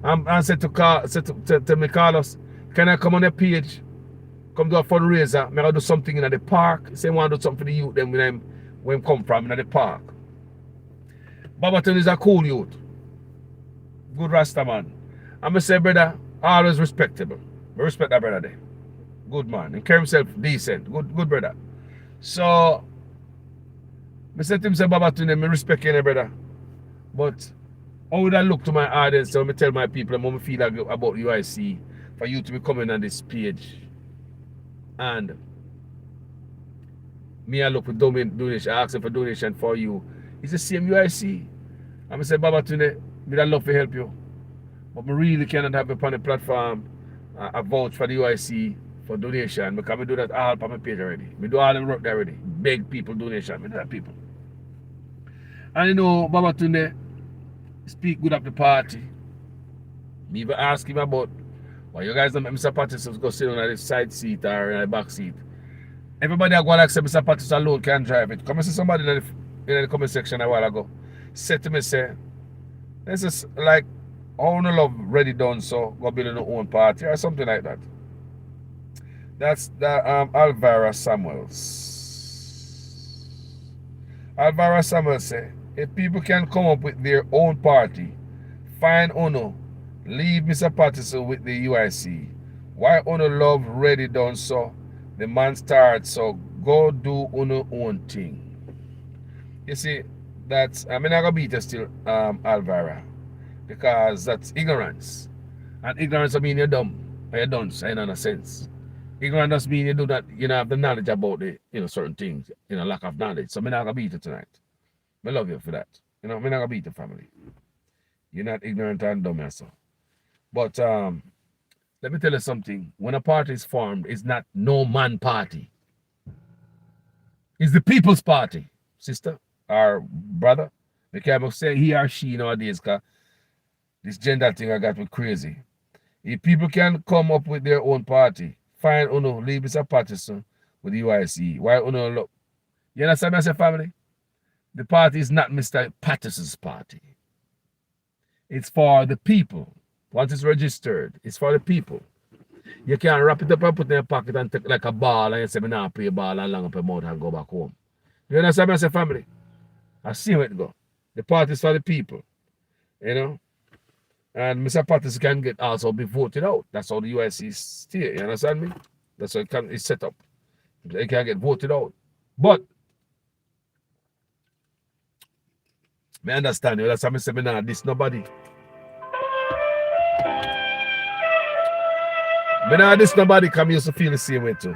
and said to me, Carlos, can I come on the page? Come do a fundraiser. I do something in the park. Say I want to do something for the youth them when I come from in the park. Baba Tunde is a cool youth. Good Rasta man. And I say, brother, always respectable. I respect that brother there. Good man. He carry himself decent. Good brother. So I said to him, say, Baba Tunde, I respect you, brother. But how would I look to my audience so I tell my people how I feel about UIC for you to be coming on this page? And me I look for donation, asking for donation for you. It's the same UIC. And I said, Baba Tunde, I'd love to help you. But I really cannot have upon the platform a vouch for the UIC for donation because I do that all on my page already. I do all the work there already. Beg people donation. I do that people. And you know, Baba Tunde speak good of the party. Me even ask him about why you guys don't make Mr. Patterson go sit on the side seat or in the back seat. Everybody are going to accept Mr. Patterson alone can drive it. Come and see somebody in the comment section a while ago. Said to me, say, this is like, all no love ready done, so go build your own party or something like that. That's that Alvara Samuels. Alvara Samuels say, if people can come up with their own party, find Uno, leave Mr. Patterson with the UIC. Why Uno love ready done so? The man starts, so go do Uno own thing. You see, that's I'm not gonna beat you still, Alvara, because that's ignorance. And ignorance doesn't mean you're dumb or you're dunce, in no sense. Ignorance doesn't mean you do that, you know, have the knowledge about the, you know, certain things, you know, lack of knowledge. So I'm not gonna beat you tonight. I love you for that. You know, I'm not gonna beat the family. You're not ignorant and dumb, so. But let me tell you something. When a party is formed, it's not no man party. It's the people's party, sister or brother. We can't say he or she nowadays, because this gender thing I got me crazy. If people can come up with their own party, find Uno, leave Mr. Patterson with the UIC. Why Uno look? You understand me, I say, family? The party is not Mr. Patterson's party. It's for the people. Once it's registered, it's for the people. You can't wrap it up and put it in your pocket and take like a ball and you say, I now play a ball and long up your mouth and go back home. You understand me, I say, family? I see how it go. The party is for the people. You know? And Mr. Patterson can get also be voted out. That's how the UIC is steer. You understand me? That's how it's set up. They can get voted out. But Me understand you. That's how I say me not this nobody. Me not this nobody come used to feel the same way too.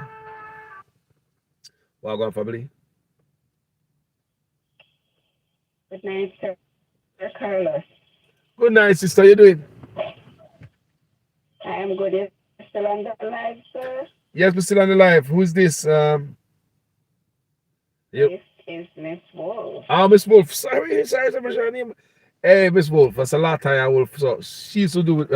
Well, go on, family. Good night, Sir Carlos. Good night, sister. You doing? I am good. You're still on the live, sir? Yes, we're still on the live. Who's this? Yep. This is Miss Wolf. Oh, Miss Wolf. Sorry, her name. Hey, Miss Wolf. That's a lot of time I Wolf. So she used to do with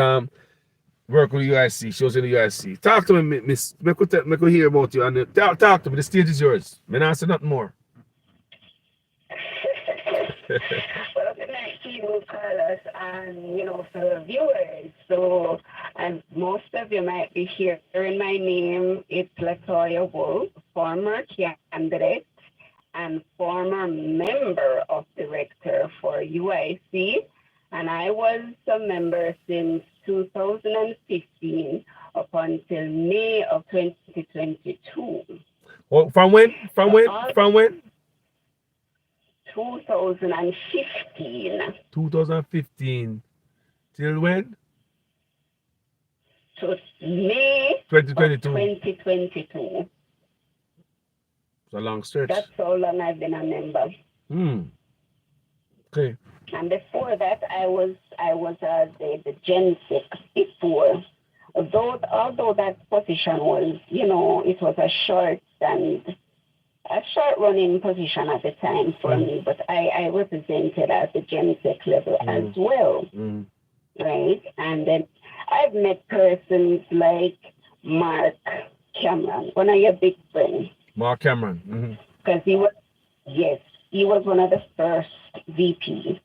work with the UIC. She was in the UIC. Talk to me, Miss. Make me hear about you. And talk to me. The stage is yours. Me not say nothing more. Well, good night to you, Carlos, and fellow viewers. So, and most of you might be hearing my name. It's Latoya Wolf, former candidate and former member of director for UIC, and I was a member since 2015 up until May of 2022. Well, from when? 2015. 2015. Till when? To May 2022. 2022. It's a long stretch. That's how long I've been a member. Okay. And before that, I was the Gen 6 before. Although that position was, it was a short running position at the time for me, but I represented at the Gen 6 level as well, right? And then I've met persons like Mark Cameron, one of your big friends. Mark Cameron. Because he was one of the first VPs,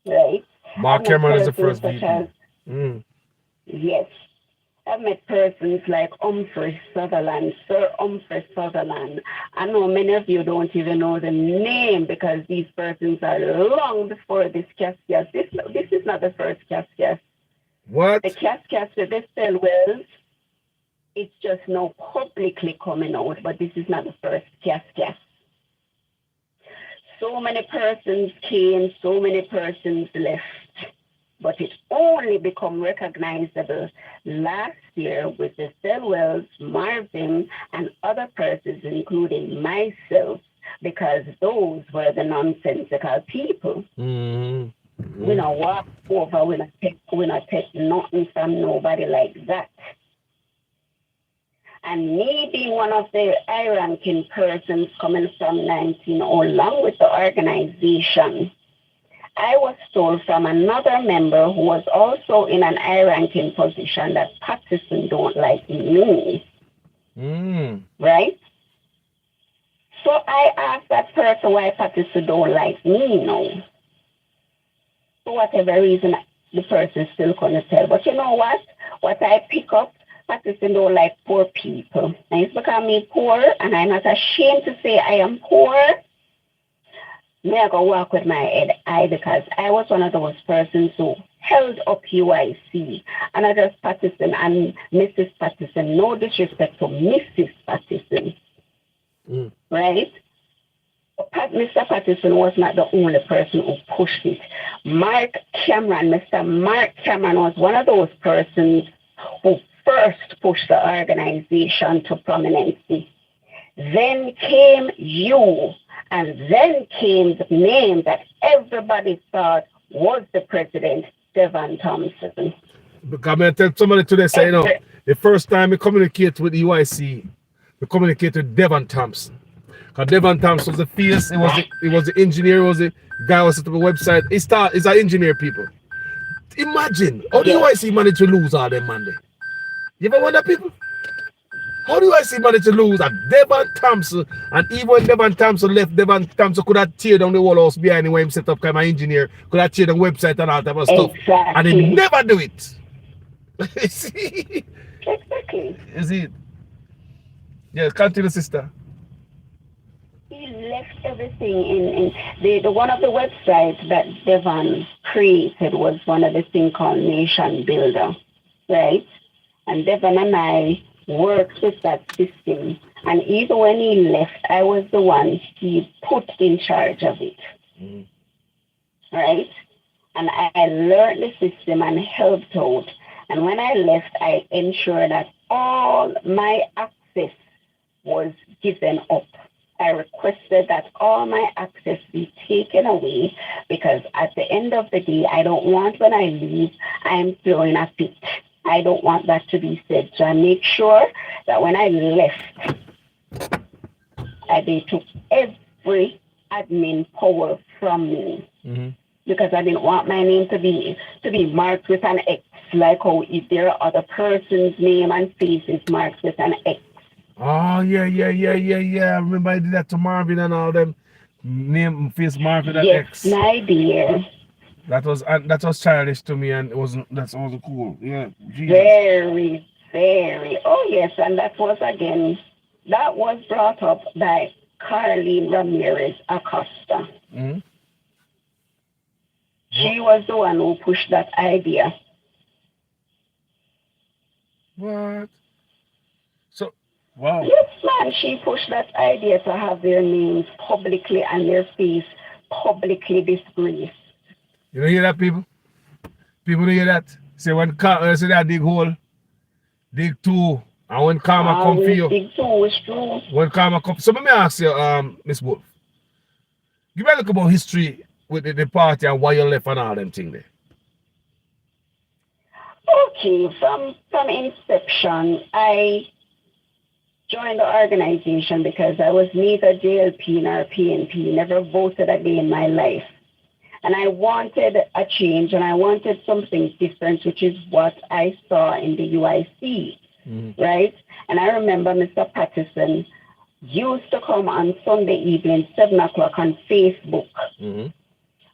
right? Mark Cameron is the first VP. Yes. I've met persons like Humphrey Sutherland, Sir Humphrey Sutherland. I know many of you don't even know the name because these persons are long before this cascade. This is not the first cascade. What? The cascade with the Selwells, it's just now publicly coming out, but this is not the first cascade. So many persons came, so many persons left, but it only become recognizable last year with the Selwells, Marvin, and other persons, including myself, because those were the nonsensical people. We don't walk over, we not take nothing from nobody like that. And me being one of the high-ranking persons coming from 19 along with the organization, I was told from another member who was also in an high-ranking position that Patterson don't like me. Right? So I asked that person why Patterson don't like me now. For whatever reason, the person still couldn't tell. But you know what? What I pick up, Patterson don't like poor people. And it's because I'm poor, and I'm not ashamed to say I am poor. Me, I go walk with my head high because I was one of those persons who held up UIC. And I just Patterson and Mrs. Patterson, no disrespect to Mrs. Patterson. Right? Mr. Patterson was not the only person who pushed it. Mr. Mark Cameron was one of those persons who first pushed the organization to prominence. Then came you, and then came the name that everybody thought was the president, Devon Thompson. Because I tell somebody today, say, the first time we communicate with the UIC, we communicate with Devon Thompson. Because Devon Thompson was the face, he was the engineer, was the guy who set up a website. He's an engineer, people. Imagine, how do UIC manage to lose all them Monday? You ever wonder, people? How do UIC manage to lose at Devon Thompson? And even when Devon Thompson left, Devon Thompson could have teared down the whole house behind him where he set up kind of engineer, could have teared down website and all type of stuff. And he never do it. See? Exactly. Is it? Yes, continue, sister. He left everything in the one of the websites that Devon created was one of the thing called Nation Builder, right? And Devon and I worked with that system. And even when he left, I was the one he put in charge of it. right? And I learned the system and helped out. And when I left, I ensured that all my access was given up. I requested that all my access be taken away because at the end of the day, I don't want when I leave, I'm throwing a fit. I don't want that to be said. So I make sure that when I left, they took every admin power from me Mm-hmm. because I didn't want my name to be marked with an X, like how if there are other person's name and face is marked with an X. Oh yeah. I remember I did that to Marvin and all them. Name face mark with that Yes, X. my dear. That was childish to me, and it wasn't. That's also cool. Yeah, Jesus. Very, very. Oh, yes. And that was brought up by Carlene Ramirez Acosta. Mm-hmm. She was the one who pushed that idea. What? So, wow. Yes, man. She pushed that idea to have their names publicly and their face publicly disgraced. You don't hear that, people? People don't hear that. Say say that dig hole, dig two, and when karma come for Always you, dig too is true. when karma come. So let me ask you, Miss Wolf, give me a look about history with the party and why you left and all them thing there. Okay, from inception, I joined the organization because I was neither JLP nor PNP, never voted a day in my life. And I wanted a change and I wanted something different, which is what I saw in the UIC, right? And I remember Mr. Patterson used to come on Sunday evening, 7 o'clock on Facebook.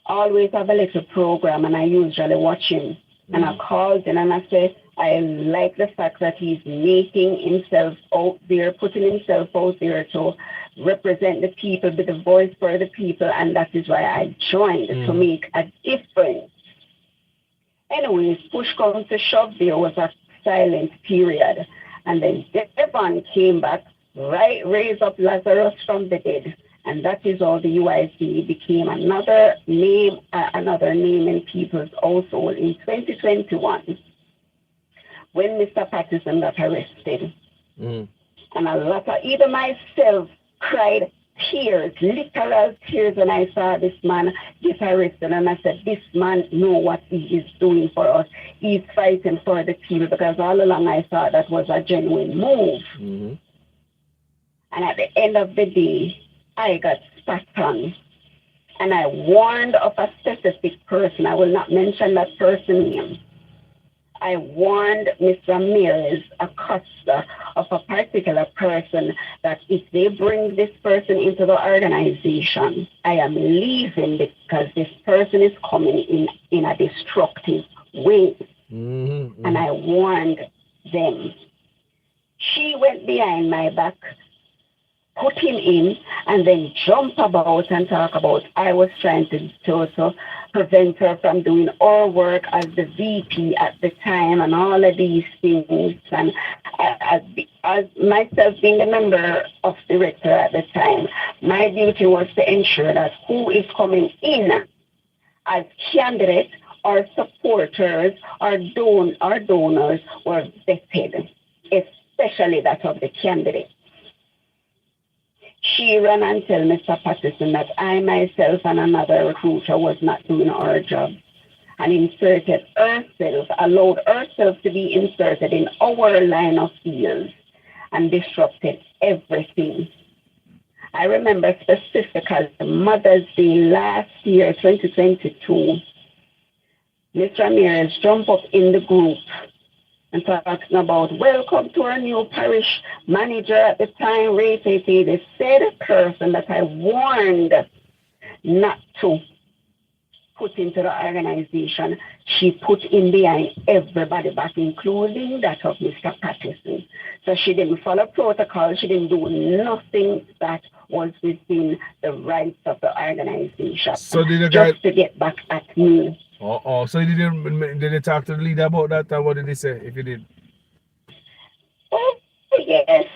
Always have a little program and I usually watch him. And I called in and I said, I like the fact that he's making himself out there, putting himself out there to represent the people, be the voice for the people, and that is why I joined to make a difference. Anyways, push comes to shove, there was a silent period. And then Devon came back, right, raised up Lazarus from the dead. And that is all the UIC became another name in people's household in 2021 when Mr. Patterson got arrested. And a lot of, even myself, cried tears, literal tears when I saw this man get arrested. And I said, this man know what he is doing for us. He's fighting for the people because all along I thought that was a genuine move. And at the end of the day, I got spat on. And I warned of a specific person. I will not mention that person's name. I warned Ms. Ramirez Acosta of a particular person that if they bring this person into the organization, I am leaving because this person is coming in a destructive way. And I warned them. She went behind my back, put him in, and then jump about and talk about I was trying to prevent her from doing her work as the VP at the time and all of these things. And as myself being a member of the director at the time, my duty was to ensure that who is coming in as candidates or supporters or donors were vetted, especially that of the candidate. She ran and told Mr. Patterson that I myself and another recruiter was not doing our job and inserted herself, allowed herself to be inserted in our line of field and disrupted everything. I remember specifically Mother's Day last year, 2022, Ms. Ramirez jumped up in the group and talking about welcome to our new parish manager at the time, Retaliation, the said person that I warned not to put into the organization. She put in behind everybody back, including that of Mr. Patterson. So she didn't follow protocol. She didn't do nothing that was within the rights of the organization. So did the guy just to get back at me. So did they talk to the leader about that, or what did they say, if you did? Oh, yes,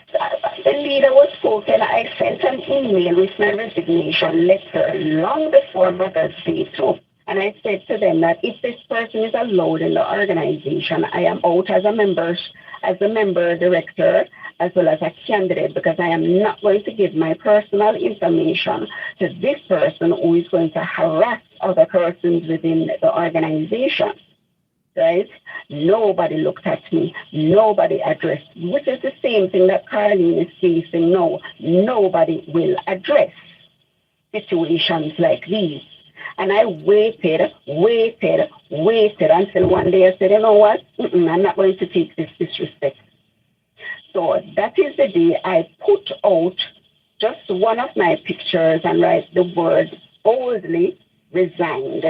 the leader was spoken. I sent an email with my resignation letter long before Mother's Day too. And I said to them that if this person is allowed in the organization, I am out as a member director, as well as a candidate, because I am not going to give my personal information to this person who is going to harass other persons within the organization. Right? Nobody looked at me. Nobody addressed, which is the same thing that Carlene is facing now. Nobody will address situations like these. And I waited until one day I said, you know what? I'm not going to take this disrespect. So that is the day I put out just one of my pictures and write the word boldly resigned.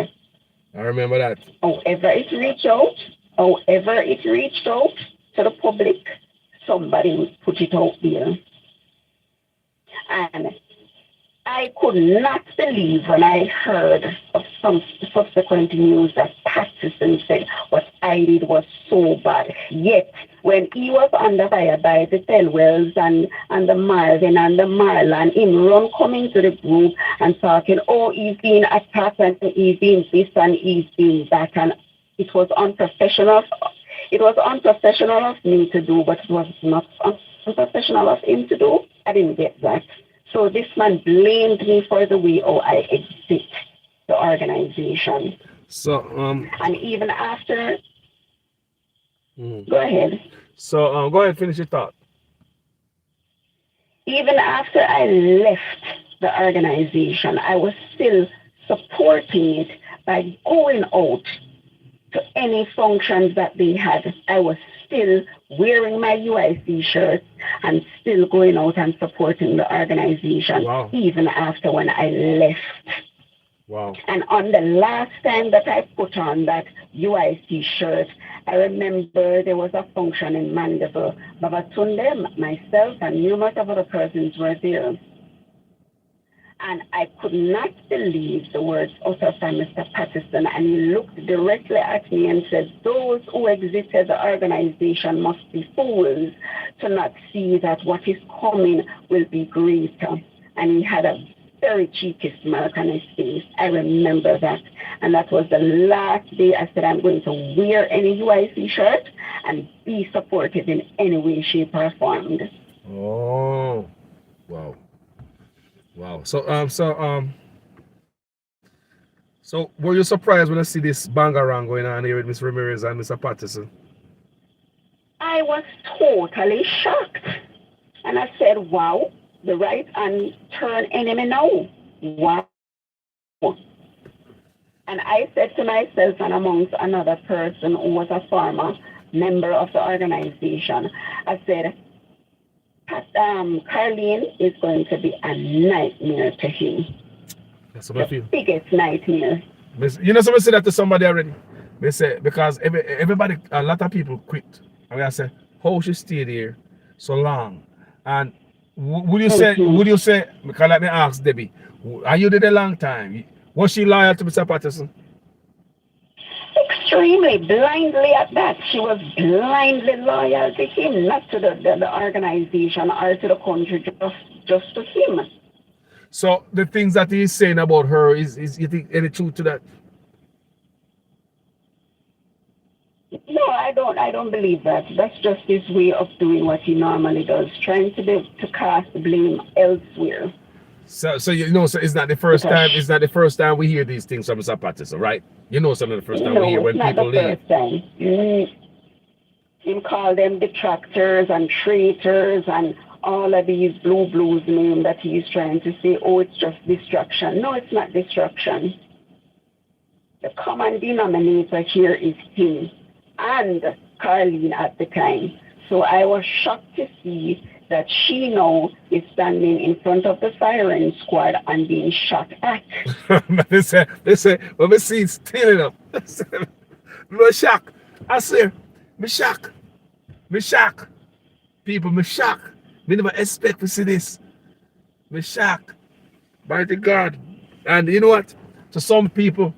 I remember that. However it reached out to the public, somebody put it out there. And I could not believe when I heard of some subsequent news that Patterson said what I did was so bad. Yet, when he was under fire by the Telwells and the Marvin and the Marlon, him run coming to the group and talking, oh, he's being attacked and he's being this and he's being that. And it was unprofessional. It was unprofessional of me to do, but it was not unprofessional of him to do. I didn't get that. So this man blamed me for the way I exit the organization. So and even after, go ahead. So go ahead, finish your thought. Even after I left the organization, I was still supporting it by going out to any functions that they had. I was still wearing my UIC shirts and still going out and supporting the organization, even after when I left. Wow. And on the last time that I put on that UIC shirt, I remember there was a function in Mandeville. Babatunde, myself, and numerous of other persons were there. And I could not believe the words uttered by Mr. Patterson. And he looked directly at me and said, those who exited the organization must be fools to not see that what is coming will be greater. And he had a very cheeky smirk on his face. I remember that. And that was the last day I said, I'm going to wear any UIC shirt and be supportive in any way, shape, or form. Oh, wow. Wow. So were you surprised when I see this bangarang going on here with Miss Ramirez and Mr. Patterson? I was totally shocked. And I said, wow, the right hand turn enemy now. Wow. And I said to myself and amongst another person who was a former member of the organization, I said, Carlene is going to be a nightmare to him. That's what I feel. Biggest nightmare. You know, somebody said that to somebody already. They say because everybody, a lot of people quit. And I say, how she stay there so long? And would you say? Because let me ask Debbie, are you there a long time? Was she loyal to Mr. Patterson? Extremely, blindly at that. She was blindly loyal to him, not to the organization or to the country, just to him. So the things that he's saying about her, is you think any truth to that? No, I don't believe that. That's just his way of doing what he normally does, trying to cast blame elsewhere. So you know, so it's not the first time. It's not the first time we hear these things from Mr. Patterson, right? You know, some of the first time we hear when people leave. First time. He called them detractors and traitors and all of these blues names that he's trying to say, oh, it's just destruction. No, it's not destruction. The common denominator here is him and Carlene at the time. So I was shocked to see that she now is standing in front of the firing squad and being shot at. they say, when we see it stealing up, me shock. I say, me shock. People, me shock. Me never expect to see this. Me shock. Mighty God. And you know what? To some people,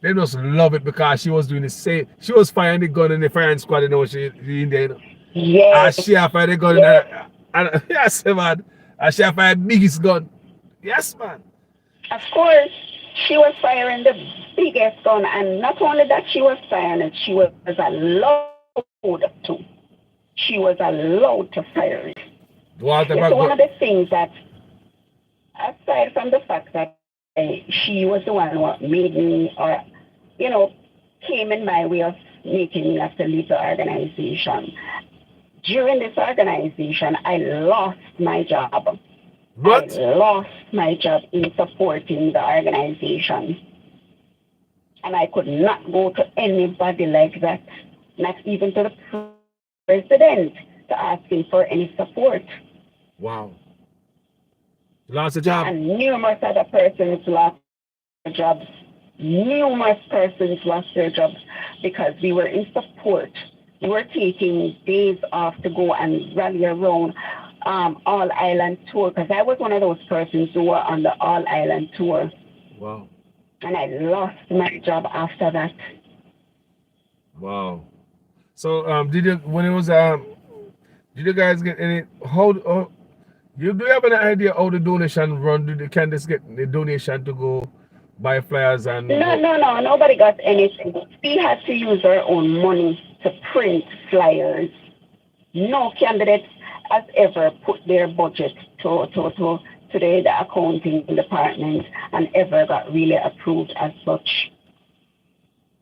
they just love it because she was doing the same. She was firing the gun in the firing squad, you know, she in there, you know. Yes. And she fired the gun in there. And yes, man. And she fired biggest gun. Yes, man. Of course. She was firing the biggest gun, and not only that she was firing it, she was allowed to. She was allowed to fire it. What Yeah, so about one of the things that, aside from the fact that she was the one who made me, or, you know, came in my way of making me have to leave the organization. During this organization, I lost my job. I what? lost my job in supporting the organization. And I could not go to anybody like that, not even to the president, to ask him for any support. Wow. Lost a job. And numerous other persons lost their jobs. Numerous persons lost their jobs because we were in support. We were taking days off to go and rally around All Island tour, because I was one of those persons who were on the All Island tour. Wow. And I lost my job after that. Wow. So did you when it was did you guys get any how you do you have an idea how the donation run? Do the candidates get the donation to go buy flyers and No, go? no, no. Nobody got anything. We had to use our own money to print flyers. No candidates has ever put their budget to the accounting department and ever got really approved as such.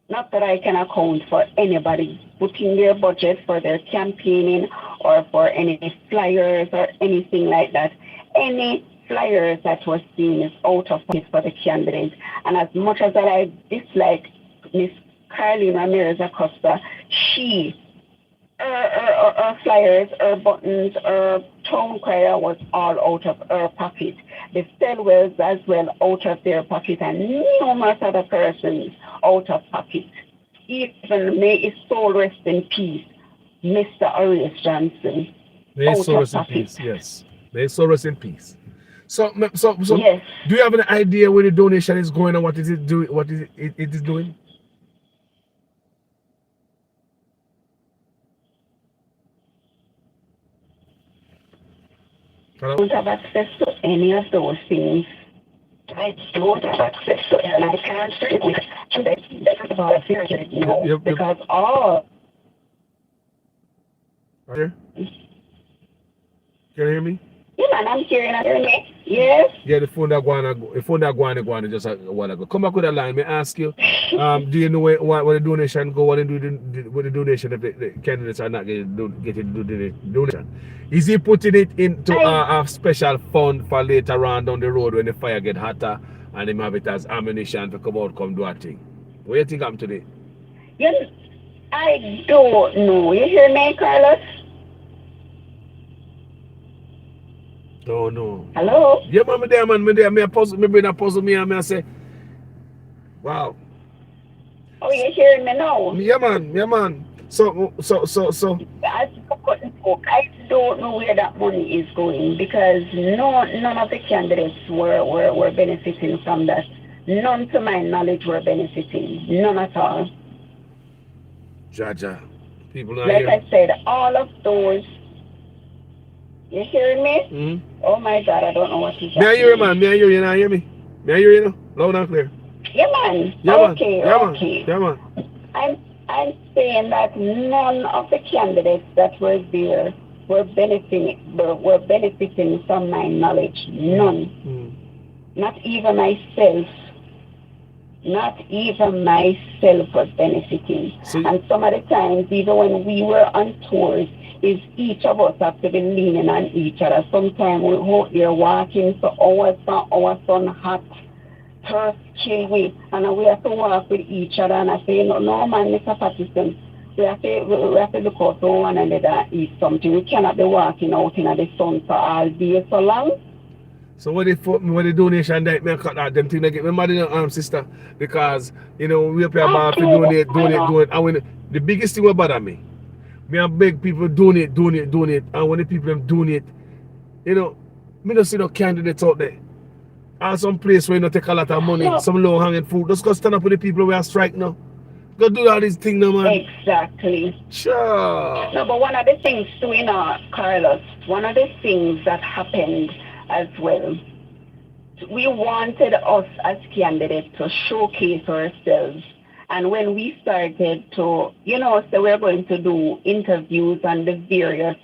Not that I can account for anybody putting their budget for their campaigning or for any flyers or anything like that. Any flyers that was seen is out of pocket for the candidate. And as much as that I dislike Miss Carlene Ramirez Acosta, she her flyers, her buttons, her town crier was all out of her pocket. The Stelwells as well out of their pocket, and numerous other persons out of pocket. Even may his soul rest in peace, Mr. Horace Johnson, May his out soul of rest in pocket. peace. Yes. May his soul rest in peace. So Yes. do you have an idea where the donation is going and what is it doing? What is it is doing? Hello? Don't have access to any of those things. I don't have access to it, and I can't say it. And that's about it, Yep. because all. Are you there? Can you hear me? Yeah, man, I'm hearing me. Yes. Yeah, the phone that going just a while ago. Come back with a line. May I ask you, do you know where the donation go? What they do with the donation if the candidates are not getting the donation? Is he putting it into a special fund for later on down the road when the fire get hotter and him have it as ammunition to come out come do a thing? What do you think I'm today? Yes, I don't know. You hear me, Carlos? Oh no. Hello? Yeah, man, me there. Me a puzzle, me brain a puzzle me and me I say, wow. Oh, you hearing me now? Yeah, man. So. As I don't know where that money is going, because none of the candidates were benefiting from that. None to my knowledge were benefiting. None at all. Jaja. People not Like here. I said, all of those. You hearing me? Mm-hmm. Oh my God, I don't know what is Me I hear you, happening. man. Me I hear you, now hear me. Me I hear you now. Loud and clear. Yeah, man. Yeah, Okay, man. okay. Yeah, man. I'm saying that none of the candidates that were there were benefiting from my knowledge. None. Mm. Not even myself. Not even myself was benefiting. See? And some of the times, even when we were on tours, is each of us have to be leaning on each other. Sometimes we're out there walking for hours and hours on hot, thirst kill we, and we have to walk with each other. And I say, no man, Mr. Patterson, we have to look out for one another and eat something. We cannot be walking out in the sun for all day so long. So what the donation that me cut out them thing they get me mad in the sister, because we pay about to donate. And when the biggest thing what bother me I beg people donate, and when the people them donate, me don't see no candidates out there. Or some place where you not take a lot of money, No. some low hanging fruit. Just go stand up with the people who are strike now. Go do all these things now, man. Exactly. Sure. No, but one of the things too, Carlos, one of the things that happened as well, we wanted us as candidates to showcase ourselves. And when we started to, so we're going to do interviews on the various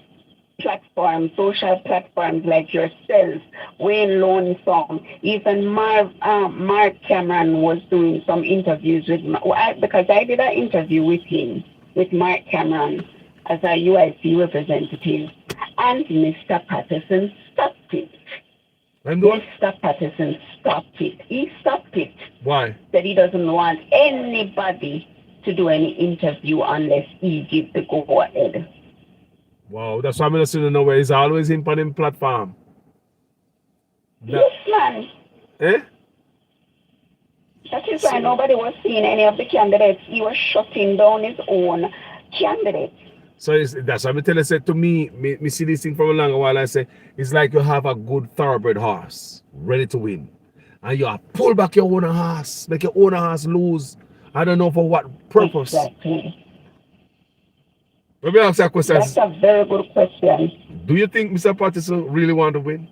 platforms, social platforms like yourself, Wayne Lonesome, even Mark Cameron was doing some interviews with, because I did an interview with him, with Mark Cameron as a UIC representative, and Mr. Patterson stopped it. Mr. Patterson stopped it. He stopped it. Why? That he doesn't want anybody to do any interview unless he gives the go ahead. Wow, that's why I'm not seeing nowhere. He's always in on him platform. Yes, man. Eh? That is why nobody was seeing any of the candidates. He was shutting down his own candidates. So that's what I tell you. Said to me see this thing for a long while. I say it's like you have a good thoroughbred horse ready to win, and you pull back your own horse, make your own horse lose. I don't know for what purpose. Exactly. Let me ask you a question. That's a very good question. Do you think Mr. Patterson really want to win?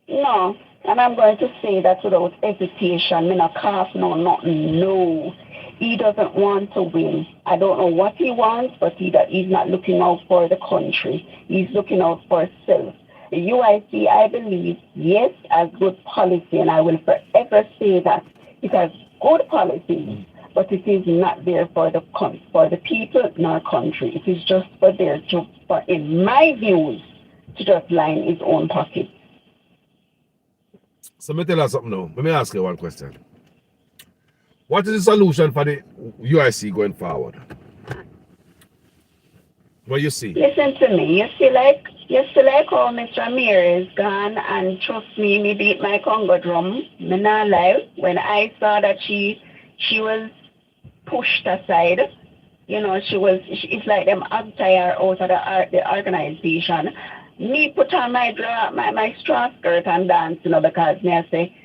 No, and I'm going to say that without hesitation. Me no cough, no nothing. No. He doesn't want to win. I don't know what he wants, but he's not looking out for the country. He's looking out for himself. The UIC, I believe, yes, has good policy, and I will forever say that it has good policy, but it is not there for the people nor country. It is just in my views, to just line his own pocket. So let me tell you something now. Let me ask you one question. What is the solution for the UIC going forward? What you see? Listen to me. You see like how Mr. Ramirez gone, and trust me beat my Congo drum. Me not lie. When I saw that she was pushed aside, it's like them tire out of the organization. Me put on my straw skirt and dance, because me I say,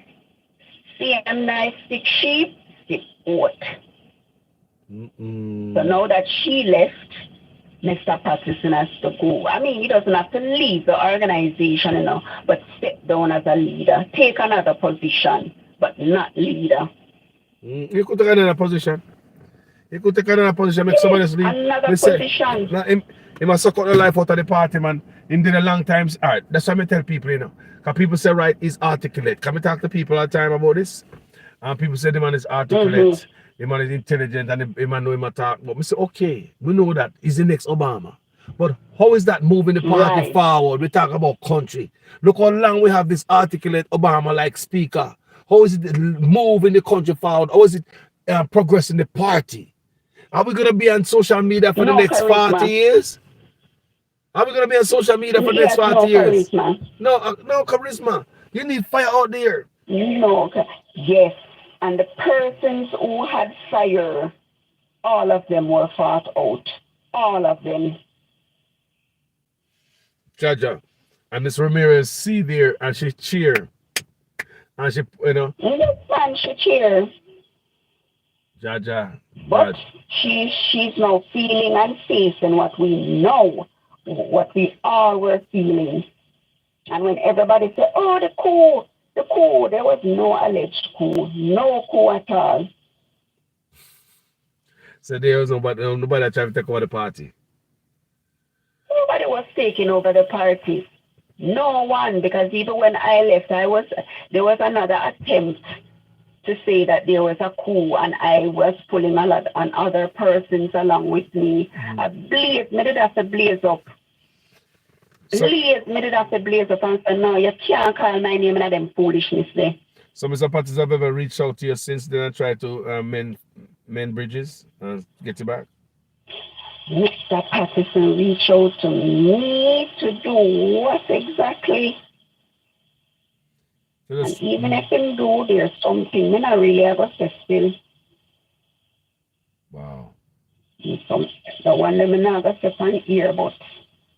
see them nice sick sheep, sick goat. So now that she left, Mr. Patterson has to go. I mean, he doesn't have to leave the organization, but step down as a leader. Take another position, but not leader. You could take another position. You could take another position, make somebody else leave. Another position. He must suck out the life out of the party, man. He did a long time. All right, that's what I tell people, Because people say, right, he's articulate. Can we talk to people all the time about this? And people say the man is articulate. The man is intelligent, and the man know him talk. But we say, okay, we know that he's the next Obama. But how is that moving the party forward? We talk about country. Look how long we have this articulate Obama-like speaker. How is it moving the country forward? How is it progressing the party? Are we going to be on social media for the next 40 years? Are we going to be on social media for the next 40 years? Charisma. No charisma. You need fire out there. No, yes. And the persons who had fire, all of them were fought out. All of them. Jaja. And Miss Ramirez see there and she cheer. And she, Yes, man, she cheer. Jaja. But she's now feeling and facing what we know, what we all were feeling. And when everybody said, oh, the coup, there was no alleged coup, no coup at all. So there was nobody trying to take over the party. Nobody was taking over the party. No one, because even when I left, there was another attempt to say that there was a coup, and I was pulling a lot on other persons along with me. Me did have to blaze up. Me did have to blaze up and say, no, you can't call my name in them foolishness there. So Mr. Patterson have ever reached out to you since then and tried to mend bridges and get you back? Mr. Patterson reached out to me to do what exactly? And even if him do, there's something, I really have a still. Wow. The one that I not going to step on here, but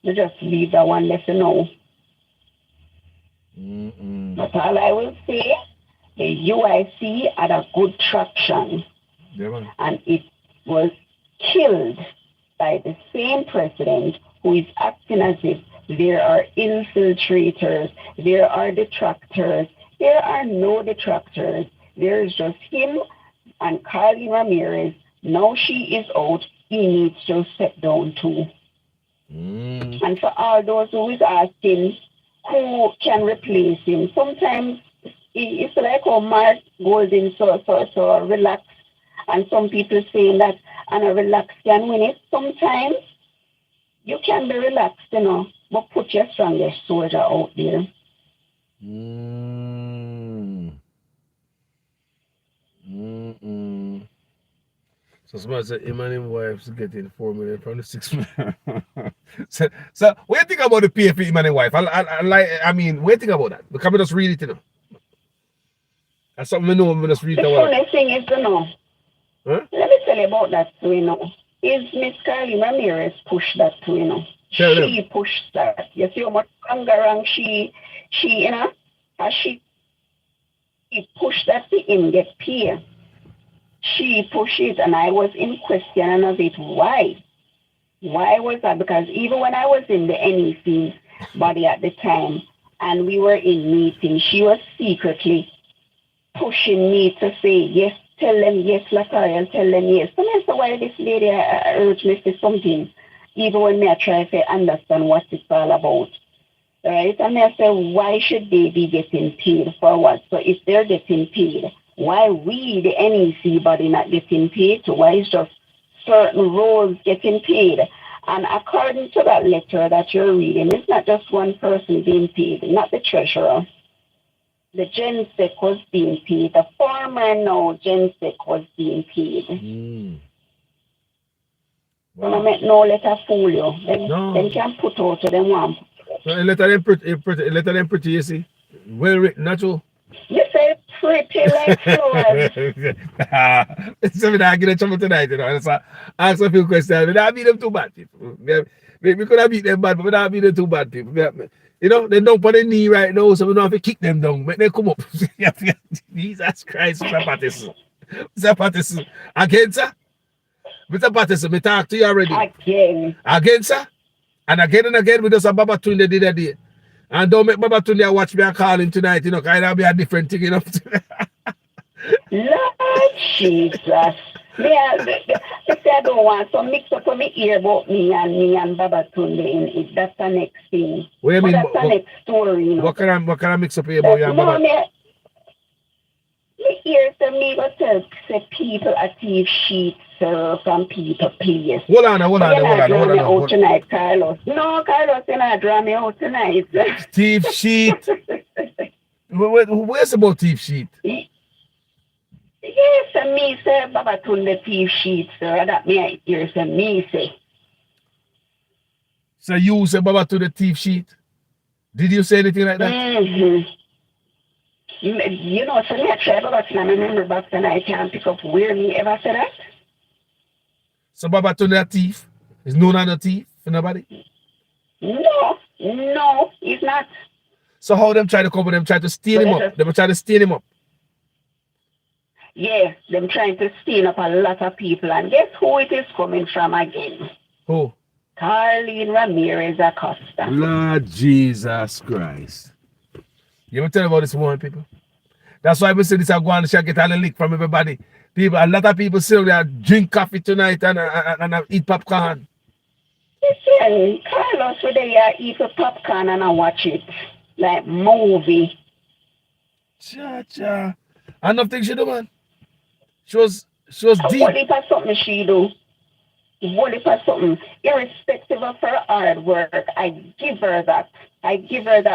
I just leave that one left to know. But all I will say, the UIC had a good traction. Yeah, and it was killed by the same president who is acting as if there are infiltrators, there are detractors. There are no detractors. There is just him and Carly Ramirez. Now she is out. He needs to step down too. And for all those who is asking who can replace him, sometimes it's like how Mark Golden so relaxed, and some people saying that and a relaxed can win it. Sometimes you can be relaxed, but put your strongest soldier out there. So somebody said him and his wife's getting 4 million from the 6 million. so what do you think about the pay for him and his wife? I mean, what do you think about that? Because we just read it, That's something we know, we just read it. The funny thing is, Huh? let me tell you about that too, Is Miss Carly Ramirez pushed that too, She pushed that. You see how much Bangarang she as she pushed that to him get paid. She pushed it, and I was in question of it. Why? Why was that? Because even when I was in the NEC body at the time, and we were in meetings, she was secretly pushing me to say, yes, tell them yes, Latoya, tell them yes. So I said, why this lady urged me to something, even when I try to understand what it's all about. Right? And I said, why should they be getting paid for what? So if they're getting paid, why we, the NEC body, not getting paid? So why is just certain roles getting paid? And according to that letter that you're reading, it's not just one person being paid, not the treasurer. The GenSec was being paid. The former now GenSec was being paid. Wow. So I make no letter fool you. Them can put out to them one. No, letter them pretty, you see. Well written, natural. You say pretty like flowers. So we not get trouble tonight, So ask a few questions. We not beat them too bad, people. We could have beat them bad, but we not beat them too bad, people. They don't put their knee right now, so we don't have to kick them down. Make them come up. Jesus Christ, Mr. Patterson. Mr. Patterson. Again, sir? Mr. Patterson, we talk to you already. Again, sir? And again, we just a Baba Tunde did a day. And don't make Baba Tunde watch me and call him tonight, because it'll be a different thing, Lord Jesus. I don't want to mix up my ear about me and Baba Tunde in it. That's the next thing. What do you mean? That's the next story, What can I mix up here about you and Baba? My ears to me but say people are thief sheets from people place. Hold on. Out tonight, Carlos. No, Carlos, you're not drawing me out tonight. Thief sheet. Where's about thief sheet? Yes, and me say Baba Tunde thief sheet, sir. That me hear me say. So you say Baba Tunde thief sheet? Did you say anything like that? Mm-hmm. So me I try Baba Tunde, I remember back then I can't pick up where me ever said that. So Baba Tunde a thief? Is known as a thief for nobody? No, he's not. So how them try to come with them try to steal him up? They try to steal him up. Yes, them trying to steal up a lot of people. And guess who it is coming from again? Who? Carly Ramirez Acosta. Lord Jesus Christ. You ever tell about this woman, people? That's why we say this is going to get a leak from everybody. People, a lot of people sit there drink coffee tonight and eat popcorn. Listen, Carlos, where they eat popcorn and I watch it. Like movie. Cha. I don't think she do, man. She was deep. What if I something she do? What if I something? Irrespective of her hard work, I give her that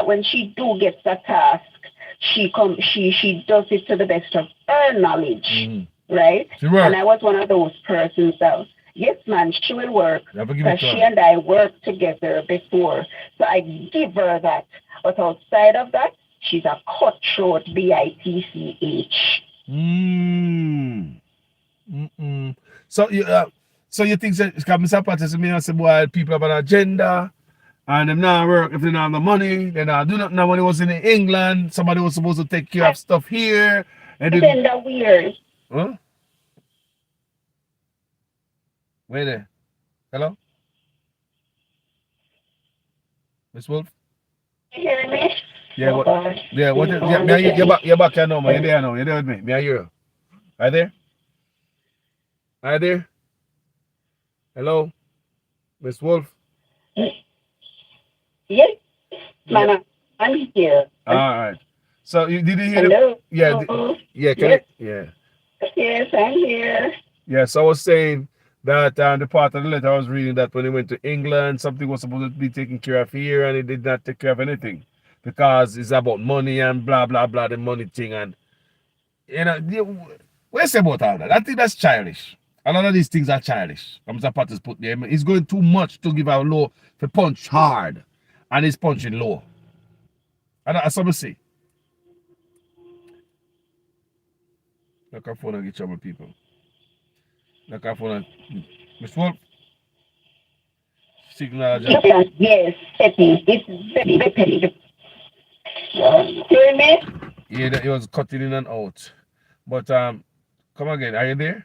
when she do get the task, she does it to the best of her knowledge. Right? And I was one of those persons that, yes, man, she will work. Because she and I worked together before. So I give her that. But outside of that, she's a cutthroat bitch. So you think that Mr. Patterson may say, boy, people have an agenda and them not work if they don't have the money, they not do nothing. Now when he was in England, somebody was supposed to take care of stuff here. And then that weird. Huh? Wait there. Hello? Miss Wolf? You hear me? Yeah, Oh what? gosh. Yeah, what? Yeah, me, you're back here now, man. You're there now. You're there with me. Me, I hear you. Are you there? Are you there? Hello, Miss Wolf? Yes, Yeah. man, I'm here. All right. So did you hear the? Hello. Yeah, yeah. Can Yes, it? Yeah. yes, I'm here. Yeah. So I was saying that the part of the letter I was reading that when he went to England, something was supposed to be taken care of here, and he did not take care of anything because it's about money and blah blah blah, the money thing, and what's about all that? I think that's childish. A lot of these things are childish. Mr. Pat is put there. He's going too much to give a low for punch hard, and he's punching low. And that's what I say. Look our phone and get trouble, people. Look our phone and Miss Wolf, signal just Yes, petty. It's very, very petty. Hear me? yeah, it was cutting in and out. But come again. Are you there?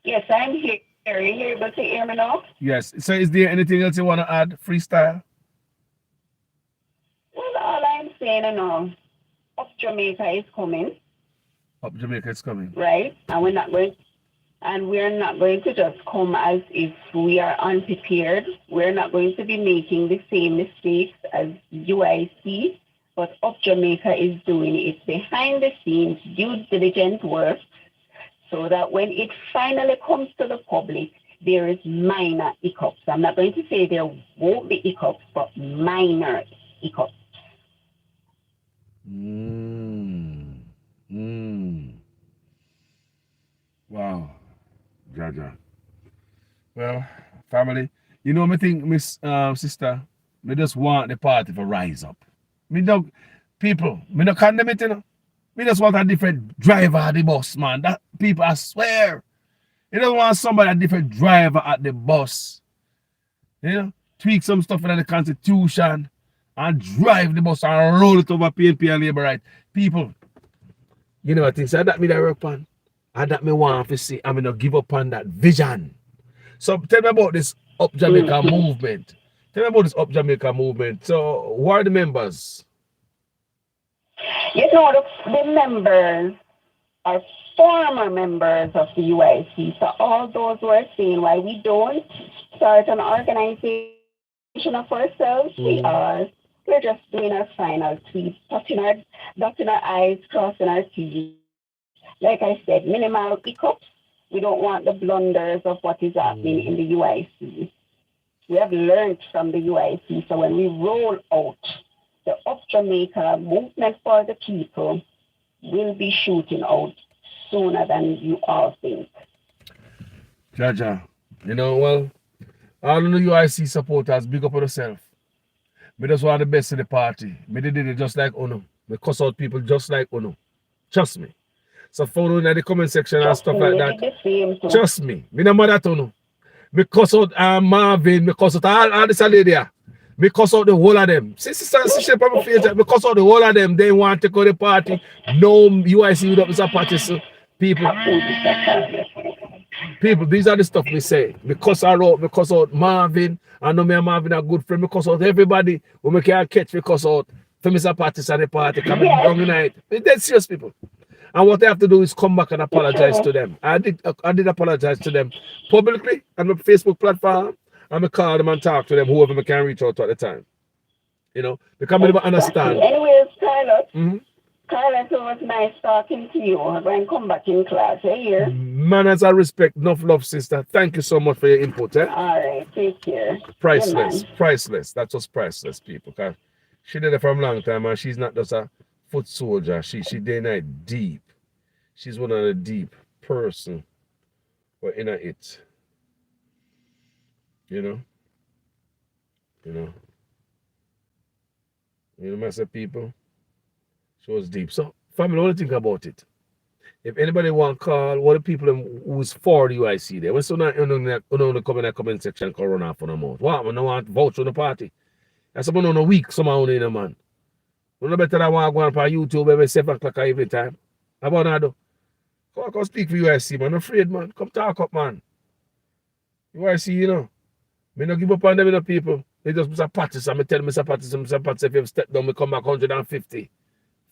Yes, I'm here. Are you able to hear me now? Yes. So is there anything else you want to add? Freestyle? Well, all I'm saying now, up Jamaica is coming, Up Jamaica is coming. right? And we're not going to just come as if we are unprepared. We're not going to be making the same mistakes as UIC, but Up Jamaica is doing it behind the scenes, due diligent work, so that when it finally comes to the public, there is minor hiccups. I'm not going to say there won't be hiccups, but minor hiccups. Wow. Jaja. Well, family, you know me think, Miss Sister, me just want the party to rise up. Me don't people, me not condemn it, you know. Me just want a different driver at the bus, man. That people, I swear. You don't want somebody a different driver at the bus. You know, tweak some stuff in the constitution and drive the bus and roll it over PNP and labor right. People, you know what things so that me that work on. And that me want to see. I'm gonna give up on that vision. So tell me about this Up Jamaica movement. Tell me about this Up Jamaica movement. So who are the members? You know, the members are former members of the UIC. So all those who are saying why we don't start an organization of ourselves, we're just doing our final tweets, dotting our I's, crossing our T's. Like I said, minimal hiccups. We don't want the blunders of what is happening in the UIC. We have learned from the UIC. So when we roll out the Up Jamaica movement for the people, we'll be shooting out sooner than you all think. Jaja, you know, well, all of the UIC supporters, big up on yourself. Me just want the best of the party. Me did it just like Uno. Me cuss out people just like Uno. Trust me. So follow in the comment section and stuff like that. Trust me. Me no mad at Uno. Me cuss out Marvin. Me cuss out all this lady there. Me cuss out the whole of them. See shape on my face. Me cuss out the whole of them. They want to go to the party. No UIC without Mr. Party. So people, these are the stuff we say. Me cuss out Marvin. I know me and Marvin are good friends. Me cuss out everybody. When me can't catch me cuss out for Mr. Party and the party coming down tonight. It's dead serious, people. And what I have to do is come back and apologize to them. I did apologize to them publicly on my Facebook platform. And I call them and talk to them, whoever I can reach out to at the time. You know, because I never understand. Anyways, Carlos, it was nice talking to you. I'm going to come back in class. Here. Manners and respect, enough love, sister. Thank you so much for your input. All right, take care. Priceless, priceless. That was priceless, people. Because she did it from a long time, and she's not just a foot soldier. She day night deep. She's one of the deep person. But in it. You know, massive people. She was deep. So, family, what do you think about it? If anybody want to call, what are people who's for the UIC there? When someone come in the comment section and run off on the mouth. What? I don't want to vouch on the party. That's someone on a week, somehow in a man. You know better than want to go on YouTube every 7 o'clock every time. How about that, though? Come speak for UIC, man. I'm afraid, man. Come talk up, man. UIC, you know. Me not give up on them, people. He just Mr. Patterson. I tell Mr. Patterson, if you step down, we come back 150.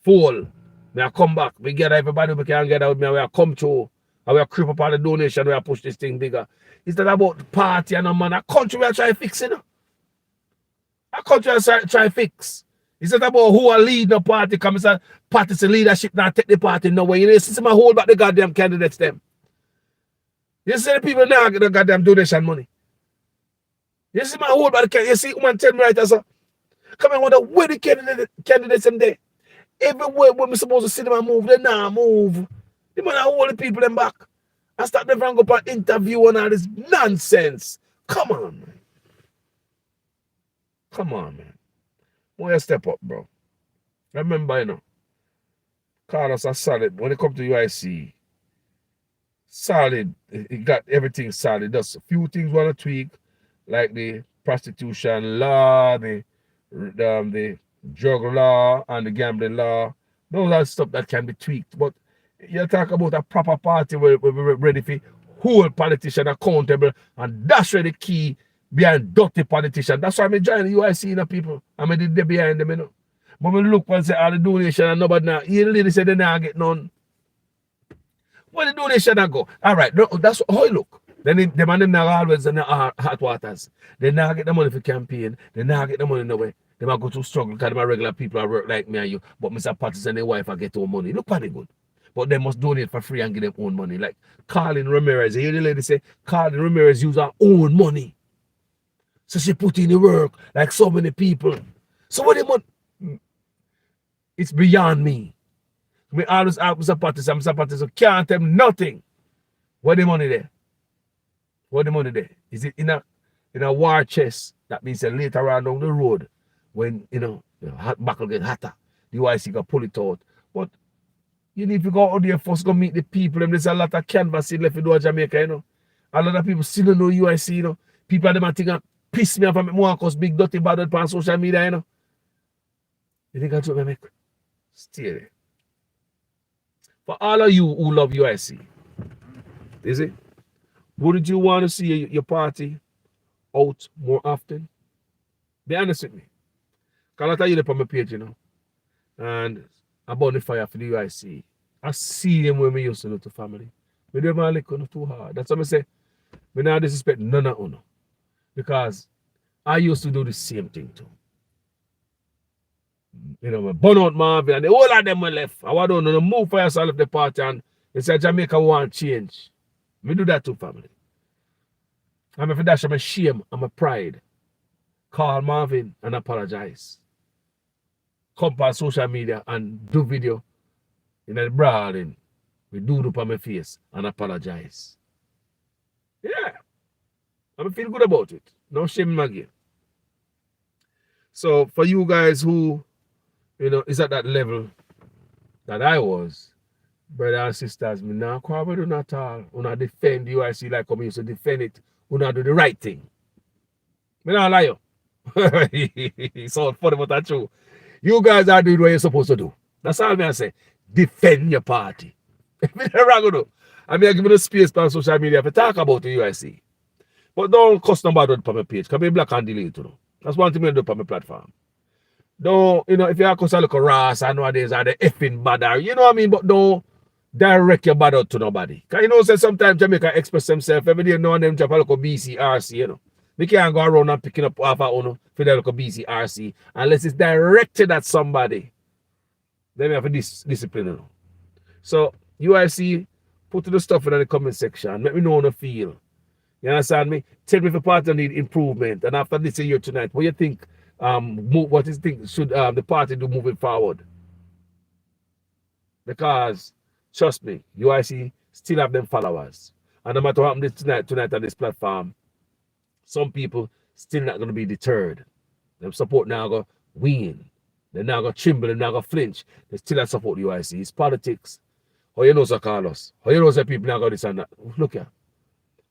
Full. Me I come back. We get everybody we can get out. Me we come through. And we creep up on the donation. We push this thing bigger. It's not about the party and a man. A country we are trying to fix it. A country we are trying to fix. It's not about who are leading the party. Come and party's leadership now take the party nowhere. You see my hold back the goddamn candidates them. You see the people now get the goddamn donation money. You see my hold back the candidates. You see woman tell me right as a come and wonder where the candidates them there. Everywhere when we supposed to see them and move, they now move. They might hold the people them back. And start them from go for interview and all this nonsense. Come on, man. Come on, man. When you step up, bro. Remember, you know, Carlos are solid. When it comes to UIC, solid. It got everything solid. There's a few things want to tweak, like the prostitution law, the drug law, and the gambling law. Those are stuff that can be tweaked. But you talk about a proper party where we're ready for hold politician accountable, and that's really the key behind dirty politician. That's why I'm joining the UIC, you know, people. I'm behind them, you know. But when look and say all the donation and nobody now, you lady say they now get none. Where the donation I go? All right, no, that's how you look. Then them and them now always in the hot waters. They now get the money for campaign. They now get the money in the way. They might go to struggle because them are regular people that work like me and you. But Mr. Patterson and their wife I get all money. Look pretty good. But they must donate for free and give them own money. Like Carlin Ramirez. You hear the lady say, Carlin Ramirez use her own money. So she put in the work like so many people. So what they want? It's beyond me. We always ask Mr. Patterson can't tell them nothing. Where the money there? Where the money there? Is it in a war chest? That means that later on down the road, when the hot battle get hotter, the UIC can pull it out. But you need to go out there first, go meet the people. And there's a lot of canvas in left to do in Jamaica, you know. A lot of people still don't know UIC, you know. People are them think piss me off and make more cause big dirty bad on social media, you know. You think that's what I make? Stay there. For all of you who love UIC, is it? Wouldn't you want to see your party out more often? Be honest with me. Because I tell you on my page, you know. And I burn the fire for the UIC. I see them when we used to do to family. We don't want to look too hard. That's what I say. We not disrespect none of you. Because I used to do the same thing too. You know, burn out Marvin and the whole of them were left. I want to move for yourself of the party and they say Jamaica want change. We do that too, family. I'm if that's my shame and my pride. Call Marvin and apologize. Come on social media and do video in the brawling. We do it on my face and apologize. Yeah. I feel good about it. No shame again. So for you guys who, is at that level that I was, brothers and sisters, me not quarrel with you at all. We not defend the UIC like we used to defend it. We not do the right thing. Me not lie you. It's so funny, but that's true. You guys are doing what you're supposed to do. That's all I say. Defend your party. I mean, I give you the space on social media to talk about the UIC. But don't cuss nobody on my page. Because I'm black and delete, That's one thing I do on my platform. Don't, if you cuss a look rass and nowadays are the effing bad, you know what I mean? But don't direct your bad out to nobody. Because say sometimes Jamaica express themselves. Every day, no one them drop a little BCRC, We can't go around and picking up half our for the local BCRC unless it's directed at somebody. Then we have a discipline. So UIC, put the stuff in the comment section. Let me know how you feel. You understand me? Tell me if the party need improvement. And after this year tonight, what you think? What do you think should the party do moving forward? Because trust me, UIC still have them followers. And no matter what happens tonight on this platform, some people still not going to be deterred. Them support now go win. They now go tremble, they now go flinch. They still not support UIC. It's politics. How you know, Sir Carlos? How you know, Sir people now go this and that? Look here.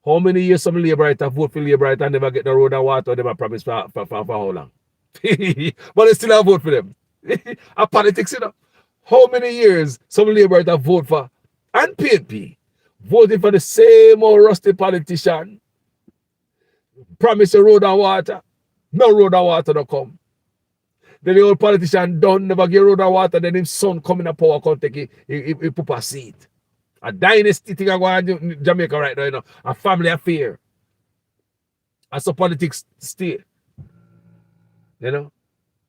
How many years some Labour writer vote for Labour writer and never get the road and water, never promise for how long? But they still have vote for them. A politics, How many years some Labour writer vote for and PNP voting for the same old rusty politician? Promise the road and water. No road and water don't come. Then the old politician done never get road and water, then his son come in a power can't take it, he put a seat. A dynasty thing I go on in Jamaica right now, you know. A family affair. As a politics state. You know?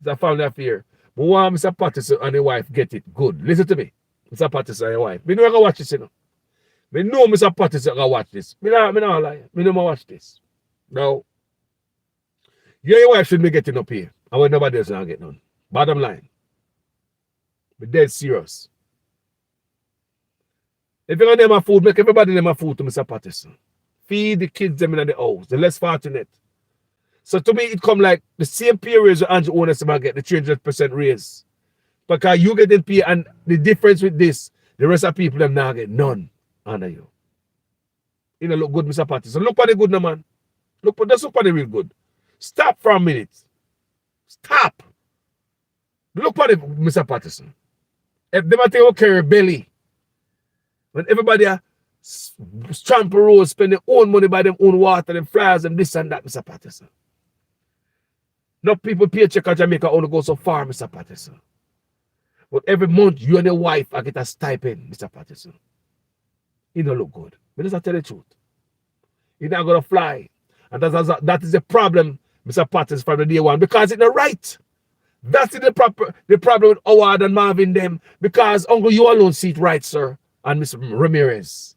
It's a family affair. But one Mr. Patterson and his wife get it good. Listen to me. Mr. Patterson and his wife. Me know I go watch this, you know. Me know Mr. Patterson go watch this. Me not lie. Me know I watch this. No. You and your wife should be getting up here. And when nobody else not get none. Bottom line. Be dead serious. If you're gonna name a food, make everybody name a food to Mr. Patterson. Feed the kids them in the house, the less fortunate. So to me, it come like the same pay raise that Andrew Onesimus get, the 300% raise. Because you getting pay, and the difference with this, the rest of people them now get none under you. You know, look good, Mr. Patterson. Look for the good, no man. Just look for the real good. Stop for a minute. Stop. Look for the Mr. Patterson. If they take carry belly, when everybody are trample roads, spend their own money, buy them own water, them flyers, and this and that, Mr. Patterson. Not people paycheck at Jamaica only go so far, Mr. Patterson. But every month, you and your wife are get a stipend, Mr. Patterson. It don't look good. But let's tell the truth. It's not going to fly. And that is the problem, Mr. Patterson, from the day one. Because it's not right. That's the problem with Howard and Marvin them. Because Uncle, you alone see it right, sir. And Mr. Ramirez.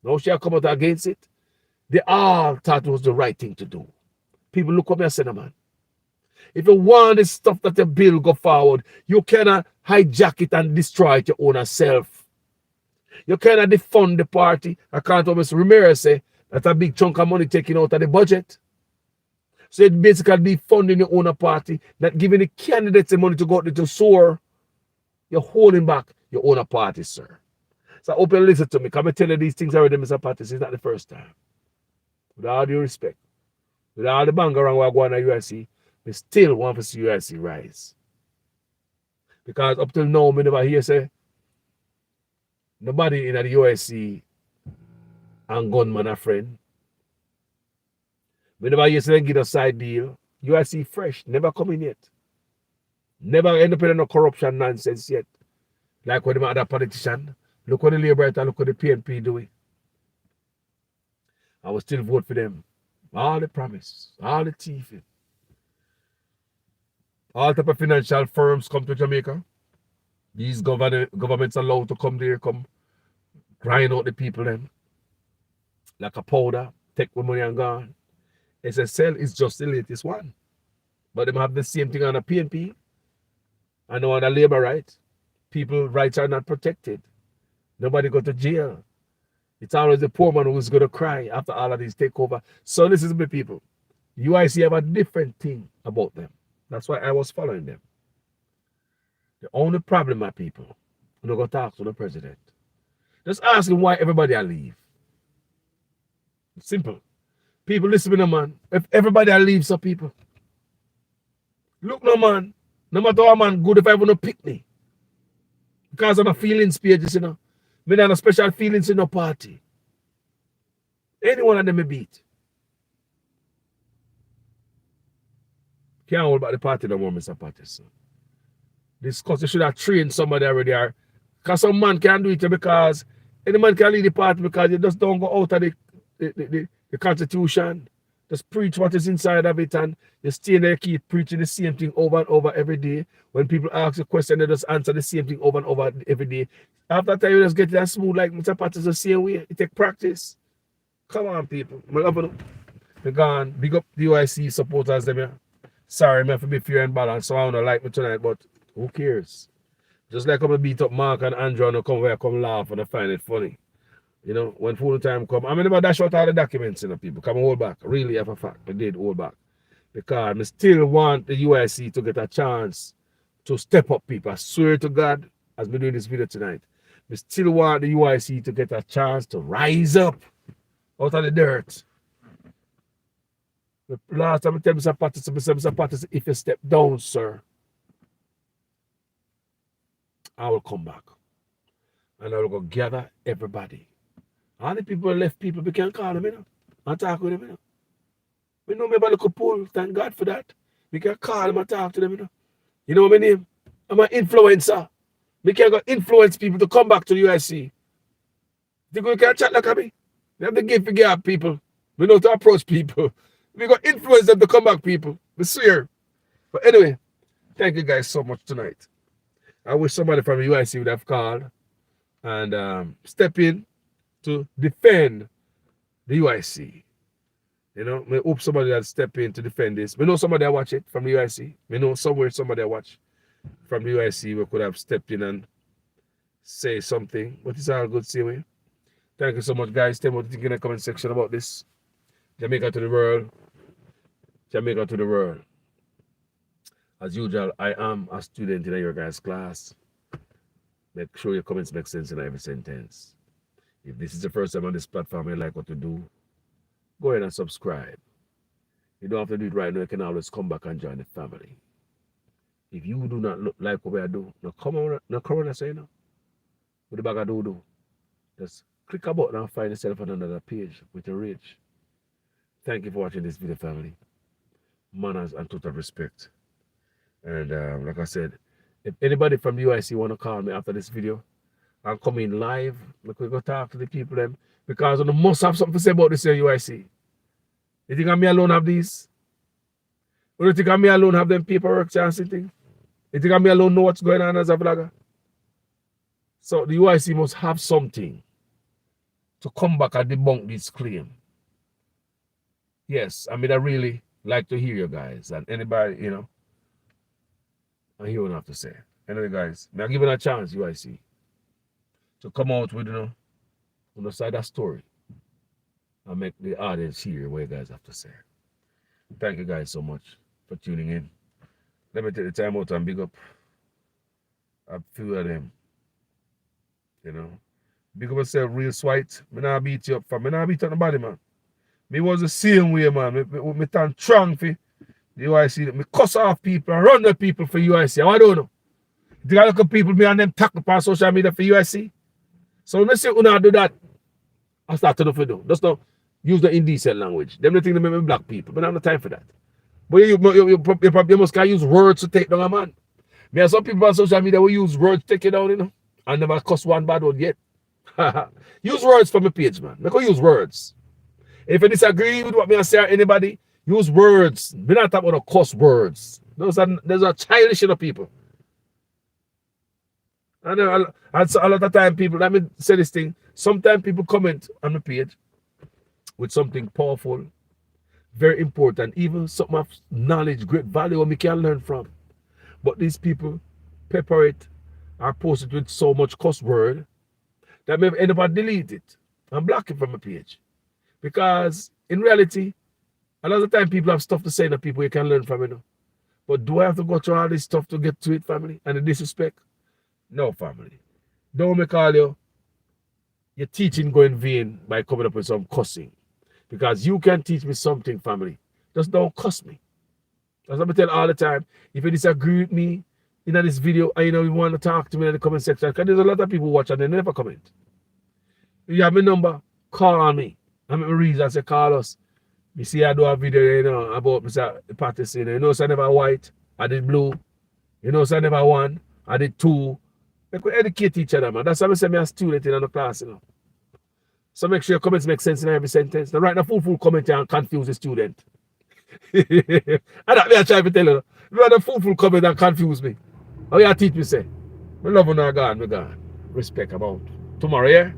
No, she come out against it. They all thought it was the right thing to do. People look at me and say, no, man. If you want this stuff that the bill go forward, you cannot hijack it and destroy it your own self. You cannot defund the party. I can't almost Ramirez say that's a big chunk of money taken out of the budget. So it basically defunding your own party, not giving the candidates the money to go out there to soar. You're holding back your own party, sir. So open listen to me. Come and tell you these things already, Mr. Patterson. It's not the first time. With all due respect. With all the Bangarang we're going to UIC, we still want to see UIC rise. Because up till now, we never hear say nobody in the UIC and gunman a friend. We never hear say them get a side deal. UIC fresh, never coming yet. Never end up in no corruption nonsense yet. Like when the other politician. Look what the Labour and look what the PNP doing. I will still vote for them. All the promise, all the thieving. All type of financial firms come to Jamaica. These governments allowed to come there, come grind out the people then. Like a powder, take the money and gone. SSL is just the latest one. But they have the same thing on the PNP and on the Labour right. People's rights are not protected. Nobody go to jail. It's always the poor man who's going to cry after all of these takeover. So listen to me, people. UIC have a different thing about them. That's why I was following them. The only problem, my people, when I go talk to the president, just ask him why everybody will leave. It's simple. People, listen to me, man. If everybody will leave, some people. Look, no, man. No matter how man good if I want to pick me. Because of my feelings pages, you know. Me not no special feelings in no party. Any one of them me beat. Can't hold back the party no more, Mr. Patterson. This cause you should have trained somebody already. Because some man can't do it because any man can lead the party because you just don't go out of the constitution. Just preach what is inside of it and you stay there, keep preaching the same thing over and over every day. When people ask a question, they just answer the same thing over and over every day. After that, you just get that smooth like Mr. Patterson the same way. It take practice. Come on, people. I love it. Me gone. Big up the UIC supporters. Them, yeah. Sorry, man, for be fair and balanced. So I don't like me tonight, but who cares? Just like I'm going to beat up Mark and Andrew and come where I come laugh and I find it funny. You know, when full time come, I mean, never dash out all the documents, you know, people. Come hold back. Really, have a fact. I did hold back. Because I still want the UIC to get a chance to step up, people. I swear to God, as we're doing this video tonight, we still want the UIC to get a chance to rise up out of the dirt. The last time I tell Mr. Patterson, if you step down, sir, I will come back. And I will go gather everybody. All the people left people, we can't call them, you know. And talk with them, you know. We know me about local pool. Thank God for that. We can call them and talk to them, you know. You know my name? I'm an influencer. We can go influence people to come back to the UIC. Think we can chat like me? We have the gift to get people. We know to approach people. We got influence them to come back, people. We swear. But anyway, thank you guys so much tonight. I wish somebody from the UIC would have called and step in to defend the UIC. You know, I hope somebody that step in to defend this. We know somebody that watch it from the UIC. We know somewhere somebody that watch from the UIC we could have stepped in and say something. But it's all good, see me. Thank you so much, guys. Tell me what you think in the comment section about this. Jamaica to the world. Jamaica to the world. As usual, I am a student in your guys' class. Make sure your comments make sense in every sentence. If this is the first time on this platform and you like what to do, go ahead and subscribe. You don't have to do it right now. You can always come back and join the family. If you do not look like what I do, now come on and say no. With the bag of do. Just click a button and find yourself on another page with a reach. Thank you for watching this video, family. Manners and total respect. And like I said, if anybody from the UIC want to call me after this video and come in live, we could go talk to the people them because I must have something to say about this UIC. You think I'm me alone have these? Or you think I'm me alone have them paperwork chance thing? You think I'm me alone know what's going on as a vlogger? So the UIC must have something to come back and debunk this claim. Yes, I mean I really like to hear you guys and anybody, you know. And he won't have to say. Anyway, guys, may I give it a chance, UIC, to come out with, you know, on the side of that story and make the audience hear what you guys have to say. Thank you guys so much for tuning in. Let me take the time out and big up a few of them. You know. Big up yourself, real swite. Me not beat you up, fam. Me not beat up nobody, man. Me was the same way, man. Me turn strong for the UIC, me cuss off people and run the people for UIC. I don't know. You think I look at people, me and them tackle on social media for UIC? So when I say you do that, I start to do for them. Just don't use the indecent language. Them the thing they make me black people. But I don't have time for that. But you must use words to take down a man. Me and some people on social media will use words to take it down, you know. And never cuss one bad word yet. Use words for my page, man. Make use words. If you disagree with what me I say or anybody, use words. We're not talking about cuss words. Those are childish of people. And a lot of time people, let me say this thing. Sometimes people comment on the page with something powerful, very important, even something of knowledge, great value we can learn from. But these people pepper it or post it with so much cuss word that maybe end up and delete it and block it from the page. Because in reality, a lot of time people have stuff to say that people you can learn from, you know. But do I have to go through all this stuff to get to it, family? And the disrespect? No, family. Don't make all your teaching go in vain by coming up with some cussing. Because you can teach me something, family. Just don't cuss me. That's what I tell all the time. If you disagree with me in this video and you want to talk to me in the comment section, because there's a lot of people watch and they never comment. If you have my number, call me. I'm a reason I say call us. You see, I do a video, you know, about Mr. Patterson. You know, so I never white, I did blue. You know, so I never one, I did two. We could educate each other, man. That's why I say I'm a student in the class, you know. So make sure your comments make sense in every sentence. Now, write a full comment here and confuse the student. And that me I try to tell you. You write a full comment and confuse me. How you teach me, say? I love you now, God, me God. Respect about tomorrow, yeah?